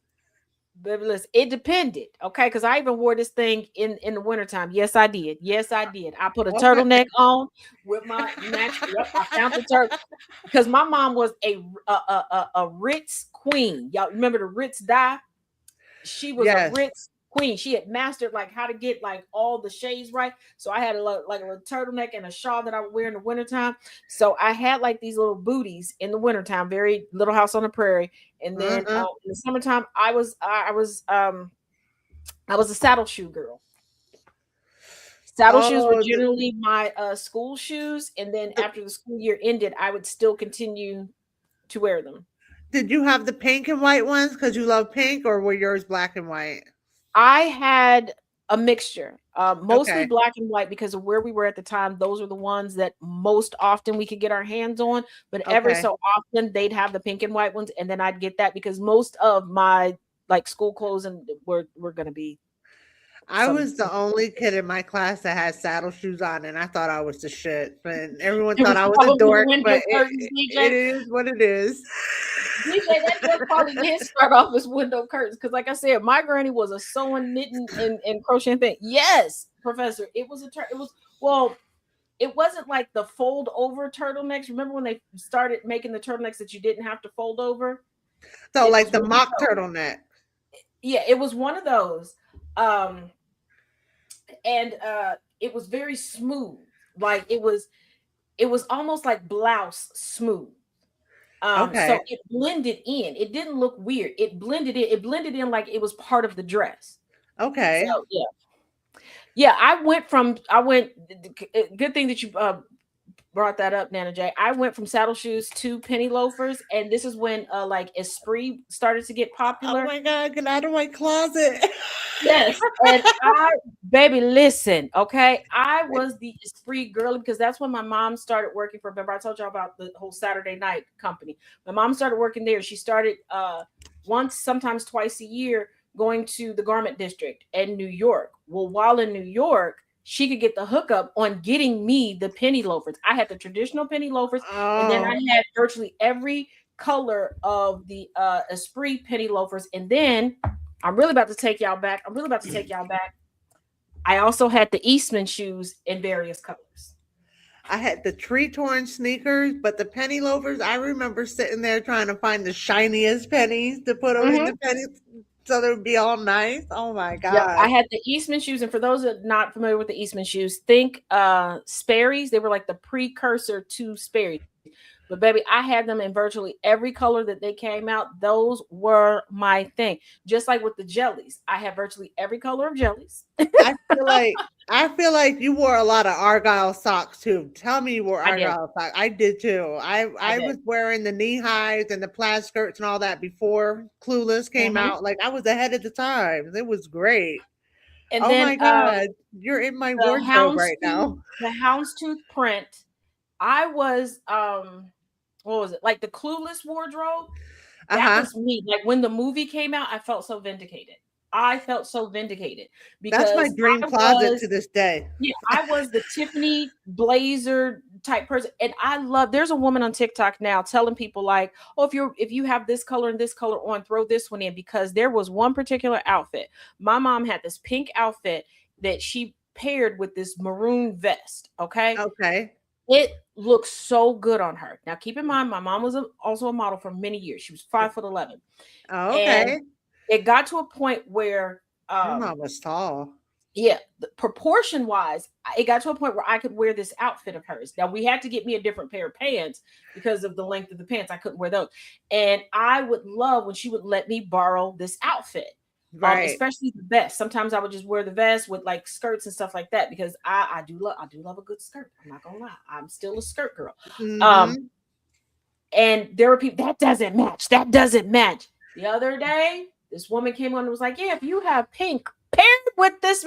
baby, listen, it depended, okay? Because I even wore this thing in the wintertime. Yes, I did. Yes, I did. I put a What kind? turtleneck on with my match. Yep, I found the turtle because my mom was a Ritz queen. Y'all remember the Ritz dye? She was a Yes. Ritz queen. She had mastered like how to get like all the shades right. So I had like a little turtleneck and a shawl that I would wear in the wintertime. So I had like these little booties in the wintertime, very Little House on the Prairie. And then Uh-uh. in the summertime, I was a saddle shoe girl. Saddle shoes were Oh, generally my school shoes, and then after the school year ended, I would still continue to wear them. did you have the pink and white ones because you love pink, or were yours black and white? I had a mixture, mostly Okay. black and white because of where we were at the time. Those were the ones that most often we could get our hands on, but ever Okay. so often they'd have the pink and white ones, and then I'd get that because most of my like school clothes and were going to be I some. was the only kid in my class that had saddle shoes on, and I thought I was the shit. And everyone It thought was I was a probably the dork, window but curtains, it DJ. is what it is. DJ, that just probably did start off as window curtains because, like I said, my granny was a sewing, knitting, and crocheting thing. Yes, Professor, it was it was well, it wasn't like the fold over turtlenecks. Remember when they started making the turtlenecks that you didn't have to fold over? So, It like was the one of mock those. turtleneck. Yeah, it was one of those. Um, and it was very smooth. Like it was almost like blouse smooth. Okay. So it blended in. It didn't look weird. It blended in. It blended in like it was part of the dress. So Okay. yeah, yeah. I went. Good thing that you brought that up, Nana J. I went from saddle shoes to penny loafers, and this is when like Esprit started to get Oh popular. my God, get out of my closet. Yes, and baby, listen, okay. I was the Esprit girly because that's when my mom started working for. Remember, I told y'all about the whole Saturday night company. My mom started working there. She started once, sometimes twice a year, going to the garment district in New York. Well, while in New York, she could get the hookup on getting me the penny loafers. I had the traditional penny loafers, and then I Oh, had virtually every color of the Esprit penny loafers, and then I'm really about to take y'all back. I'm really about to take y'all back. I also had the Eastman shoes in various colors. I had the tree torn sneakers, but the penny loafers, I remember sitting there trying to find the shiniest pennies to put them in Mm-hmm. the penny So they would be all nice. Oh my Yeah, I god. had the Eastman shoes, and for those that are not familiar with the Eastman shoes, think Sperry's. They were like the precursor to Sperry's. But baby, I had them in virtually every color that they came out. Those were my thing. Just like with the jellies, I have virtually every color of jellies. I feel like you wore a lot of Argyle socks too. Tell me you wore I did. Argyle socks. I did too. I I did. was wearing the knee highs and the plaid skirts and all that before Clueless came Mhm. out. Like I was ahead of the times. It was great. And Oh then my god, you're in my wardrobe right now. the houndstooth print. I was what was it? Like the Clueless wardrobe. That Uh-huh. was me. Like when the movie came out, I felt so vindicated. I felt so vindicated That's my because dream closet to this day. yeah, I was the Tiffany blazer type person. And I love, there's a woman on TikTok now telling people like, oh, if you have this color and this color on, throw this one in, because there was one particular outfit. My mom had this pink outfit that she paired with this maroon vest. Okay. Okay. It looks so good on her. Now, keep in mind, my mom was also a model for many years. She was 5'11", Oh, and okay. it got to a point where, Your mom was tall. yeah, proportion wise, it got to a point where I could wear this outfit of hers. Now, we had to get me a different pair of pants because of the length of the pants. I couldn't wear those, and I would love when she would let me borrow this outfit. Right. Especially the vest. Sometimes I would just wear the vest with like skirts and stuff like that because I do love a good skirt. I'm not gonna lie, I'm still a skirt girl. Mm-hmm. And there were people that doesn't match. That doesn't match. The other day, this woman came on and was like, "Yeah, if you have pink paired with this,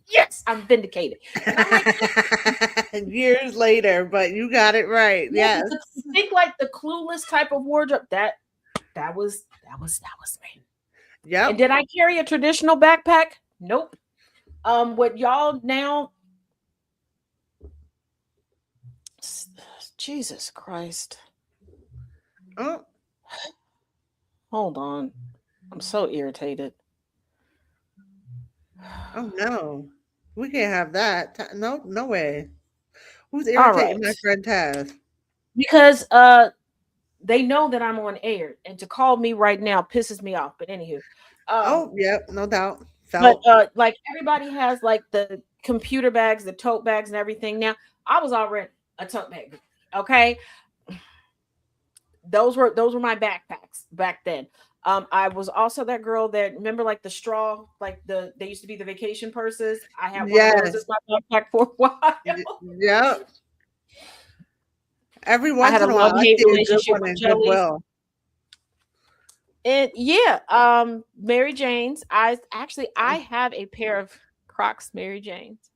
yes, I'm vindicated." And I'm like, Years later, but you got it right. yeah, Yes. think like the Clueless type of wardrobe. That was me. Yep. And did I carry a traditional backpack? Nope. What y'all now? Jesus Christ. Oh, Hold on. I'm so irritated. oh no. We can't have that. No, no way. Who's All irritating right. my friend Taz? Because they know that I'm on air, and to call me right now pisses me off. But anywho, Oh, yep, no doubt. but Felt. like everybody has like the computer bags, the tote bags, and everything. Now I was already a tote bag. Okay, those were my backpacks back then. I was also that girl that, remember like the straw, like they used to be the vacation purses. I had one of those Yes. as my backpack for a while. Yep. Every I once had a in a while, I love-hate see a good relationship one with in jellies. Goodwill. And yeah, Mary Jane's. I have a pair of Crocs Mary Jane's.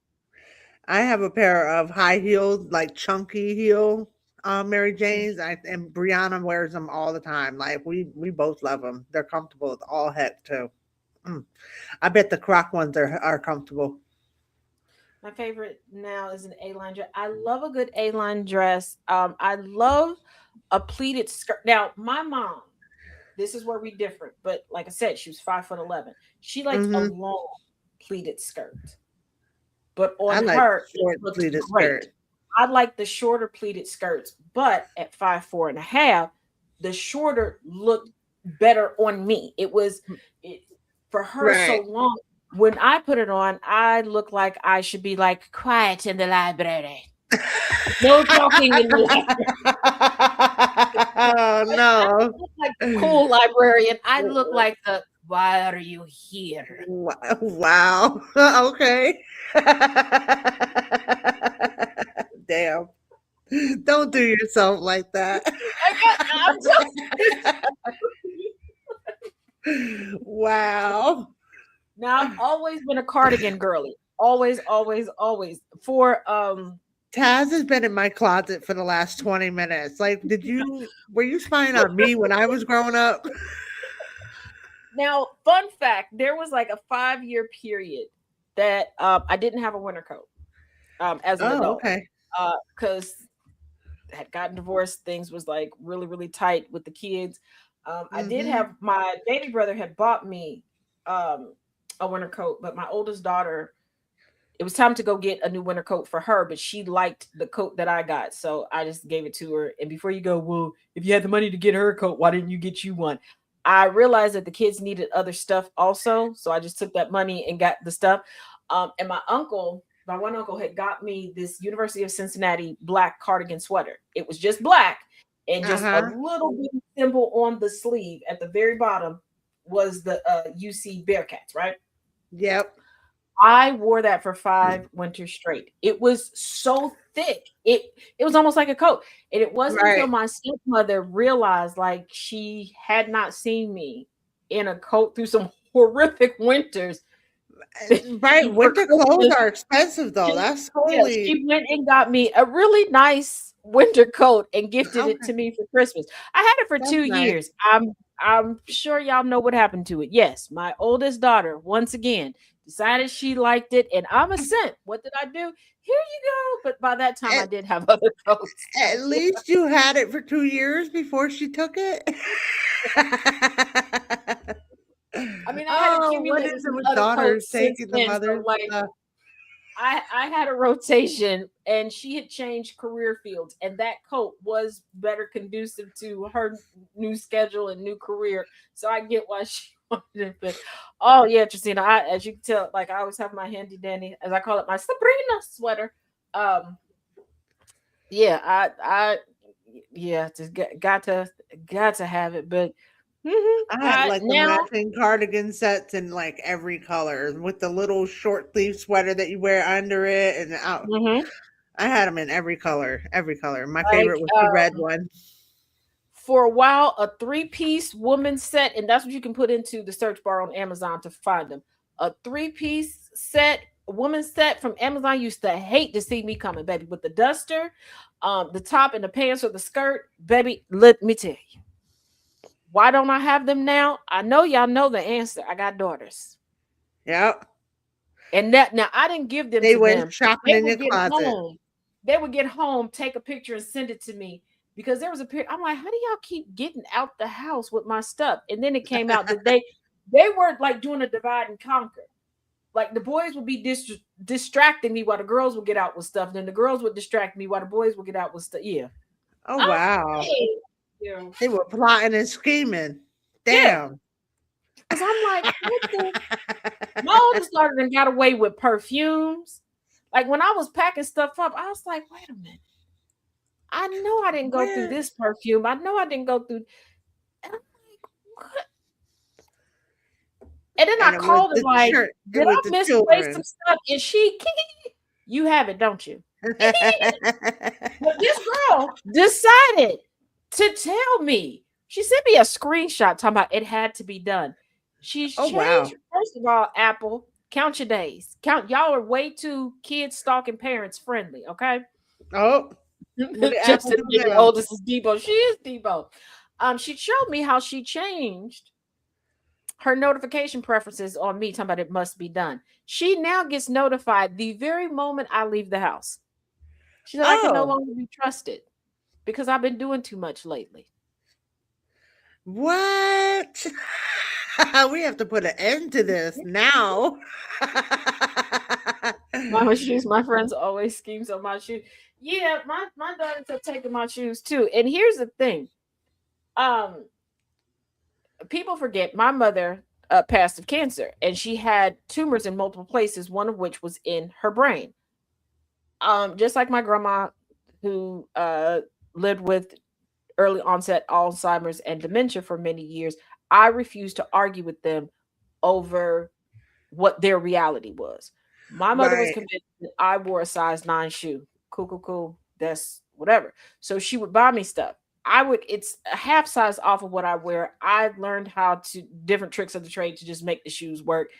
I have a pair of high heels, like chunky heel, Mary Jane's. And Brianna wears them all the time. Like we both love them. They're comfortable as all heck too. Mm. I bet the Croc ones are comfortable. My favorite now is an A-line dress. I love a good A-line dress. I love a pleated skirt. Now, my mom, this is where we differ, but like I said, she was 5'11". She liked a Hmm. long pleated skirt, but I on like her it short looked pleated great. skirt. I like the shorter pleated skirts, but at 5'4.5", the shorter looked better on me. It, for her so Right. long. When I put it on, I look like I should be like quiet in the library. No talking in the library. Oh I don't no. look like the cool librarian. I look like the, why are you here? Wow. Okay. Damn. Don't do yourself like that. I'm Wow. Now I've always been a cardigan girly. Always, always, always. For Taz has been in my closet for the last 20 minutes. Like, were you spying on me when I was growing up? now, fun fact, there was like a 5-year period that I didn't have a winter coat as an Oh, adult. okay. Because had gotten divorced, things was like really, really tight with the kids. I did Mm-hmm. have, my baby brother had bought me a winter coat, but my oldest daughter, it was time to go get a new winter coat for her, but she liked the coat that I got, so I just gave it to her. And before you go, well, if you had the money to get her a coat, why didn't you get you one? I realized that the kids needed other stuff also. So I just took that money and got the stuff. And my one uncle had got me this University of Cincinnati black cardigan sweater. It was just black and just a little bit symbol on the sleeve at the very bottom was the UC Bearcats, right? Yep. I wore that for 5 winters straight. It was so thick. It was almost like a coat. And it wasn't until my stepmother realized like she had not seen me in a coat through some horrific winters. Right. Winter clothes are expensive though. That's totally. She went and got me a really nice winter coat and gifted it to me for Christmas. I had it for 2 years. I'm sure y'all know what happened to it. Yes, my oldest daughter, once again, decided she liked it, and I'm a simp. What did I do? Here you go. But by that time, I did have other coats. At least you had it for 2 years before she took it. I mean, I had accumulated with daughters taking the mother's stuff. I had a rotation, and she had changed career fields, and that coat was better conducive to her new schedule and new career. So I get why she wanted it. But oh yeah, Tristina, as you can tell, like I always have my handy dandy, as I call it, my Sabrina sweater. Just got to have it, but. I had like the matching cardigan sets in like every color with the little short sleeve sweater that you wear under it, and I had them in every color. My favorite was the red one. For a while, a 3-piece woman set, and that's what you can put into the search bar on Amazon to find them. A 3-piece set, woman set from Amazon. Used to hate to see me coming, baby, with the duster, the top and the pants or the skirt, baby. Let me tell you. Why don't I have them now? I know y'all know the answer. I got daughters. Yep. And that now I didn't give them. They to went them. shopping in your closet. Home. They would get home, take a picture, and send it to me because there was a period. I'm like, how do y'all keep getting out the house with my stuff? And then it came out that they were like doing a divide and conquer. Like the boys would be distracting me while the girls would get out with stuff. Then the girls would distract me while the boys would get out with stuff. Yeah. Oh wow. Yeah. They were plotting and scheming. Damn. Because I'm like, my oldest daughter then got away with perfumes. Like when I was packing stuff up, I was like, wait a minute. I know I didn't go through this perfume. I know I didn't go through. And I'm like, what? And then I called her like, did I misplace some stuff? And she, you have it, don't you? But this girl decided to tell me. She sent me a screenshot talking about it had to be done. She's changed. Wow. First of all, Apple, count your days. Y'all are way too kids stalking parents friendly, okay? Oh. Just the oldest is Debo. She is Debo. She showed me how she changed her notification preferences on me, talking about it must be done. She now gets notified the very moment I leave the house. She said, I can no longer be trusted because I've been doing too much lately. What? We have to put an end to this now. Mama shoes. My friends always schemes on my shoes. Yeah, my daughters have taken my shoes too. And here's the thing. People forget my mother passed of cancer, and she had tumors in multiple places, one of which was in her brain. Just like my grandma, who lived with early onset Alzheimer's and dementia for many years, I refused to argue with them over what their reality was. My mother was convinced that I wore a size 9 shoe. Cool. That's whatever. So she would buy me stuff. It's a half size off of what I wear. I learned how to different tricks of the trade to just make the shoes work.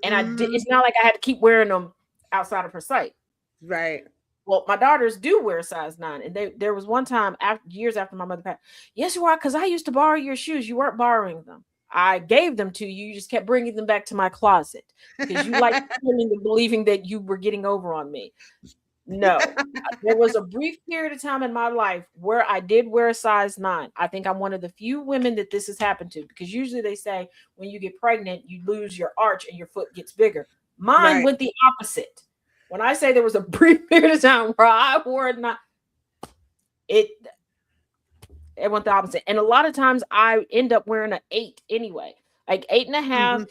And it's not like I had to keep wearing them outside of her sight. Right. Well, my daughters do wear size 9. And there was one time years after my mother passed. Yes, you are, because I used to borrow your shoes. You weren't borrowing them. I gave them to you. You just kept bringing them back to my closet because you like believing that you were getting over on me. No, there was a brief period of time in my life where I did wear a size 9. I think I'm one of the few women that this has happened to, because usually they say when you get pregnant, you lose your arch and your foot gets bigger. Mine went the opposite. When I say there was a brief period of time where I wore it, It went the opposite. And a lot of times I end up wearing an 8 anyway, like 8.5,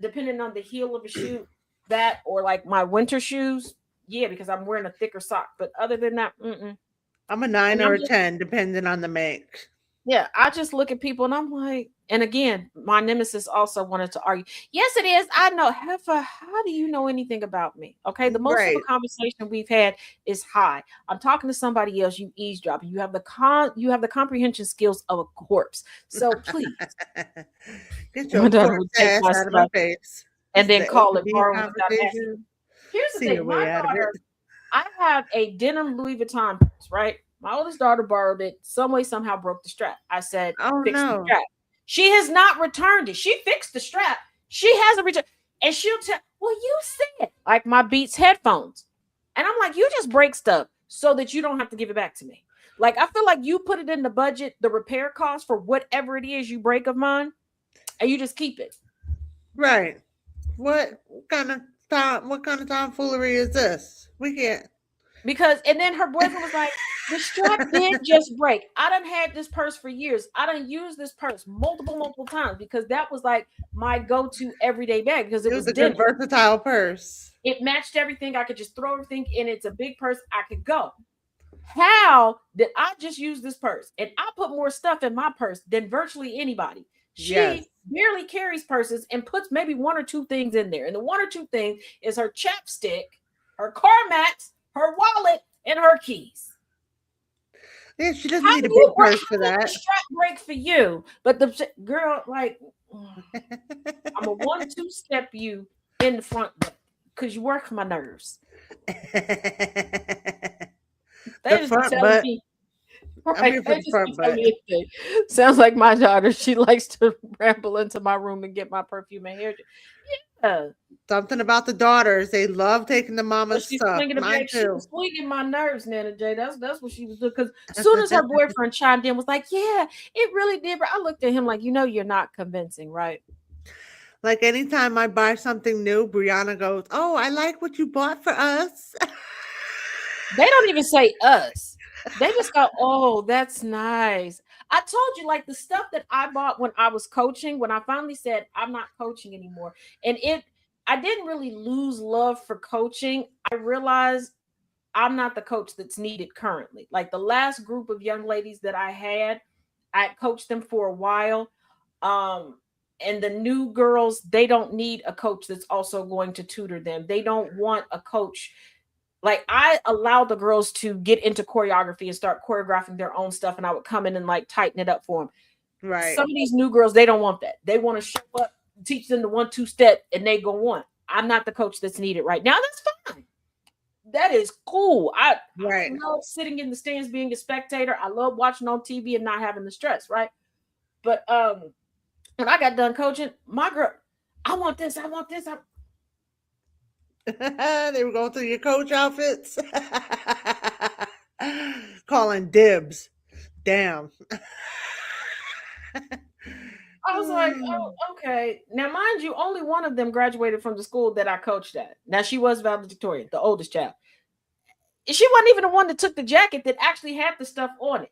depending on the heel of a shoe, that or like my winter shoes. Yeah, because I'm wearing a thicker sock. But other than that, I'm a 9 or a 10, depending on the make. yeah, I just look at people and I'm like, and again, my nemesis also wanted to argue. Yes, it is. I know. Heifer, how do you know anything about me? Okay, the most of the conversation we've had is hi. I'm talking to somebody else. You eavesdropping. You have the comprehension skills of a corpse. So please, get your corpse ass out of my face. And then call it borrowing. Here's the thing, my daughter. I have a denim Louis Vuitton purse, right? My oldest daughter borrowed it. Some way, somehow broke the strap. I said, fix the strap. She has not returned it. She fixed the strap. She hasn't returned. And she'll tell, well, you said, like my Beats headphones. And I'm like, you just break stuff so that you don't have to give it back to me. Like, I feel like you put it in the budget, the repair cost for whatever it is you break of mine, and you just keep it. Right. What kind of tomfoolery is this? We can't. Because, and then her boyfriend was like, the strap did just break. I done had this purse for years. I done used this purse multiple times because that was like my go-to everyday bag because it was a good versatile purse. It matched everything. I could just throw everything in. It's a big purse. I could go. How did I just use this purse? And I put more stuff in my purse than virtually anybody. She barely carries purses and puts maybe 1 or 2 things in there. And the 1 or 2 things is her chapstick, her car mats, her wallet, and her keys. Yeah, she doesn't need a big purse for that. Strap break for you, but the girl, like, I'm a 1-2 step you in the front because you work my nerves. The front butt. Sounds like my daughter. She likes to ramble into my room and get my perfume and hair. Yeah. Something about the daughters. They love taking the mama's stuff. Mine too. She was swinging my nerves, Nana J. That's what she was doing. Because as soon as her boyfriend chimed in, was like, yeah, it really did. But I looked at him like, you're not convincing, right? Like anytime I buy something new, Brianna goes, oh, I like what you bought for us. They don't even say us. They just go, oh, that's nice. I told you, like the stuff that I bought when I was coaching, when I finally said I'm not coaching anymore. And I didn't really lose love for coaching. I realized I'm not the coach that's needed currently. Like the last group of young ladies that I had coached them for a while. And the new girls, they don't need a coach that's also going to tutor them. They don't want a coach. Like I allowed the girls to get into choreography and start choreographing their own stuff. And I would come in and like tighten it up for them. Right. Some of these new girls, they don't want that. They want to show up, teach them the 1-2 step and they go on. I'm not the coach that's needed right now. That's fine. That is cool. I love sitting in the stands, being a spectator. I love watching on TV and not having the stress. Right. But, when I got done coaching, my girl, I want this. They were going through your coach outfits. Calling dibs. Damn. I was like, oh, okay. Now, mind you, only one of them graduated from the school that I coached at. Now, she was valedictorian, the oldest child. She wasn't even the one that took the jacket that actually had the stuff on it.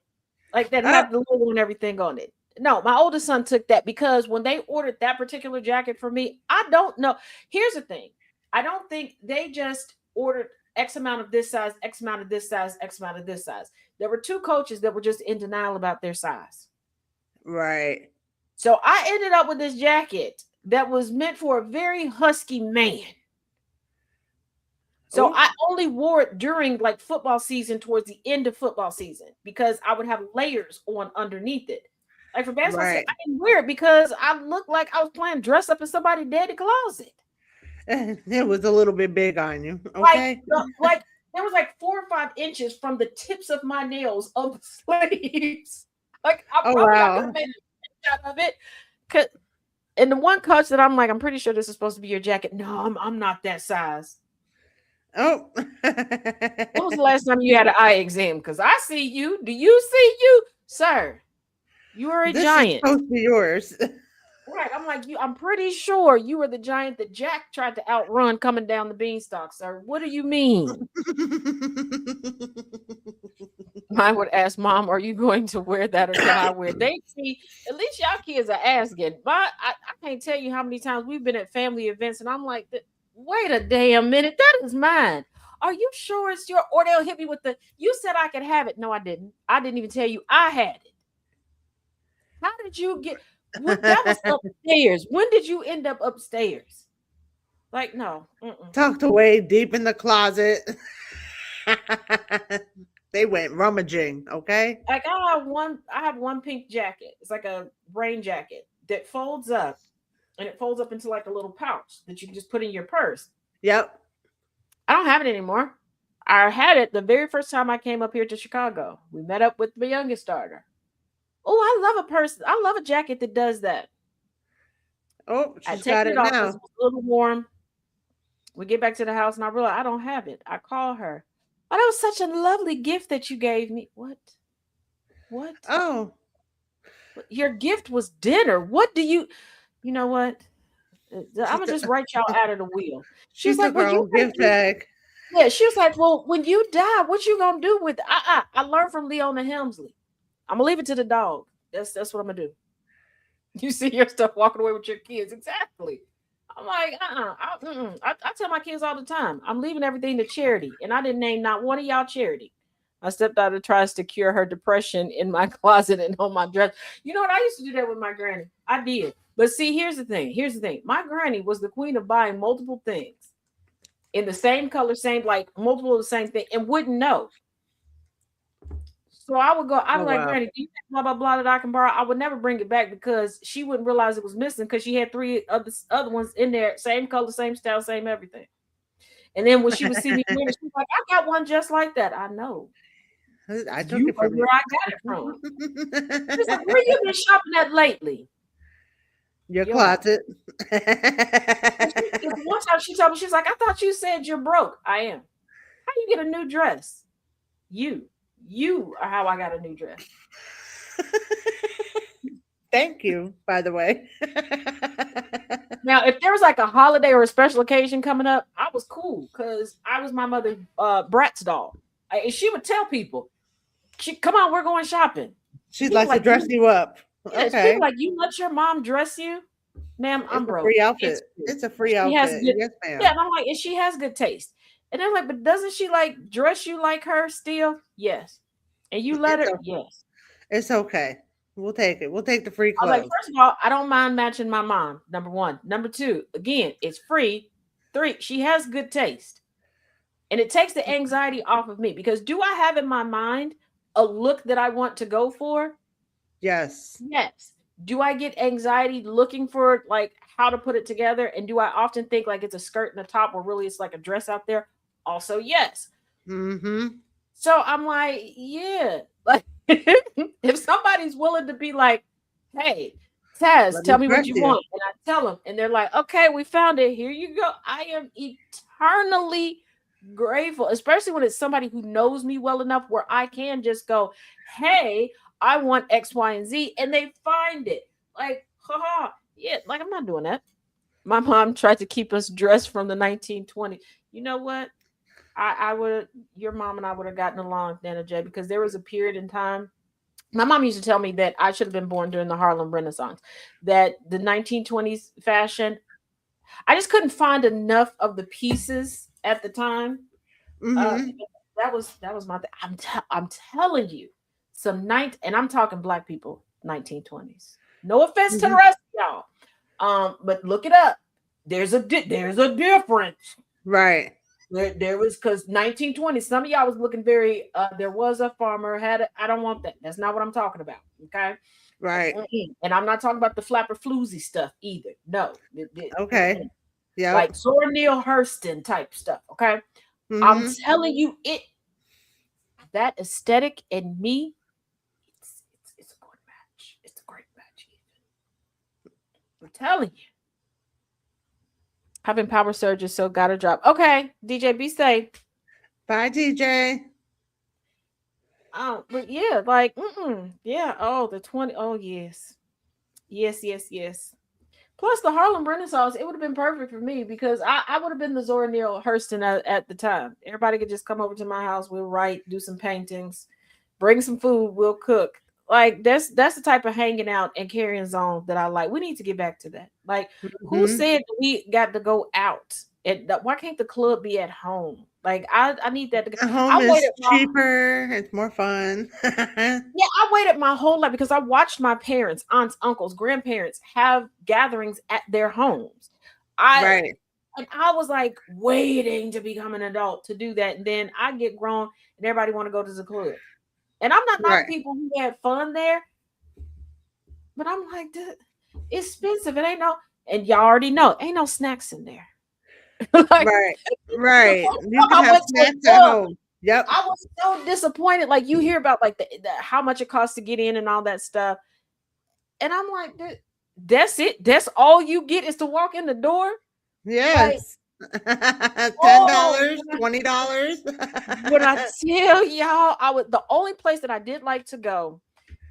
Like that had the logo and everything on it. No, my oldest son took that because when they ordered that particular jacket for me, I don't know. Here's the thing. I don't think they just ordered X amount of this size, X amount of this size, X amount of this size. There were 2 coaches that were just in denial about their size. Right. So I ended up with this jacket that was meant for a very husky man. So I only wore it during like football season, towards the end of football season, because I would have layers on underneath it. Like for basketball, I didn't wear it because I looked like I was playing dress up in somebody's daddy closet. It was a little bit big on you. Okay. Like there was like 4 or 5 inches from the tips of my nails of the sleeves. Like I probably could have made a shot of it. And the one coach that I'm like, I'm pretty sure this is supposed to be your jacket. No, I'm not that size. Oh. When was the last time you had an eye exam? Because I see you. Do you see you, sir? You are a giant. Is supposed to be yours. Right. I'm like, I'm pretty sure you were the giant that Jack tried to outrun coming down the beanstalk, sir. What do you mean? I would ask Mom, are you going to wear that or can I wear it? They see, at least y'all kids are asking. But I can't tell you how many times we've been at family events and I'm like, wait a damn minute, that is mine. Are you sure it's your? Or they'll hit me with you said I could have it. No, I didn't. I didn't even tell you I had it. How did you get what? That was upstairs. When did you end up upstairs? Like, no. Tucked away deep in the closet. They went rummaging, okay? Like I have one pink jacket. It's like a rain jacket that folds up and it folds up into like a little pouch that you can just put in your purse. Yep. I don't have it anymore. I had it the very first time I came up here to Chicago. We met up with my youngest daughter. Oh, I love a purse. I love a jacket that does that. Oh, I she's take got it it off. now. It's a little warm. We get back to the house and I realize I don't have it. I call her. Oh, that was such a lovely gift that you gave me. What? Oh. Your gift was dinner. What do you know what? I'm gonna just write y'all out of the wheel. She She's like, took her well, own gift bag. yeah, she was like, well, when you die, what you gonna do with I learned from Leona Helmsley. I'm gonna leave it to the dog. That's what I'm gonna do. You see your stuff walking away with your kids. Exactly. I'm like, I tell my kids all the time, I'm leaving everything to charity. And I didn't name not one of y'all charity. My stepdaughter tries to cure her depression in my closet and on my dress. You know what? I used to do that with my granny. I did. But see, here's the thing. My granny was the queen of buying multiple things in the same color, same, like multiple of the same thing, and wouldn't know. So I would go, I'd be like, wow. Granny, do you have blah, blah, blah that I can borrow? I would never bring it back because she wouldn't realize it was missing because she had 3 other ones in there, same color, same style, same everything. And then when she would see me wearing it, she's like, I got one just like that. I know. I took it from where I got it from. She's like, where you been shopping at lately? Your closet. One time she told me, she's like, I thought you said you're broke. I am. How you get a new dress? You are how I got a new dress. Thank you, by the way. Now, if there was like a holiday or a special occasion coming up, I was cool because I was my mother's Bratz doll. And she would tell people, come on, we're going shopping. She'd like to dress you up. Yes, okay. People like, you let your mom dress you? Ma'am, I'm broke. Free outfit. It's a free outfit. Yes, ma'am. Yeah, and I'm like, and she has good taste. And I'm like, but doesn't she like dress you like her still? Yes. And you let her? Okay. Yes. It's okay. We'll take it. We'll take the free clothes. I was like, first of all, I don't mind matching my mom. Number 1. Number 2, again, it's free. 3, she has good taste. And it takes the anxiety off of me because do I have in my mind a look that I want to go for? Yes. Yes. Do I get anxiety looking for like how to put it together? And do I often think like it's a skirt and a top where really it's like a dress out there? Also, yes. Mm-hmm. So I'm like, yeah. Like if somebody's willing to be like, hey, Taz, tell me what you want. And I tell them, and they're like, okay, we found it. Here you go. I am eternally grateful, especially when it's somebody who knows me well enough where I can just go, hey, I want X, Y, and Z, and they find it. Like, haha, yeah, like I'm not doing that. My mom tried to keep us dressed from the 1920s. You know what? I would, your mom and I would have gotten along, Nana J, because there was a period in time. My mom used to tell me that I should have been born during the Harlem Renaissance, that the 1920s fashion, I just couldn't find enough of the pieces at the time. Mm-hmm. That was my thing. I'm telling you, and I'm talking Black people, 1920s. No offense to the rest of y'all, but look it up. There's a difference, right? There was, because 1920, some of y'all was looking very. There was a farmer I don't want that. That's not what I'm talking about. Okay, right. And I'm not talking about the flapper floozy stuff either. No. Okay. Yeah. Like Zora Neale Hurston type stuff. Okay. Mm-hmm. I'm telling you, that aesthetic and me, it's a good match. It's a great match. I'm telling you. Having power surges, so gotta drop. Okay, DJ, be safe. Bye, DJ. Oh, but yeah, like, yeah. Oh, the 20. Oh, yes. Yes. Plus the Harlem Renaissance, it would have been perfect for me because I would have been the Zora Neale Hurston at the time. Everybody could just come over to my house, we'll write, do some paintings, bring some food, we'll cook. Like that's the type of hanging out and carrying on that I like. We need to get back to that. Like, who Mhm. said we got to go out? And why can't the club be at home? Like I need that to go. At I home is waited my cheaper. It's more fun. Yeah, I waited my whole life because I watched my parents, aunts, uncles, grandparents have gatherings at their homes. I Right. and I was like waiting to become an adult to do that. And then I get grown and everybody want to go to the club. And I'm not knocking Right. people who had fun there, but I'm like, it's expensive. It ain't no, and y'all already know, ain't no snacks in there. Like Right. the Right. first You time can I have went to a snacks at club, home. Yep. I was so disappointed. Like you hear about like the how much it costs to get in and all that stuff. And I'm like, that's it. That's all you get is to walk in the door. Like, Yes. oh, $10, $20. when I tell y'all, I would the only place that I did like to go,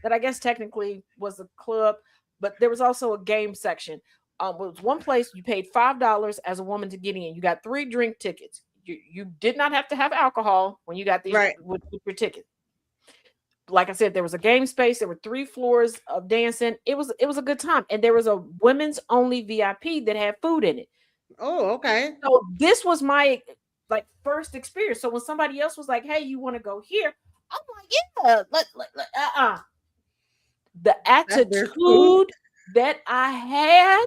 that I guess technically was a club, but there was also a game section. It was one place you paid $5 as a woman to get in. You got 3 drink tickets. You did not have to have alcohol when you got these Right. with your ticket. Like I said, there was a game space. There were 3 floors of dancing. It was a good time, and there was a women's only VIP that had food in it. Oh, okay. So this was my like first experience. So when somebody else was like, "Hey, you want to go here?" I'm like, "Yeah." The That's their food. attitude that I had,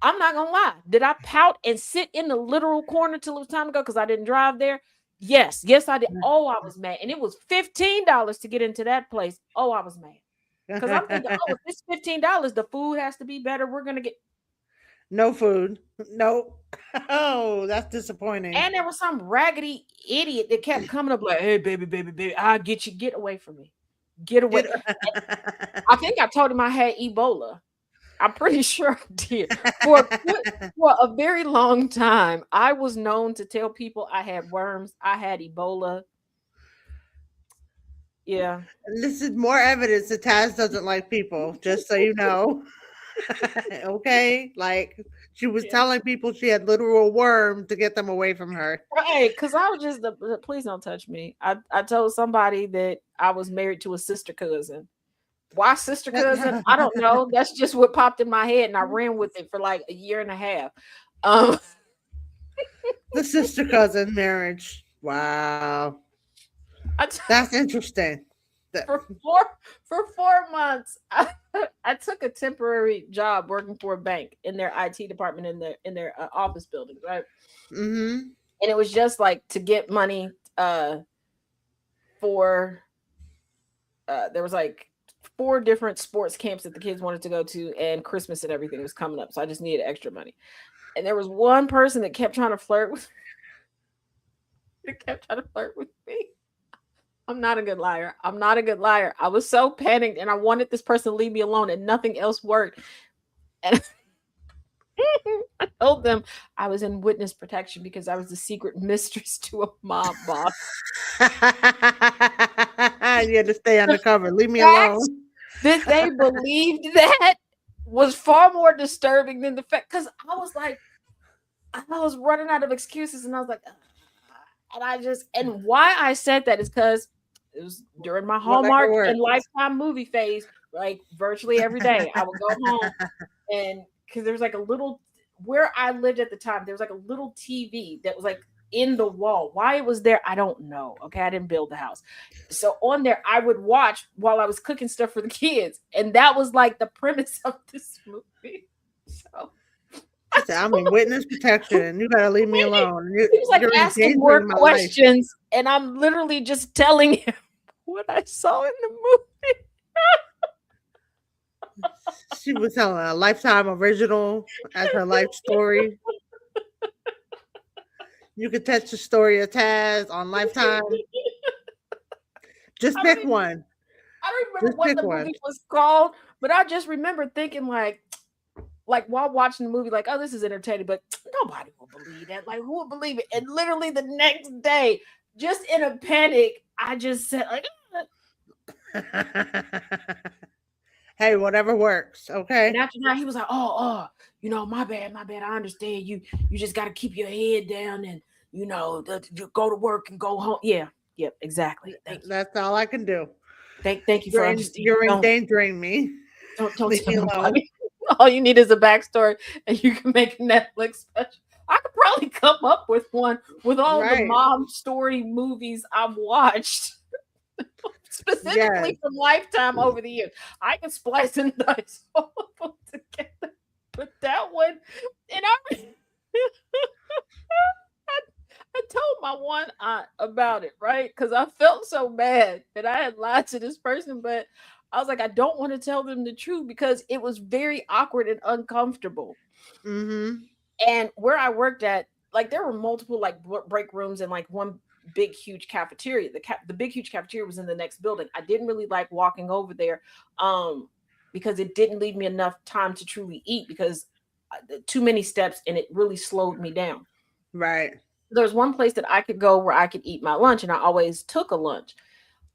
I'm not gonna lie. Did I pout and sit in the literal corner till it was time to go because I didn't drive there? Yes, I did. Oh, I was mad, and it was $15 to get into that place. Oh, I was mad because I'm thinking, oh, if it's $15, the food has to be better. We're gonna get, No food. Nope. Oh, that's disappointing. and there was some raggedy idiot that kept coming up like, "Hey, baby, baby, baby, I'll get you. Get away from me. Get away." Get- I think I told him I had Ebola. I'm pretty sure I did. For a very long time, I was known to tell people I had worms, I had Ebola. Yeah. This is more evidence that Taz doesn't like people, just so you know. Okay? Like, she was Yeah. telling people she had literal worm to get them away from her. Right. Because I was just, please don't touch me. I told somebody that I was married to a sister cousin. Why sister cousin? I don't know. That's just what popped in my head, and I ran with it for like a year and a half. Um, The sister cousin marriage. Wow. I t- That's interesting. for 4 months, I took a temporary job working for a bank in their IT department in their office building, right? Mm-hmm. And it was just like to get money for there was like 4 different sports camps that the kids wanted to go to, and Christmas and everything was coming up, so I just needed extra money. And there was one person that kept trying to flirt with that kept trying to flirt with me. I'm not a good liar. I'm not a good liar. I was so panicked and I wanted this person to leave me alone, and nothing else worked. And I told them I was in witness protection because I was the secret mistress to a mob boss. You had to stay undercover. Leave me Fact alone. that they believed that was far more disturbing than the fact, because I was like, I was running out of excuses, and I was like, "Ugh." And why I said that is because it was during my Whatever Hallmark and works. Lifetime movie phase. Like virtually every day, I would go home, and because there was like a little where I lived at the time, there was like a little TV that was like in the wall. Why it was there, I don't know. Okay, I didn't build the house, so on there I would watch while I was cooking stuff for the kids, and that was like the premise of this movie. So She said, I'm in witness protection and you gotta leave me alone. he was like You're asking more endangering my life. questions, and I'm literally just telling him what I saw in the movie. She was telling a Lifetime original as her life story. You could catch the story of Taz on Lifetime. Just I pick don't even, one. I don't remember Just what pick the one. movie was called, but I just remember thinking like while watching the movie, like, oh, this is entertaining, but nobody will believe that. Like, who would believe it? And literally the next day, just in a panic, I just said like, Hey, whatever works. Okay. And after that, he was like, my bad. I understand you. You just got to keep your head down and, you go to work and go home. Yeah. Yep. Exactly. Thank you. That's all I can do. Thank you for understanding. You're endangering me. Don't Leave me tell alone. nobody. All you need is a backstory, and you can make a Netflix special. I could probably come up with one with all the mom story movies I've watched, specifically from Lifetime over the years. I can splice and dice all of them together. But that one, and I told my one aunt about it, right? Because I felt so bad that I had lied to this person, but I was like, I don't want to tell them the truth because it was very awkward and uncomfortable. Mm-hmm. And where I worked at, like, there were multiple like break rooms and like one big huge cafeteria. The big huge cafeteria was in the next building. I didn't really like walking over there because it didn't leave me enough time to truly eat because too many steps and it really slowed me down. Right. There's one place that I could go where I could eat my lunch, and I always took a lunch.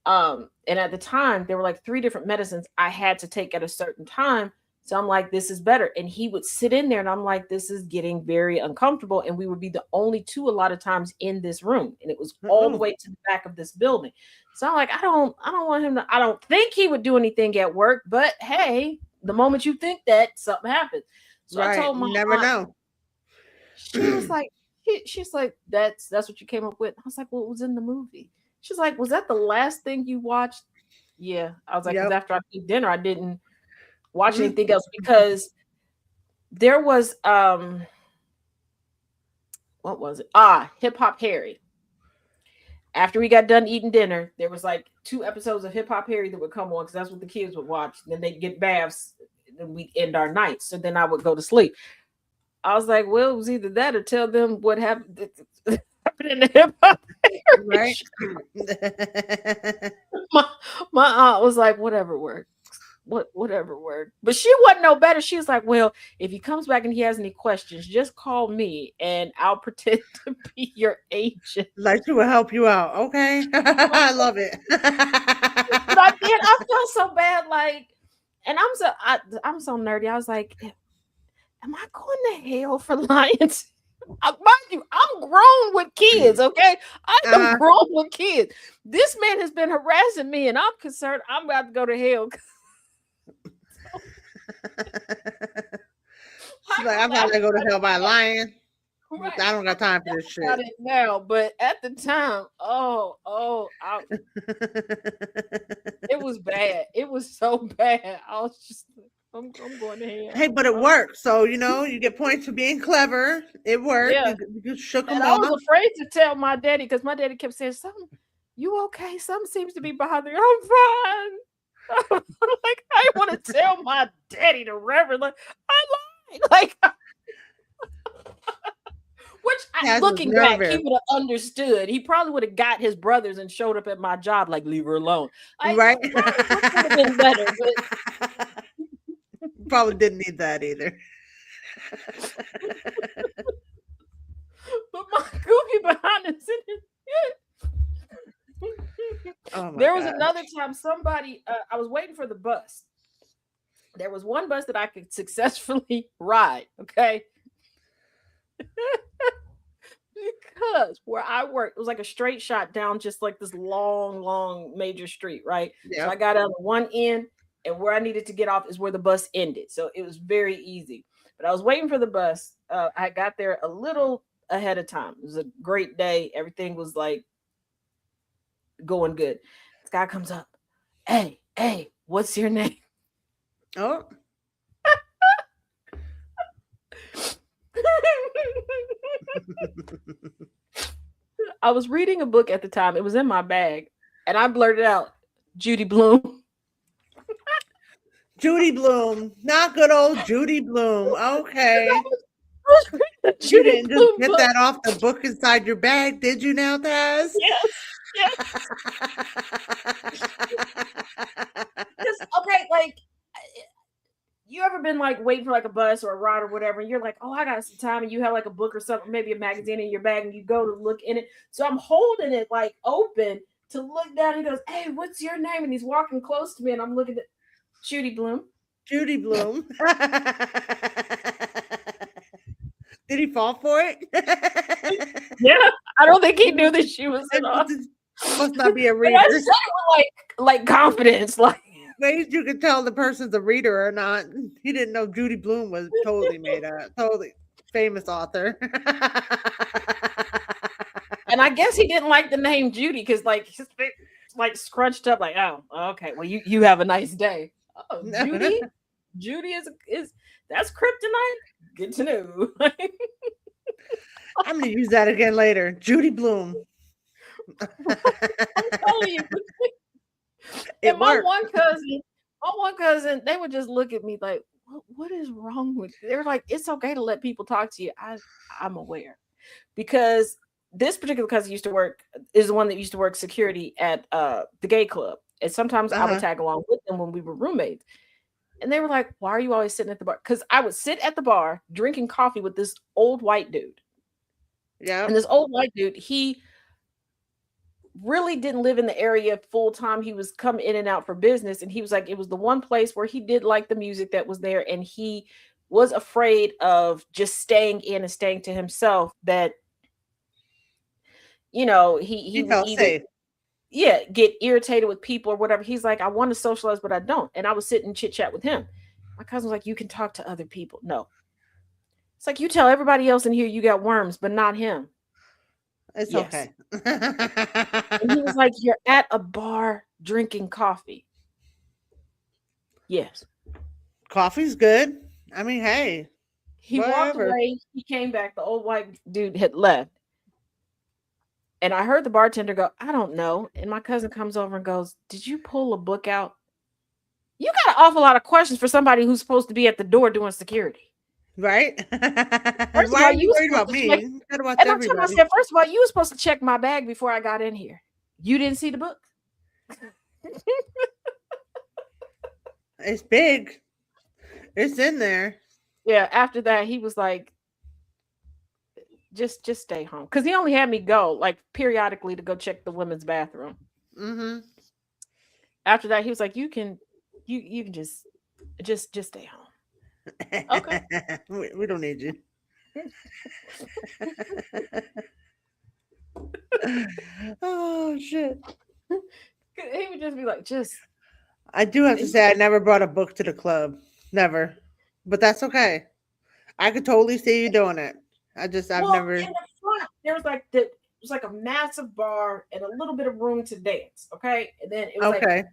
And at the time, there were like 3 different medicines I had to take at a certain time. So I'm like, this is better. And he would sit in there, and I'm like, this is getting very uncomfortable. And we would be the only 2 a lot of times in this room, and it was all the way to the back of this building. So I'm like, I don't want him to. I don't think he would do anything at work, but hey, the moment you think that, something happens. So I told my never aunt, know. She was like, she's like, that's what you came up with. I was like, well, it was in the movie. She's like, was that the last thing you watched? Yeah. I was like, because after I ate dinner, I didn't watch anything else because there was what was it? Hip Hop Harry. After we got done eating dinner, there was like 2 episodes of Hip Hop Harry that would come on because that's what the kids would watch. Then they'd get baths, and then we'd end our night. So then I would go to sleep. I was like, well, it was either that or tell them what happened in the Hip Hop Harry. Right. my aunt was like, whatever worked. Whatever worked. But she wasn't no better. She was like, well, if he comes back and he has any questions, just call me and I'll pretend to be your agent. Like she will help you out. Okay. I love it. But I did. I felt so bad. Like, and I'm so nerdy. I was like, am I going to hell for lying? Mind you, I'm grown with kids, okay? I am grown with kids. This man has been harassing me, and I'm concerned I'm about to go to hell. She's like, I'm about to go to hell by lying. Right. I don't got time for this shit. It now, but at the time, it was bad. It was so bad. I was just, I'm going to hell. Hey, but it worked. So, you get points for being clever. It worked. Yeah. You shook them off. I was afraid to tell my daddy because my daddy kept saying, something, you okay? Something seems to be bothering you. I'm fine. Like, I want to tell my daddy, the reverend, like, I lied. Like, which, looking back, he would have understood. He probably would have got his brothers and showed up at my job, like, leave her alone. Right. Would have been better, but probably didn't need that either. But my goofy behind the scenes. There was another time somebody, I was waiting for the bus. There was one bus that I could successfully ride, okay? Because where I worked, it was like a straight shot down just like this long major street, right? Yep. So I got on one end, and where I needed to get off is where the bus ended. So it was very easy. But I was waiting for the bus. I got there a little ahead of time. It was a great day. Everything was like going good. This guy comes up. Hey, what's your name? Oh. I was reading a book at the time. It was in my bag. And I blurted out, Judy Blume. Judy Blume. Not good old Judy Blume. Okay. You didn't just get that off the book inside your bag, did you now, Taz? Yes. Okay, like, you ever been like waiting for like a bus or a ride or whatever, and you're like, oh, I got some time, and you have like a book or something, maybe a magazine in your bag, and you go to look in it. So I'm holding it like open to look down. He goes, hey, what's your name? And he's walking close to me, and I'm looking at Judy Bloom. Judy Bloom. Did he fall for it? Yeah, I don't think he knew that she was an author. Must not be a But reader. I said it with like confidence, like. Ways you can tell the person's a reader or not. He didn't know Judy Bloom was totally made up, totally famous author. And I guess he didn't like the name Judy because like his face like scrunched up, like, oh, okay, well, you have a nice day. Oh, Judy? Judy is that's kryptonite? Good to know. I'm gonna use that again later. Judy Bloom. I'm telling you. It And my worked. one cousin, they would just look at me like, what is wrong with you? They were like, it's okay to let people talk to you. I'm aware. Because this particular cousin is the one that used to work security at the gay club. And sometimes I would tag along with them when we were roommates. And they were like, why are you always sitting at the bar? Because I would sit at the bar drinking coffee with this old white dude. Yeah. And this old white dude, he really didn't live in the area full time. He was coming in and out for business. And he was like, it was the one place where he did like the music that was there. And he was afraid of just staying in and staying to himself, that, you know, he felt either, safe. yeah, get irritated with people or whatever. He's like, I want to socialize, but I don't. And I was sitting and chit chat with him. My cousin was like, you can talk to other people. No. It's like, you tell everybody else in here you got worms, but not him. It's Yes. okay. And he was like, you're at a bar drinking coffee. Yes. Coffee's good. I mean, hey. He walked Whatever. away. He came back. The old white dude had left. And I heard the bartender go, I don't know. And my cousin comes over and goes, did you pull a book out? You got an awful lot of questions for somebody who's supposed to be at the door doing security. Right? First of Why all, are you you worried supposed about to me? check- You gotta watch And I told him, I everybody. said, first of all, you were supposed to check my bag before I got in here. You didn't see the book? It's big. It's in there. Yeah, after that, he was like, just stay home. Because he only had me go, like, periodically to go check the women's bathroom. Mm-hmm. After that, he was like, you can just stay home. Okay. we don't need you. Oh shit. He would just be like, I do have to say I never brought a book to the club. Never. But that's okay. I could totally see you doing it. I've never. In the front, there was like it was like a massive bar and a little bit of room to dance. Okay. And then it was Okay. like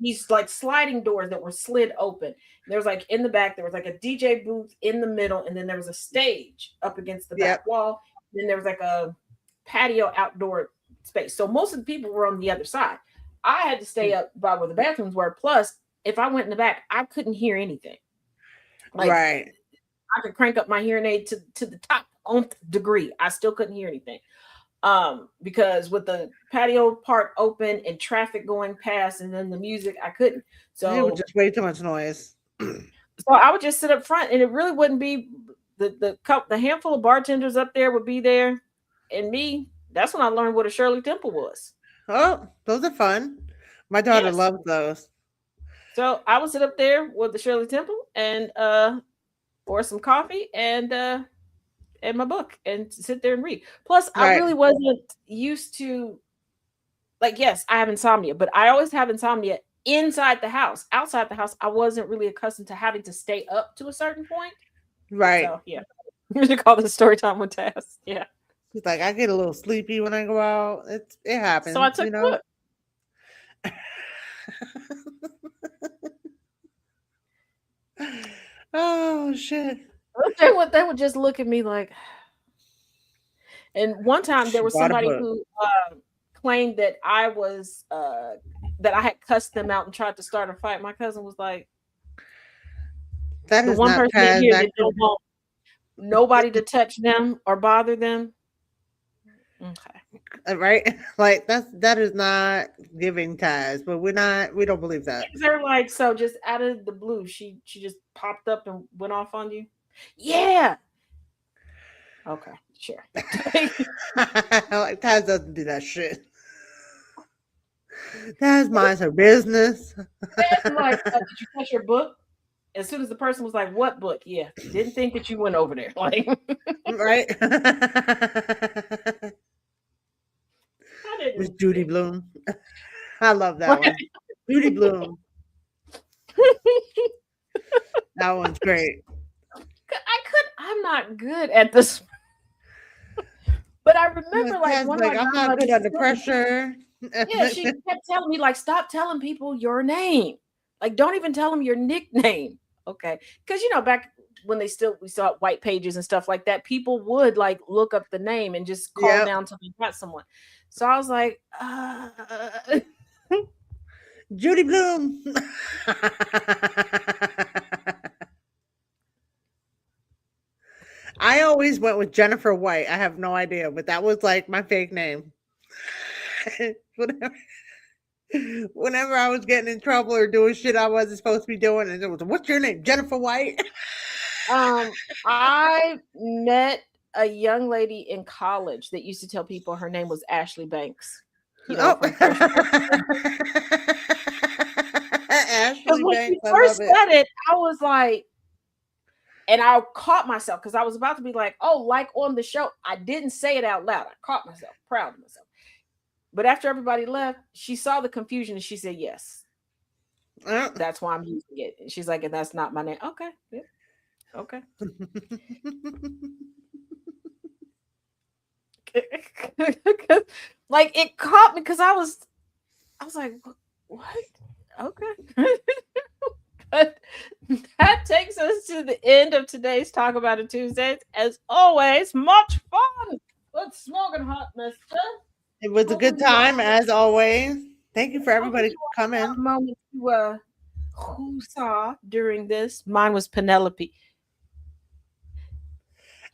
these like sliding doors that were slid open. There was like in the back, there was like a DJ booth in the middle, and then there was a stage up against the back wall. Then there was like a patio outdoor space. So most of the people were on the other side. I had to stay up by where the bathrooms were. Plus, if I went in the back, I couldn't hear anything. Like, right. I could crank up my hearing aid to the top degree. I still couldn't hear anything. Because with the patio part open and traffic going past and then the music, I couldn't. So it was just way too much noise. So I would just sit up front, and it really wouldn't be the handful of bartenders up there would be there, and me. That's when I learned what a Shirley Temple was. Oh, those are fun. My daughter Yes. loves those. So I would sit up there with the Shirley Temple and pour some coffee and my book and sit there and read. Plus, I Right. really wasn't used to, like, yes, I have insomnia, but I always have insomnia inside the house. Outside the house, I wasn't really accustomed to having to stay up to a certain point. Right. So yeah, we're gonna call this story time with Taz. Yeah. She's like, I get a little sleepy when I go out. It happens. So I took the book. Oh shit. They would just look at me like. And one time there was She bought a somebody book. who claimed that I was that I had cussed them out and tried to start a fight. My cousin was like, That the is one not person in Taz. here that don't want nobody to touch them or bother them. Okay. Right? Like that is not giving Taz, but we don't believe that. They're like, so just out of the blue, she just popped up and went off on you. Yeah. Okay, sure. Like Taz doesn't do that shit. That's minds her business. And like, did you catch your book? As soon as the person was like, "What book?" Yeah, didn't think that you went over there. Like, Right? Miss Judy Bloom. I love that one. Judy Bloom. That one's great. I'm not good at this. But I remember like one of my I'm not good under pressure. Yeah, she kept telling me, like, stop telling people your name. Like, don't even tell them your nickname. Okay. Because, you know, back when we still had white pages and stuff like that, people would like look up the name and just call down till they got someone. So I was like, Judy Bloom. I always went with Jennifer White. I have no idea, but that was like my fake name. Whenever I was getting in trouble or doing shit I wasn't supposed to be doing, and it was, what's your name? Jennifer White? I met a young lady in college that used to tell people her name was Ashley Banks. You know, Ashley when Banks. she first said it, I was like, and I caught myself because I was about to be like, oh, like on the show. I didn't say it out loud. I caught myself, proud of myself. But after everybody left, she saw the confusion and she said, yes. That's why I'm using it. And she's like, and that's not my name. Okay. Yeah. Okay. Like it caught me because I was like, what? Okay. But that takes us to the end of today's Talk About It Tuesdays. As always, much fun with Smokin Hot Mess Jess. It was a good time, as always. Thank you for everybody coming. Moment to who saw during this. Mine was Penelope.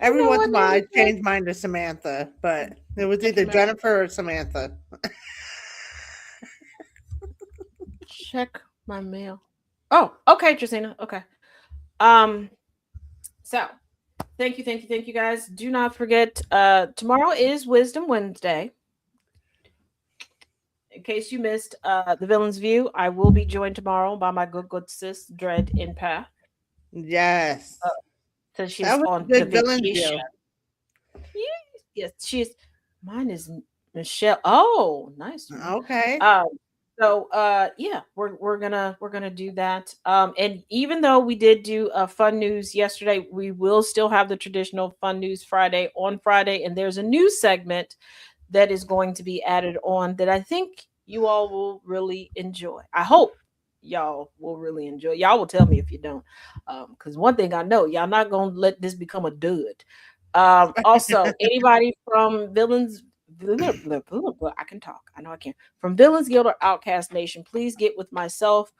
Every once in a while, I changed mine to Samantha, but it was either Jennifer or Samantha. Check my mail. Oh, okay, Trisina. Okay. So thank you, guys. Do not forget, tomorrow is Wisdom Wednesday. In case you missed the Villain's View, I will be joined tomorrow by my good sis, Dread in Path. Yes. So she's on the vacation. Yes, she's. Mine is Michelle. Oh, nice. Okay. So yeah, we're gonna do that. And even though we did do fun news yesterday, we will still have the traditional fun news Friday on Friday, and there's a new segment that is going to be added on that I think you all will really enjoy. I hope y'all will really enjoy. Y'all will tell me if you don't, because one thing I know, y'all not gonna let this become a dud. Also, anybody from Villains. I can talk. I know I can. From Villains Guild or Outcast Nation, please get with myself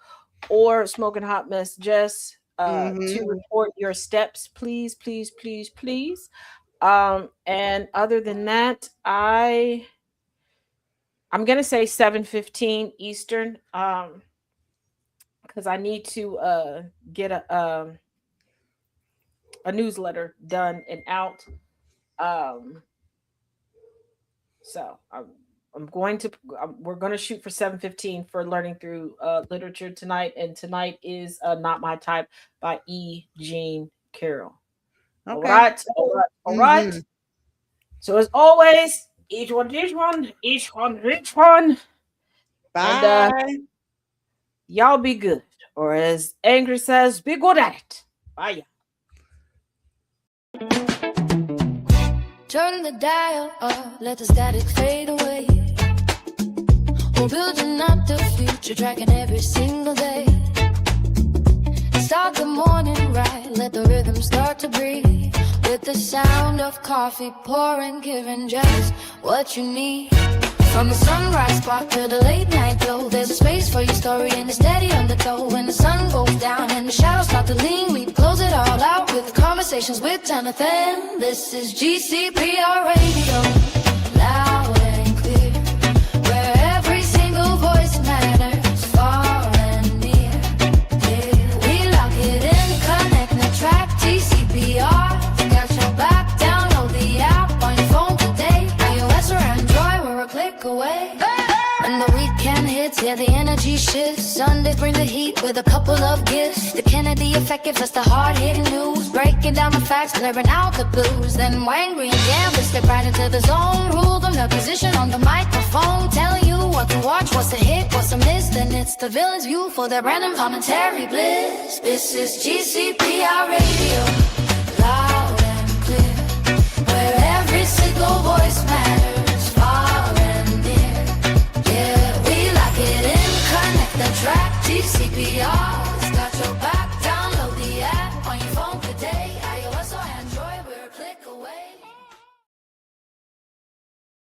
or Smokin Hot Mess Jess to report your steps, please. And other than that, I'm gonna say 7:15 Eastern, because I need to get a newsletter done and out. So we're going to shoot for 7:15 for learning through literature tonight. And tonight is Not My Type by E. Jean Carroll. Okay. All right. So as always, each one. Bye. And, y'all be good. Or as Angry says, be good at it. Bye. Turn the dial up, let the static fade away. We're building up the future, tracking every single day. Start the morning right, let the rhythm start to breathe. With the sound of coffee pouring, giving just what you need. From the sunrise spark to the late night glow, there's a space for your story and a steady undertow. When the sun goes down and the shadows start to lean, we close it all out with conversations with Jonathan. This is GCPR Radio, loud and clear, where every single voice matters, far and near. Yeah, we lock it in, connect the track, GCPR. Got your back, download the app on your phone today. iOS or Android, we're a click away. And the weekend hits treat with a couple of gifts. The Kennedy effect gives us the hard-hitting news, breaking down the facts, clearing out the blues. Then Wangry and Gambler step right into the zone, rule them their position on the microphone, telling you what to watch, what's a hit, what's a miss. Then it's the villain's view for their random commentary bliss. This is GCPR Radio.